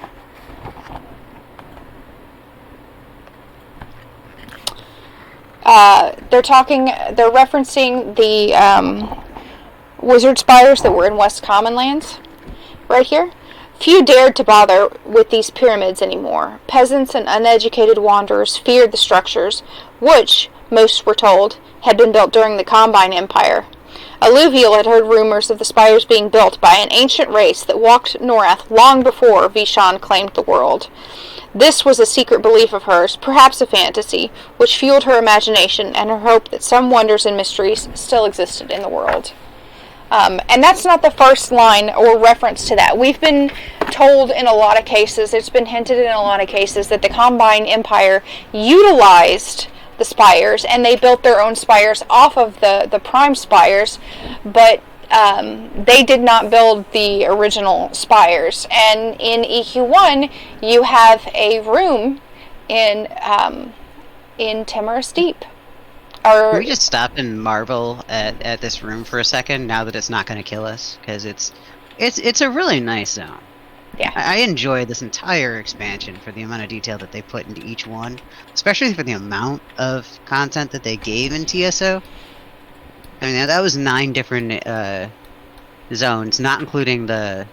They're referencing the wizard spires that were in West Commonlands, right here. Few dared to bother with these pyramids anymore. Peasants and uneducated wanderers feared the structures, which, most were told, had been built during the Combine Empire. Alluvial had heard rumors of the spires being built by an ancient race that walked Norrath long before Vishan claimed the world. This was a secret belief of hers, perhaps a fantasy, which fueled her imagination and her hope that some wonders and mysteries still existed in the world. And that's not the first line or reference to that. We've been told in a lot of cases, it's been hinted in a lot of cases, that the Combine Empire utilized the spires, and they built their own spires off of the prime spires, but they did not build the original spires. And in EQ1, you have a room in in Timorous Deep. Can we just stop and marvel at this room for a second now that it's not going to kill us? Because it's a really nice zone. Yeah. I enjoy this entire expansion for the amount of detail that they put into each one, especially for the amount of content that they gave in TSO. I mean, that was 9 different zones, not including the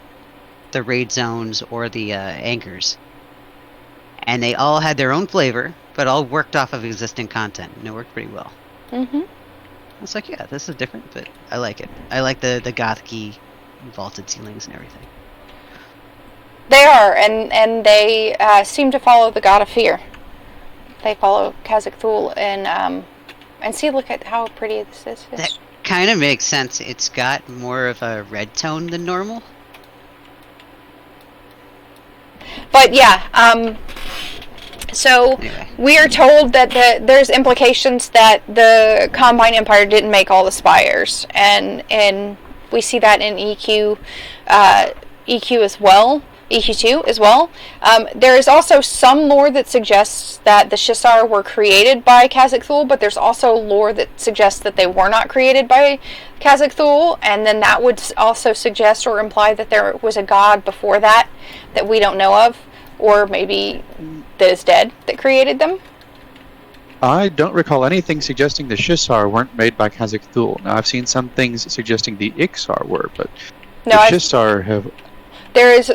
raid zones or the anchors. And they all had their own flavor, but all worked off of existing content, and it worked pretty well. Mm-hmm. I was like, yeah, this is different, but I like it. I like the gothic-y vaulted ceilings and everything. They are, and they seem to follow the God of Fear. They follow Khazak Thul, and see, look at how pretty this is. That kind of makes sense. It's got more of a red tone than normal. But yeah, so anyway. We are told that there's implications that the Combine Empire didn't make all the spires, and we see that in EQ as well. EQ2 as well. There is also some lore that suggests that the Shisar were created by Khazak Thul, but there's also lore that suggests that they were not created by Khazak Thul, and then that would also suggest or imply that there was a god before that we don't know of, or maybe that is dead, that created them. I don't recall anything suggesting the Shisar weren't made by Khazak Thul. Now, I've seen some things suggesting the Ixar were, but the Shisar have... There is.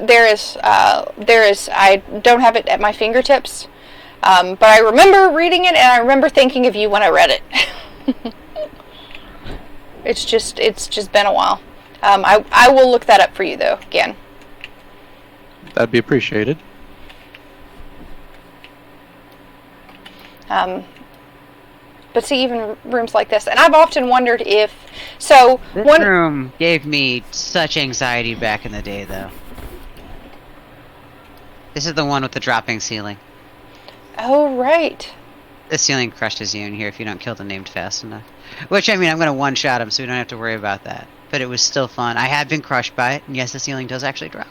I don't have it at my fingertips, but I remember reading it, and I remember thinking of you when I read it. It's just been a while. I will look that up for you though again. That'd be appreciated. But see, even rooms like this, and I've often wondered if so. This room gave me such anxiety back in the day, though. This is the one with the dropping ceiling. Oh, right. The ceiling crushes you in here if you don't kill the named fast enough. Which, I mean, I'm going to one-shot him, so we don't have to worry about that. But it was still fun. I had been crushed by it, and yes, the ceiling does actually drop.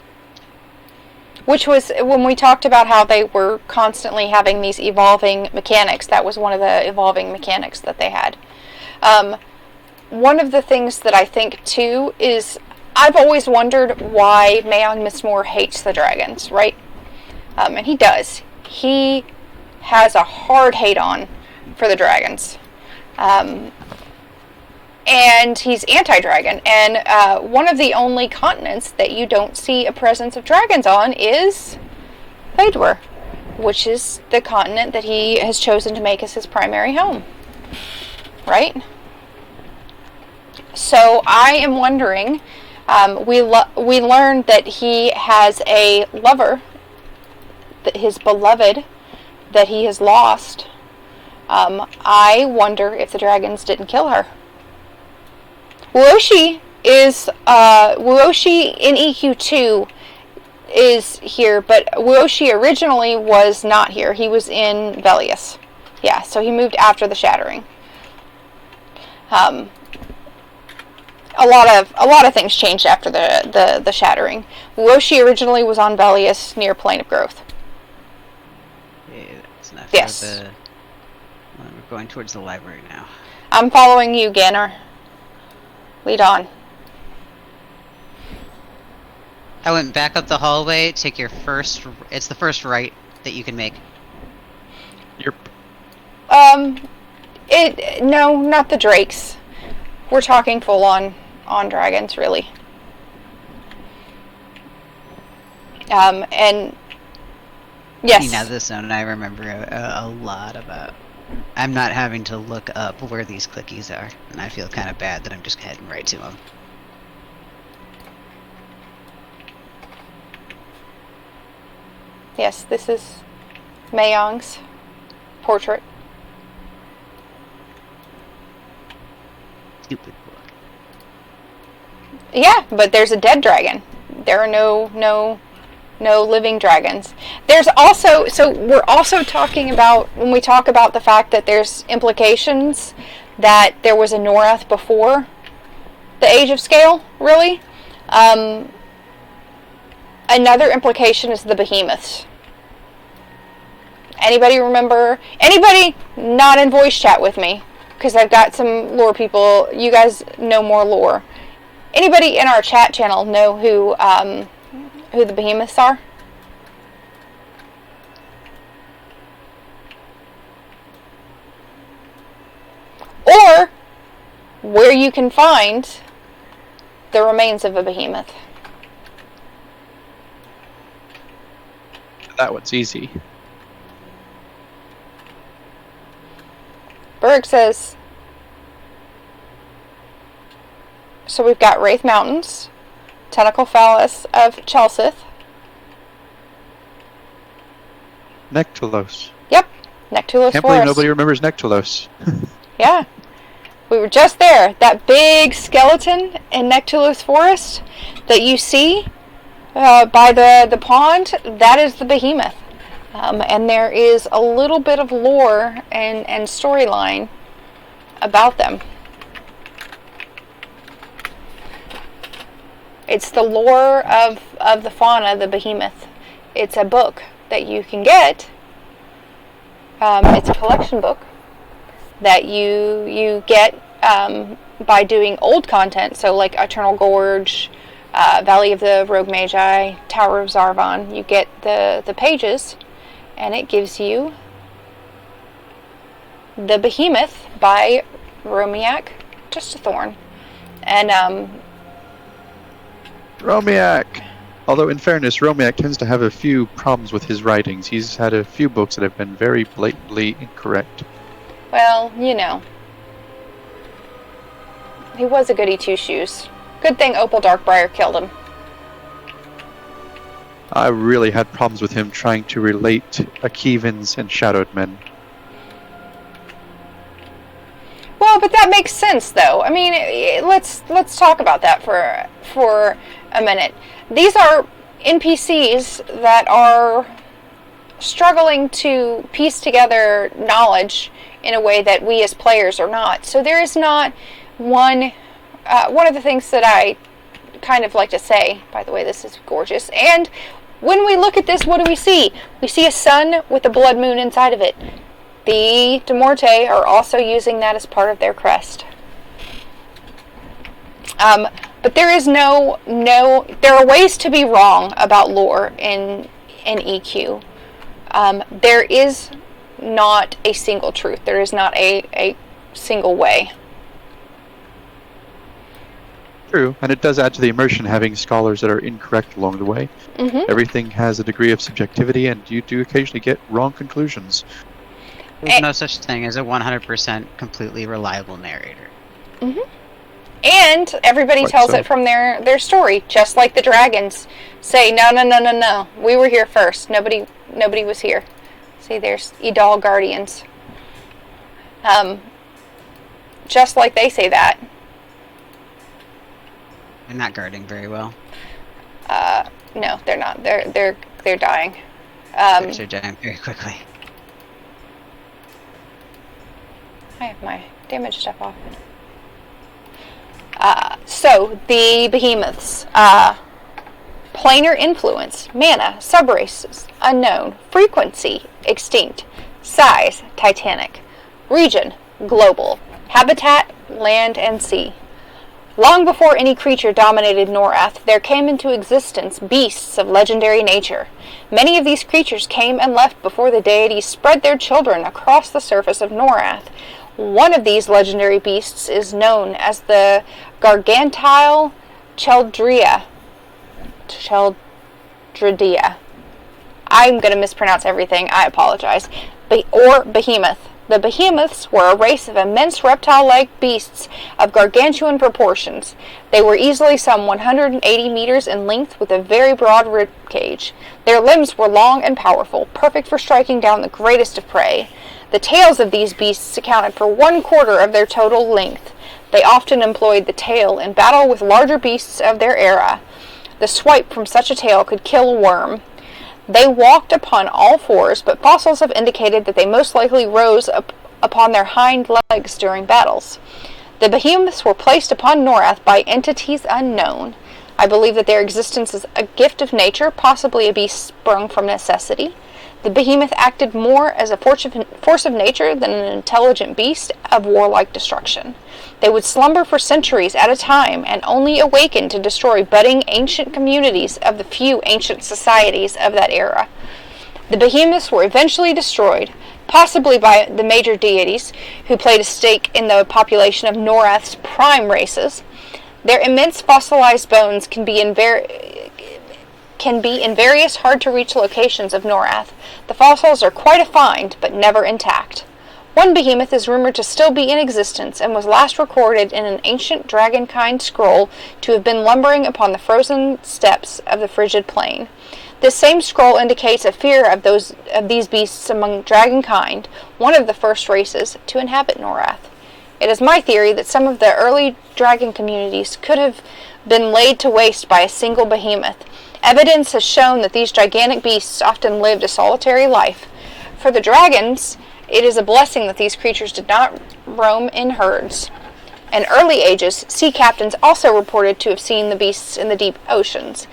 Which was, when we talked about how they were constantly having these evolving mechanics, that was one of the evolving mechanics that they had. One of the things that I think, too, is I've always wondered why Mayong Mistmore hates the dragons, right? And he does. He has a hard hate-on for the dragons. And he's anti-dragon. And one of the only continents that you don't see a presence of dragons on is Phaedor, which is the continent that he has chosen to make as his primary home. Right? So I am wondering, we learned that he has a lover, that his beloved, that he has lost. I wonder if the dragons didn't kill her. Wuoshi is, Wuoshi in EQ2 is here, but Wuoshi originally was not here. He was in Velius. Yeah, so he moved after the Shattering. A lot of things changed after the Shattering. Wuoshi originally was on Velius near Plane of Growth. Yeah, that's not yes. We're going towards the library now. I'm following you, Ganner. Lead on. I went back up the hallway. Take your first. It's the first right that you can make. Yep. No, not the drakes. We're talking full on dragons, really. And yes. Now this zone, I remember a lot about. I'm not having to look up where these clickies are, and I feel kind of bad that I'm just heading right to them. Yes, this is Mayong's portrait. Stupid book. Yeah, but there's a dead dragon. There are no living dragons. There's also, so we're also talking about, when we talk about the fact that there's implications that there was a Norrath before the Age of Scale, really. Another implication is the behemoths. Anybody remember? Anybody not in voice chat with me? Because I've got some lore people. You guys know more lore. Anybody in our chat channel know who the behemoths are? Or where you can find the remains of a behemoth? That one's easy. Berg says, so we've got Wraith Mountains, Tentacle Phallus of Chelsith. Nectalos. Yep, Nectalos Can't Forest. believe nobody remembers Nectalos. Yeah, we were just there. That big skeleton in Nectalos Forest that you see by the pond, that is the behemoth. And there is a little bit of lore and storyline about them. It's the lore of the fauna, the behemoth. It's a book that you can get. It's a collection book that you get by doing old content, so like Eternal Gorge, Valley of the Rogue Magi, Tower of Zarvon. You get the pages, and it gives you the Behemoth by Romiak Justathorn. And Romiak! Although, in fairness, Romiak tends to have a few problems with his writings. He's had a few books that have been very blatantly incorrect. well, you know, he was a goody two-shoes. Good thing Opal Darkbriar killed him. I really had problems with him trying to relate Akevans and Shadowed Men. Well, but that makes sense, though. I mean, let's talk about that for a minute. These are NPCs that are struggling to piece together knowledge in a way that we as players are not. So there is not one of the things that I kind of like to say, by the way, this is gorgeous. And when we look at this, what do we see? We see a sun with a blood moon inside of it. The De Morte are also using that as part of their crest. But there is no, there are ways to be wrong about lore in EQ. There is not a single truth. There is not a single way. True, and it does add to the immersion having scholars that are incorrect along the way. Mm-hmm. Everything has a degree of subjectivity, and you do occasionally get wrong conclusions. There's no such thing as a 100% completely reliable narrator. Mm-hmm. And everybody Quite tells so. it from their story, just like the dragons say, no, we were here first. Nobody was here. See, there's Edal Guardians. Just like they say that. They're not guarding very well. No, they're not. They're dying. They're dying very quickly. I have my damage stuff off. So, the behemoths. Planar influence, mana, subraces, unknown, frequency, extinct, size, titanic, region, global, habitat, land and sea. Long before any creature dominated Norrath, there came into existence beasts of legendary nature. Many of these creatures came and left before the deities spread their children across the surface of Norrath. One of these legendary beasts is known as the Gargantile Cheldria. I'm going to mispronounce everything. I apologize. Or Behemoth. The Behemoths were a race of immense reptile-like beasts of gargantuan proportions. They were easily some 180 meters in length with a very broad rib cage. Their limbs were long and powerful, perfect for striking down the greatest of prey. The tails of these beasts accounted for 1/4 of their total length. They often employed the tail in battle with larger beasts of their era. The swipe from such a tail could kill a worm. They walked upon all fours, but fossils have indicated that they most likely rose upon their hind legs during battles. The behemoths were placed upon Norrath by entities unknown. I believe that their existence is a gift of nature, possibly a beast sprung from necessity. The behemoth acted more as a force of nature than an intelligent beast of warlike destruction. They would slumber for centuries at a time and only awaken to destroy budding ancient communities of the few ancient societies of that era. The behemoths were eventually destroyed, possibly by the major deities who played a stake in the population of Norrath's prime races. Their immense fossilized bones can be in various hard-to-reach locations of Norrath. The fossils are quite a find, but never intact. One behemoth is rumored to still be in existence and was last recorded in an ancient dragonkind scroll to have been lumbering upon the frozen steppes of the frigid plain. This same scroll indicates a fear of these beasts among dragonkind, one of the first races to inhabit Norrath. It is my theory that some of the early dragon communities could have been laid to waste by a single behemoth. Evidence has shown that these gigantic beasts often lived a solitary life. For the dragons, it is a blessing that these creatures did not roam in herds. In early ages, sea captains also reported to have seen the beasts in the deep oceans.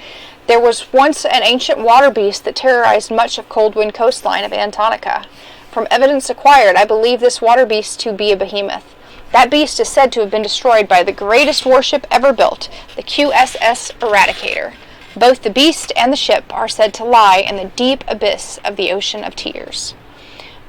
There was once an ancient water beast that terrorized much of Coldwind coastline of Antonica. From evidence acquired, I believe this water beast to be a behemoth. That beast is said to have been destroyed by the greatest warship ever built, the QSS Eradicator. Both the beast and the ship are said to lie in the deep abyss of the Ocean of Tears.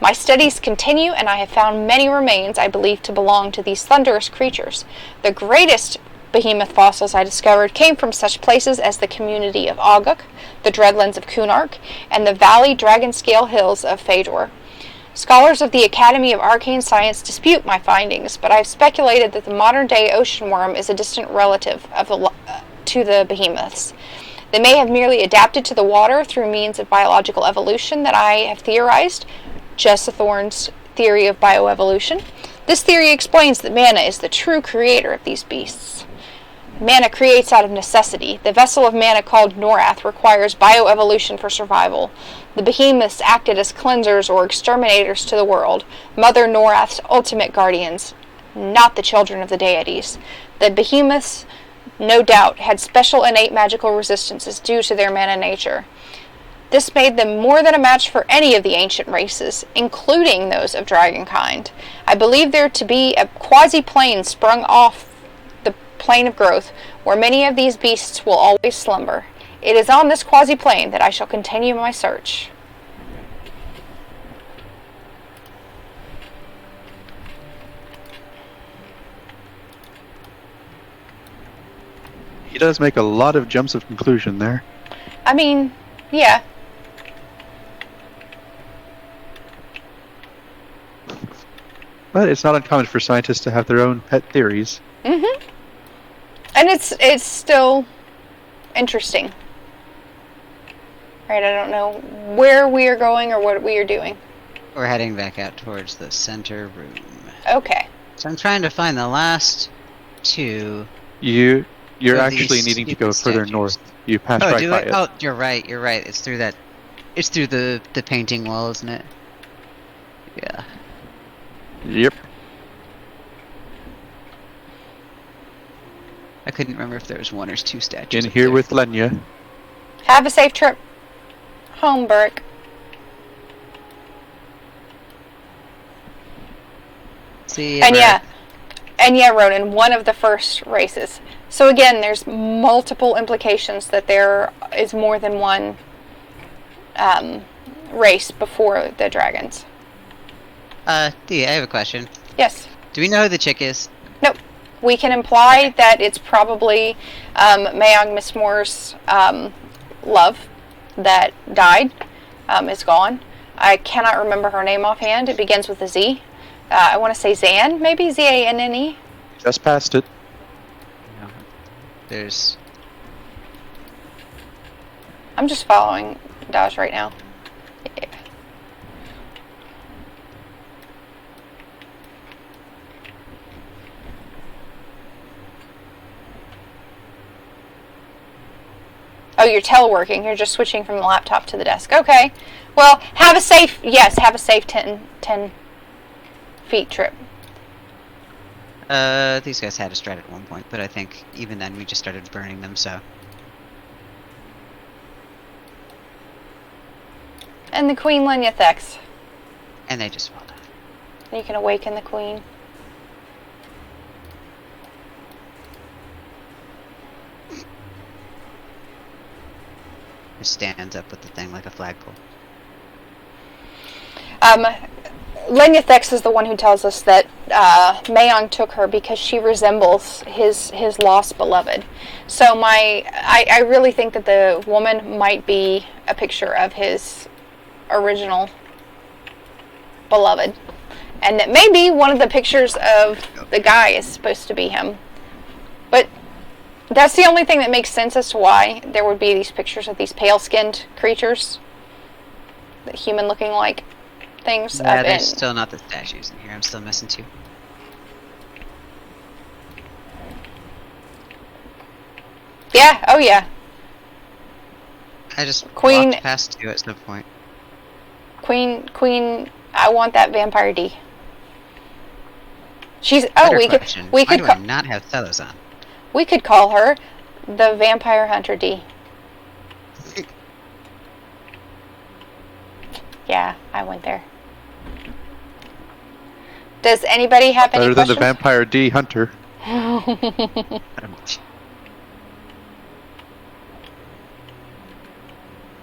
My studies continue, and I have found many remains I believe to belong to these thunderous creatures. The greatest behemoth fossils I discovered came from such places as the community of Oguk, the Dreadlands of Kunark, and the valley Dragonscale Hills of Fedor. Scholars of the Academy of Arcane Science dispute my findings, but I have speculated that the modern-day ocean worm is a distant relative to the behemoths. They may have merely adapted to the water through means of biological evolution that I have theorized, Jessa Thorne's theory of bioevolution. This theory explains that mana is the true creator of these beasts. Mana creates out of necessity. The vessel of mana called Norrath requires bioevolution for survival. The behemoths acted as cleansers or exterminators to the world, Mother Norrath's ultimate guardians, not the children of the deities. The behemoths, no doubt, had special innate magical resistances due to their mana nature. This made them more than a match for any of the ancient races, including those of dragonkind. I believe there to be a quasi-plane sprung off the plane of growth, where many of these beasts will always slumber. It is on this quasi-plane that I shall continue my search. He does make a lot of jumps of conclusion there. I mean, yeah. But it's not uncommon for scientists to have their own pet theories. Mm-hmm. And it's still interesting. Right, I don't know where we are going or what we are doing. We're heading back out towards the center room. Okay. So I'm trying to find the last two. You're of actually these needing to go stupid further statues. north. You passed Oh, right do by I? it. Oh, you're right. You're right. It's through that. It's through the painting wall, isn't it? Yeah. Yep. I couldn't remember if there was one or two statues. In up here there. with Lenya. Have a safe trip home, Burke. See. And yeah, Ronan, one of the first races. So again, there's multiple implications that there is more than one race before the dragons. Thea, I have a question. Yes. Do we know who the chick is? Nope. We can imply that it's probably Mayong Mistmore's love that died, is gone. I cannot remember her name offhand. It begins with a Z. I want to say Zan, maybe? Z-A-N-N-E? Just past it. No. There's. I'm just following Dodge right now. Yeah. Oh, you're teleworking. You're just switching from the laptop to the desk. Okay. Well, have a safe 10 feet trip. These guys had a strat at one point, but I think even then we just started burning them, so. And the Queen Lenyathex. And they just fall down. You can awaken the Queen. It stands up with the thing like a flagpole. Lenyathex is the one who tells us that Mayong took her because she resembles his lost beloved. So I really think that the woman might be a picture of his original beloved. And that maybe one of the pictures of the guy is supposed to be him. But that's the only thing that makes sense as to why there would be these pictures of these pale-skinned creatures. The human-looking like things. Yeah, there's still not the statues in here. I'm still missing two. Yeah, oh yeah. I just Queen walked past two at some point. Queen, I want that vampire D. She's Better we question. could Why do I not have feathers on? We could call her the Vampire Hunter D. Yeah, I went there. Does anybody have any Better than the questions? Vampire D Hunter.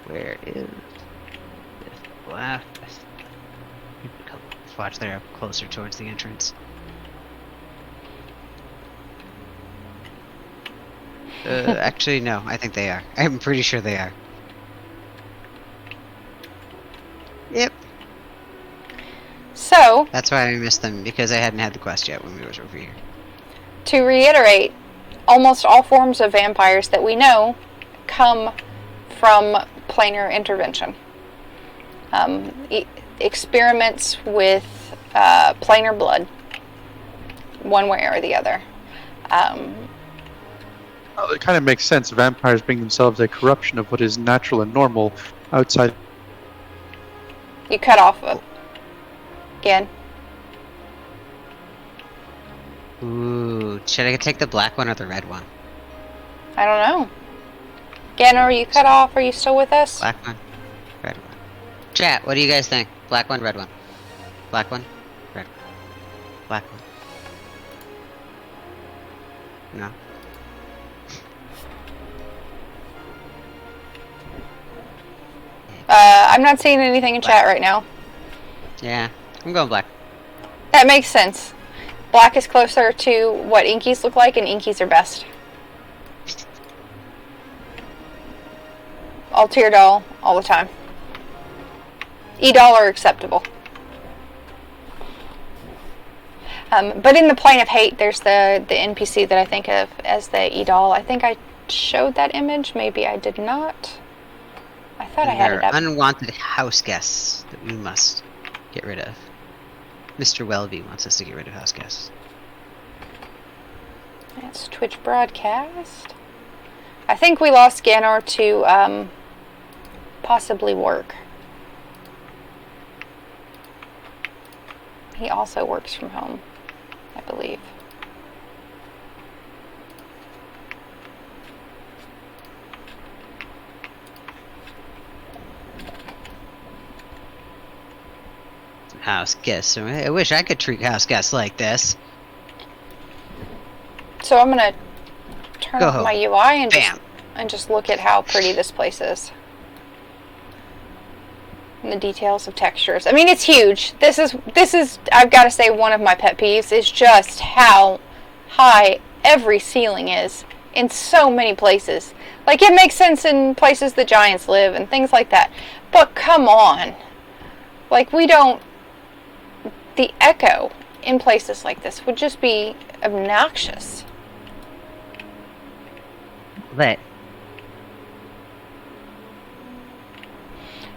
Where is this last? Watch there, up closer towards the entrance. Actually, no. I think they are. I'm pretty sure they are. Yep. So, That's why I missed them, because I hadn't had the quest yet when we were over here. to reiterate, almost all forms of vampires that we know come from planar intervention. Experiments with planar blood, one way or the other. Well, it kind of makes sense. Vampires being themselves a corruption of what is natural and normal outside. You cut off again. Ooh, should I take the black one or the red one? I don't know. Again, are you cut off? Are you still with us? Black one, red one. Chat, what do you guys think? Black one, red one. Black one, red one. Black one. No. I'm not seeing anything in chat right now. Yeah, I'm going black. That makes sense. Black is closer to what inkies look like, and inkies are best. All Teardoll, all the time. E-doll are acceptable. But in the Plane of Hate, there's the NPC that I think of as the E-doll. I think I showed that image. Maybe I did not. I thought I had it up. Unwanted house guests that we must get rid of. Mr. Welby wants us to get rid of house guests. That's Twitch broadcast. I think we lost Ganor to possibly work. He also works from home, I believe. House guests. I wish I could treat house guests like this. So I'm gonna turn Go off home. my UI and Bam. just look at how pretty this place is. And the details of textures. I mean, it's huge. This is I've got to say, one of my pet peeves is just how high every ceiling is in so many places. Like, it makes sense in places the giants live and things like that. But come on. Like, the echo in places like this would just be obnoxious. But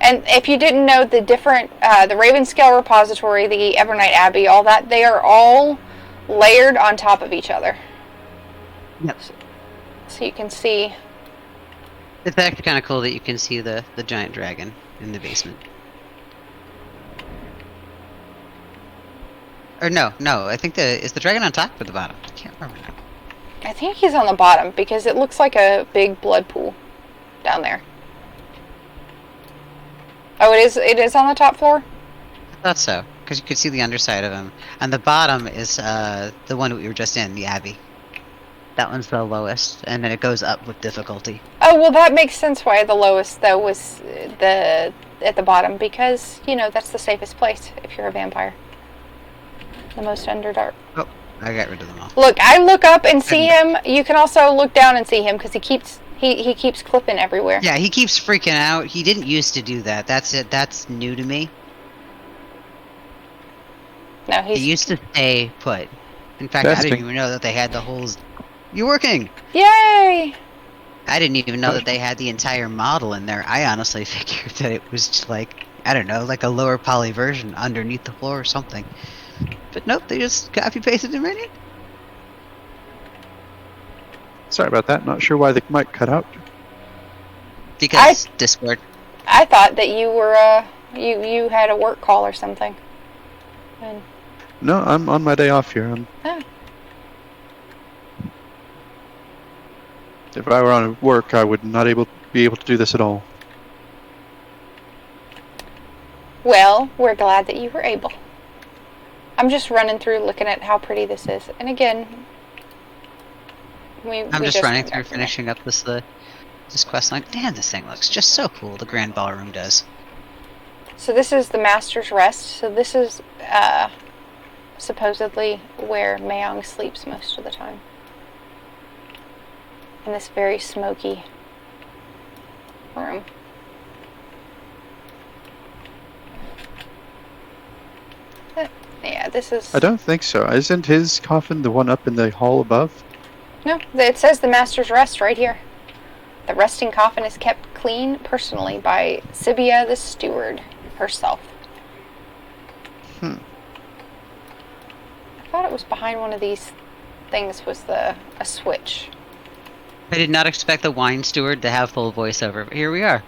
And if you didn't know, the different, the Ravenscale Repository, the Evernight Abbey, all that, they are all layered on top of each other. Yep. So you can see. It's actually kind of cool that you can see the giant dragon in the basement. Or no, I think is the dragon on top or the bottom? I can't remember now. I think he's on the bottom because it looks like a big blood pool down there. Oh, it is on the top floor? I thought so, because you could see the underside of him. And the bottom is the one we were just in, the Abbey. That one's the lowest, and then it goes up with difficulty. Oh, well, that makes sense why the lowest, though, was at the bottom, because, you know, that's the safest place if you're a vampire. The most underdark. Oh, I got rid of them all. Look, I look up and see him. You can also look down and see him, because he keeps clipping everywhere. Yeah, he keeps freaking out. He didn't used to do that. That's it. That's new to me. No, He used to stay put. In fact, Testing. I didn't even know that they had the holes. You're working! Yay! I didn't even know that they had the entire model in there. I honestly figured that it was just like, I don't know, like a lower poly version underneath the floor or something. But nope, they just copy-pasted him right in. Sorry about that. Not sure why the mic cut out. Because Discord. I thought that you were, you had a work call or something. And, No, I'm on my day off here. oh. If I were on work, I would not be able to do this at all. Well, we're glad that you were able. I'm just running through looking at how pretty this is. And again, I'm just running through finishing up this quest line. Damn, this thing looks just so cool, the Grand Ballroom does. So this is the Master's Rest. So this is supposedly where Mayong sleeps most of the time. In this very smoky room. Yeah, this is... I don't think so. Isn't his coffin the one up in the hall above? No, it says the Master's Rest right here. The resting coffin is kept clean personally by Sibia the Steward herself. Hmm. I thought it was behind one of these things was a switch. I did not expect the wine steward to have full voiceover, but here we are.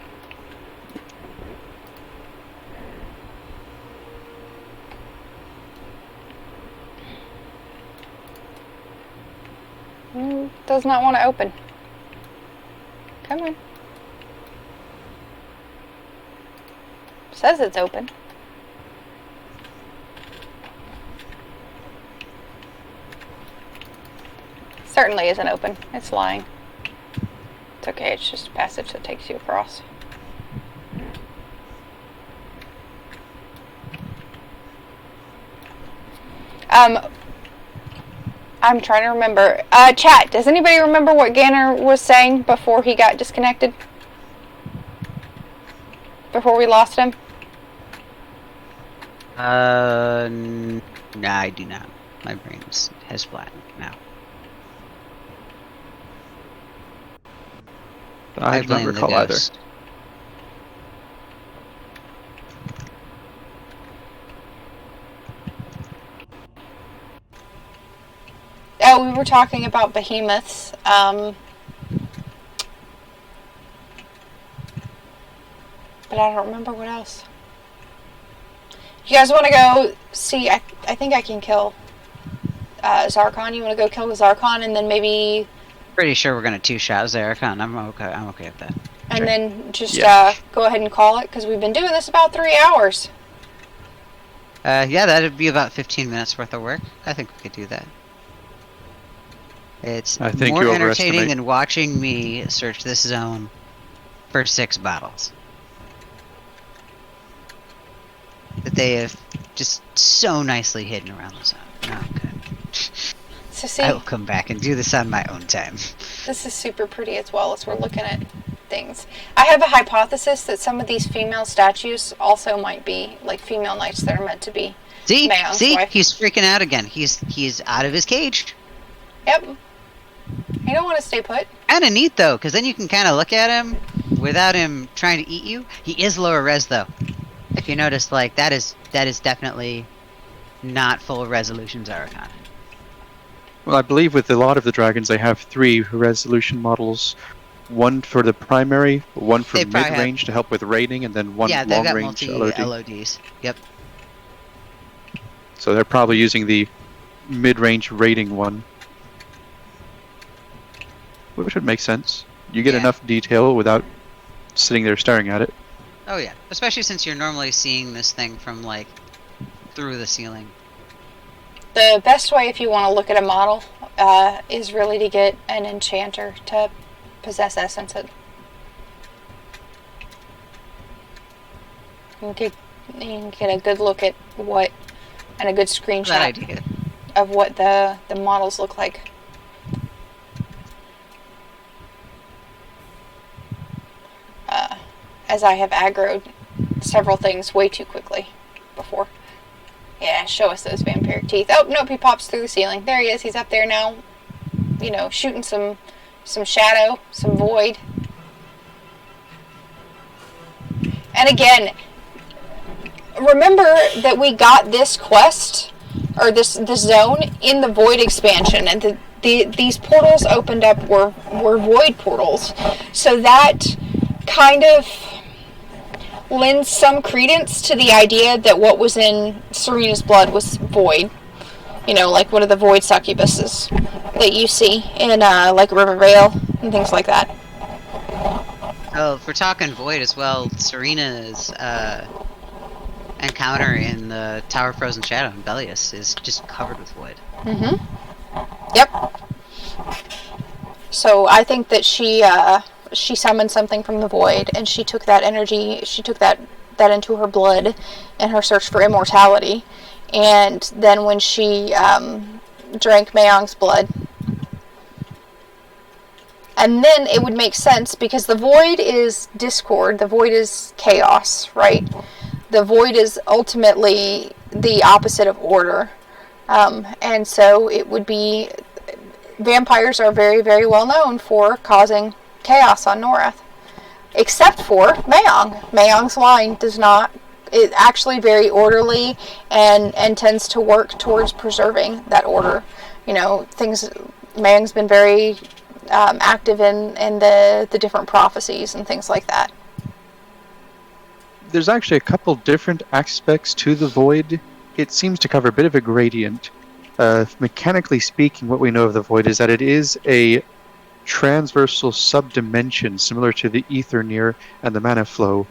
Does not want to open. Come on. Says it's open. Certainly isn't open. It's lying. It's okay, it's just a passage that takes you across. I'm trying to remember. Chat, does anybody remember what Ganner was saying before he got disconnected? Before we lost him? Nah, I do not. My brain has flattened now. I do not blame the recall either. ghost. Oh, we were talking about behemoths. But I don't remember what else. You guys want to go see? I think I can kill Zarkon. You want to go kill Zarkon and then maybe... Pretty sure we're gonna two-shot Zarkon. I'm okay with that. And Sure. then just Yeah. go ahead and call it, because we've been doing this about 3 hours. Yeah, that'd be about 15 minutes worth of work. I think we could do that. It's I think more you entertaining overestimate. than watching me search this zone for 6 bottles. That they have just so nicely hidden around the zone. Oh, good. So see, I will come back and do this on my own time. this is super pretty as well as we're looking at things. I have a hypothesis that some of these female statues also might be like female knights that are meant to be. See? Mayong's See? wife. He's freaking out again. He's out of his cage. Yep. You don't want to stay put. Kinda neat though, because then you can kinda look at him without him trying to eat you. He is lower res though. If you notice, like, that is definitely not full resolution Zarkon. Well, I believe with a lot of the dragons, they have 3 resolution models. One for the primary, one for They probably mid-range to help with raiding, and then one Yeah, they've got long-range multi LOD. LODs. Yep. So they're probably using the mid-range raiding one. Which would make sense. You get Yeah. enough detail without sitting there staring at it. Oh yeah, especially since you're normally seeing this thing from like through the ceiling. The best way, if you want to look at a model, is really to get an enchanter to possess essence it. You can get a good look at what, and a good That screenshot idea. of what the models look like. As I have aggroed several things way too quickly before. Yeah, show us those vampiric teeth. Oh, nope, he pops through the ceiling. There he is. He's up there now, you know, shooting some shadow, some void. And again, remember that we got this quest, or this zone, in the void expansion, and these portals opened up were void portals. So that kind of lends some credence to the idea that what was in Serena's blood was void. You know, like one of the void succubuses that you see in like Rivervale and things like that. Oh, if we're talking void as well, Serena's encounter in the Tower of Frozen Shadow in Bellius is just covered with void. Yep. So I think that she summoned something from the void, and she took that energy, she took that into her blood in her search for immortality. And then when she drank Mayong's blood, and then it would make sense, because the void is discord, the void is chaos, right? The void is ultimately the opposite of order. And so it would be, vampires are very, very well known for causing chaos on Norrath. Except for Mayong. Mayong's line does not, it's actually very orderly and tends to work towards preserving that order. You know, Mayong's been very active in the different prophecies and things like that. There's actually a couple different aspects to the void. It seems to cover a bit of a gradient. Mechanically speaking, what we know of the void is that it is a transversal subdimension similar to the ether near and the mana flow,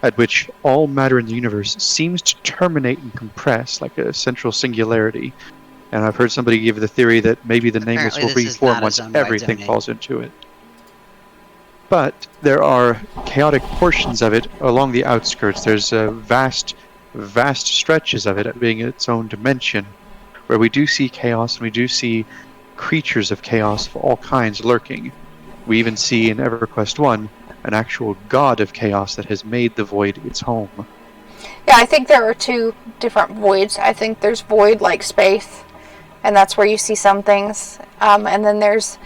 at which all matter in the universe seems to terminate and compress like a central singularity. And I've heard somebody give the theory that maybe the Nameless will reform once everything falls into it. But there are chaotic portions of it along the outskirts. There's vast stretches of it being its own dimension, where we do see chaos and we do see creatures of chaos of all kinds lurking. We even see in EverQuest 1 an actual god of chaos that has made the void its home. Yeah, I think there are two different voids. I think there's void like space, and that's where you see some things. And then there's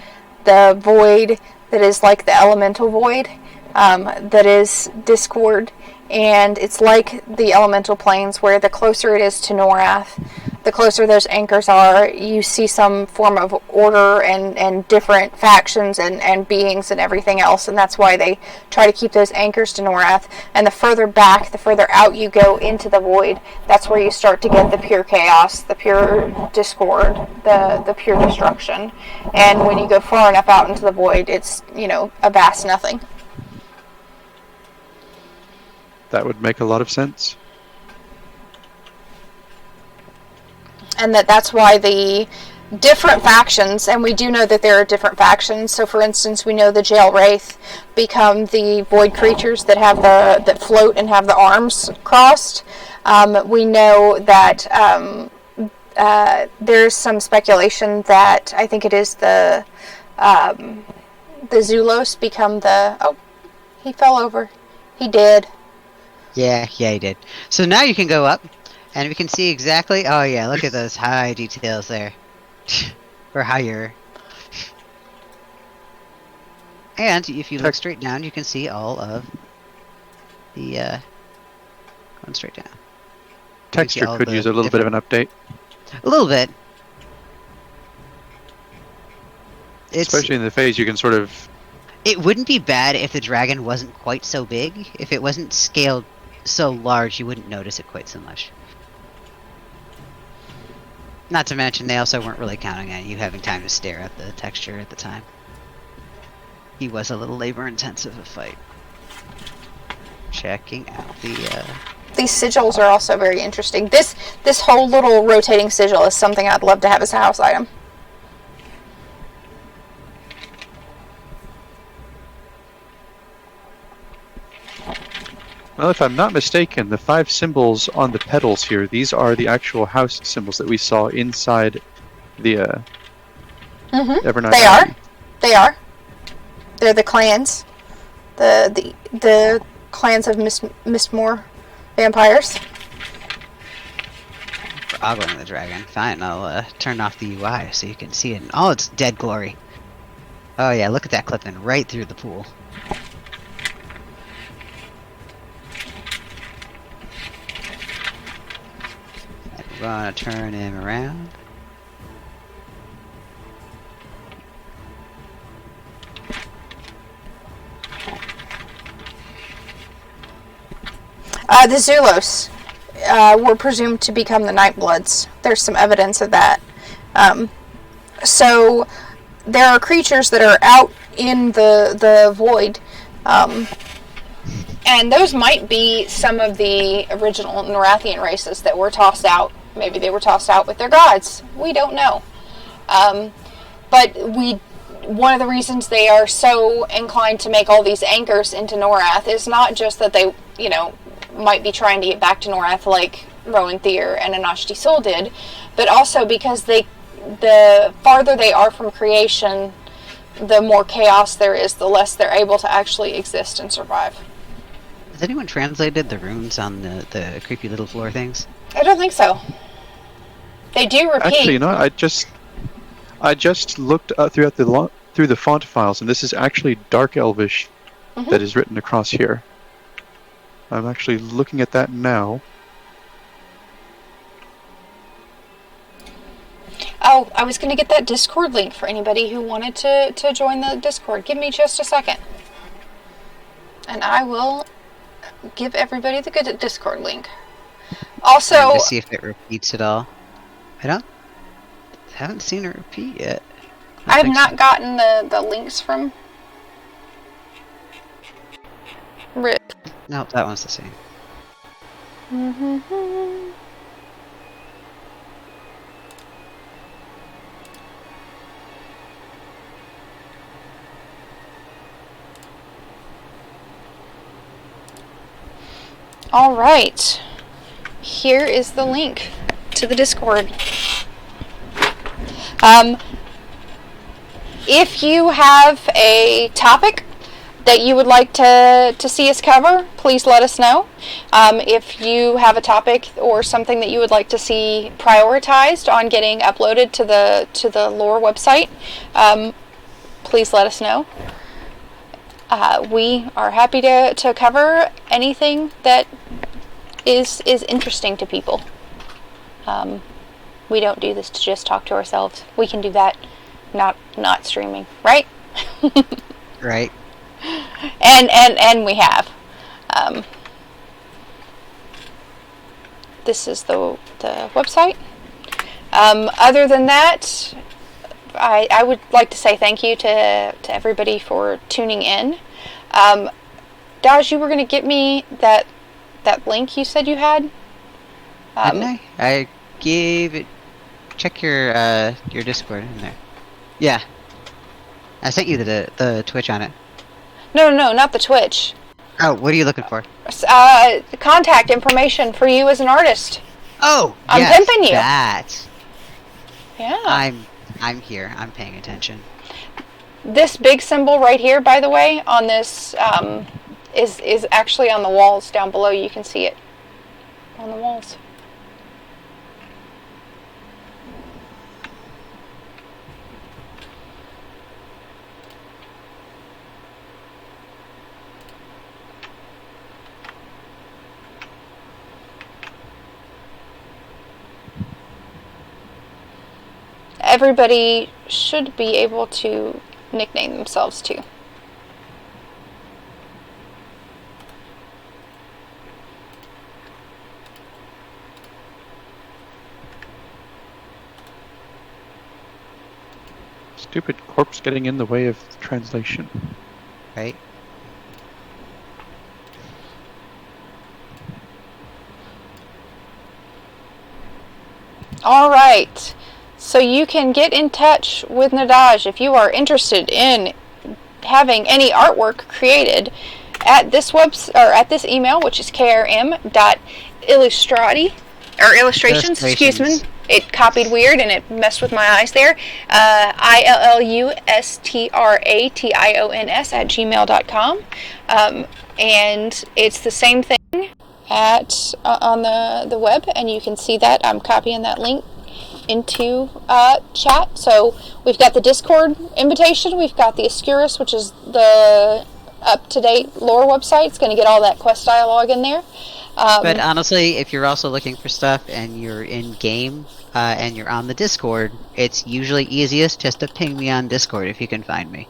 the void that is like the elemental void, that is discord, and it's like the elemental planes, where the closer it is to Norrath, the closer those anchors are, you see some form of order and different factions and beings and everything else, and that's why they try to keep those anchors to Norrath. And the further back, the further out you go into the void, that's where you start to get the pure chaos, the pure discord, the pure destruction. And when you go far enough out into the void, it's, you know, a vast nothing. That would make a lot of sense. And that's why the different factions, and we do know that there are different factions. So, for instance, we know the Jail Wraith become the void creatures that have that float and have the arms crossed. We know that there's some speculation that I think it is the Zulos become the. Oh, he fell over. He did. Yeah, he did. So now you can go up, and we can see exactly... Oh yeah, look at those high details there. Or higher. And if you look straight down, you can see all of the... going straight down. Texture could use a little bit of an update. A little bit. Especially in the phase, you can sort of... It wouldn't be bad if the dragon wasn't quite so big. If it wasn't scaled so large, you wouldn't notice it quite so much. Not to mention, they also weren't really counting on you having time to stare at the texture at the time. He was a little labor-intensive a fight. checking out the. These sigils are also very interesting. This whole little rotating sigil is something I'd love to have as a house item. Well, if I'm not mistaken, the 5 symbols on the petals here, these are the actual house symbols that we saw inside the Evernight They Abbey. are. They are. They're the clans. The clans of Mistmore vampires. For ogling the dragon. Fine, I'll turn off the UI so you can see it in all its dead glory. Oh yeah, look at that clipping right through the pool. I'm gonna turn him around. The Zulos were presumed to become the Nightbloods. There's some evidence of that. So there are creatures that are out in the void, and those might be some of the original Norrathian races that were tossed out. Maybe they were tossed out with their gods. We don't know. But one of the reasons they are so inclined to make all these anchors into Norrath is not just that they, might be trying to get back to Norrath like Rowan Thyr and Anashti Sul did, but also because the farther they are from creation, the more chaos there is, the less they're able to actually exist and survive. Has anyone translated the runes on the creepy little floor things? I don't think so. They do repeat. Actually, I just looked through the font files, and this is actually Dark Elvish that is written across here. I'm actually looking at that now. Oh, I was going to get that Discord link for anybody who wanted to join the Discord. Give me just a second. And I will give everybody the good Discord link. Also, to see if it repeats at all. I haven't seen it repeat yet. I have not gotten the links from Rip. Nope, that one's the same. All right. Here is the link to the Discord. If you have a topic that you would like to see us cover, please let us know. If you have a topic or something that you would like to see prioritized on getting uploaded to the lore website, please let us know. We are happy to cover anything that is interesting to people. We don't do this to just talk to ourselves. We can do that not streaming, right? Right. And we have. This is the website. Other than that, I would like to say thank you to everybody for tuning in. Daj, you were going to get me that link you said you had? Didn't I? I gave it... Check your Discord in there. Yeah. I sent you the Twitch on it. No, not the Twitch. Oh, what are you looking for? Contact information for you as an artist. Oh, I'm yes, pimping you. That. Yeah. I'm here. I'm paying attention. This big symbol right here, by the way, on this is actually on the walls down below. You can see it on the walls. Everybody should be able to nickname themselves too. Stupid corpse getting in the way of translation. Right? All right. So you can get in touch with Nadaj if you are interested in having any artwork created at this at this email, which is krm.illustrati or illustrations. Excuse me. It copied weird and it messed with my eyes there. illustrations@gmail.com. And it's the same thing on the web, and you can see that. I'm copying that link into chat. So we've got the Discord invitation, we've got the Oscurus, which is the up-to-date lore website. It's going to get all that quest dialogue in there. But honestly, if you're also looking for stuff and you're in game and you're on the Discord, it's usually easiest just to ping me on Discord if you can find me.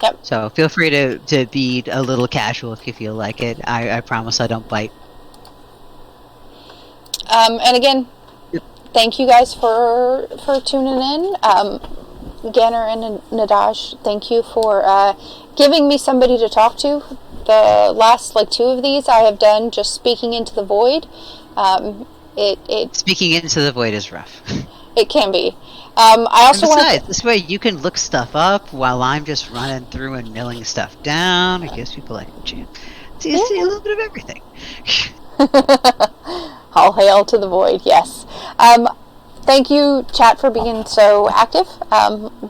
Yep. So feel free to be a little casual if you feel like it. I promise I don't bite. And again, thank you guys for tuning in. Ganner and Nadaj, thank you for giving me somebody to talk to. The last two of these I have done just speaking into the void. Speaking into the void is rough. It can be. I also want this way you can look stuff up while I'm just running through and milling stuff down. It gives people a chance to see a little bit of everything. All hail to the void, yes. Thank you, chat, for being so active.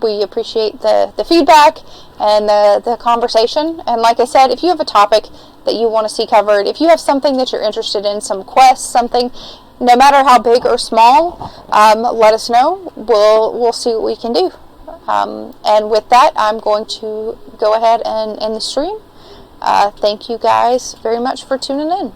We appreciate the feedback and the conversation. And like I said, if you have a topic that you want to see covered, if you have something that you're interested in, some quest, something, no matter how big or small, let us know. We'll see what we can do. And with that, I'm going to go ahead and end the stream. Thank you guys very much for tuning in.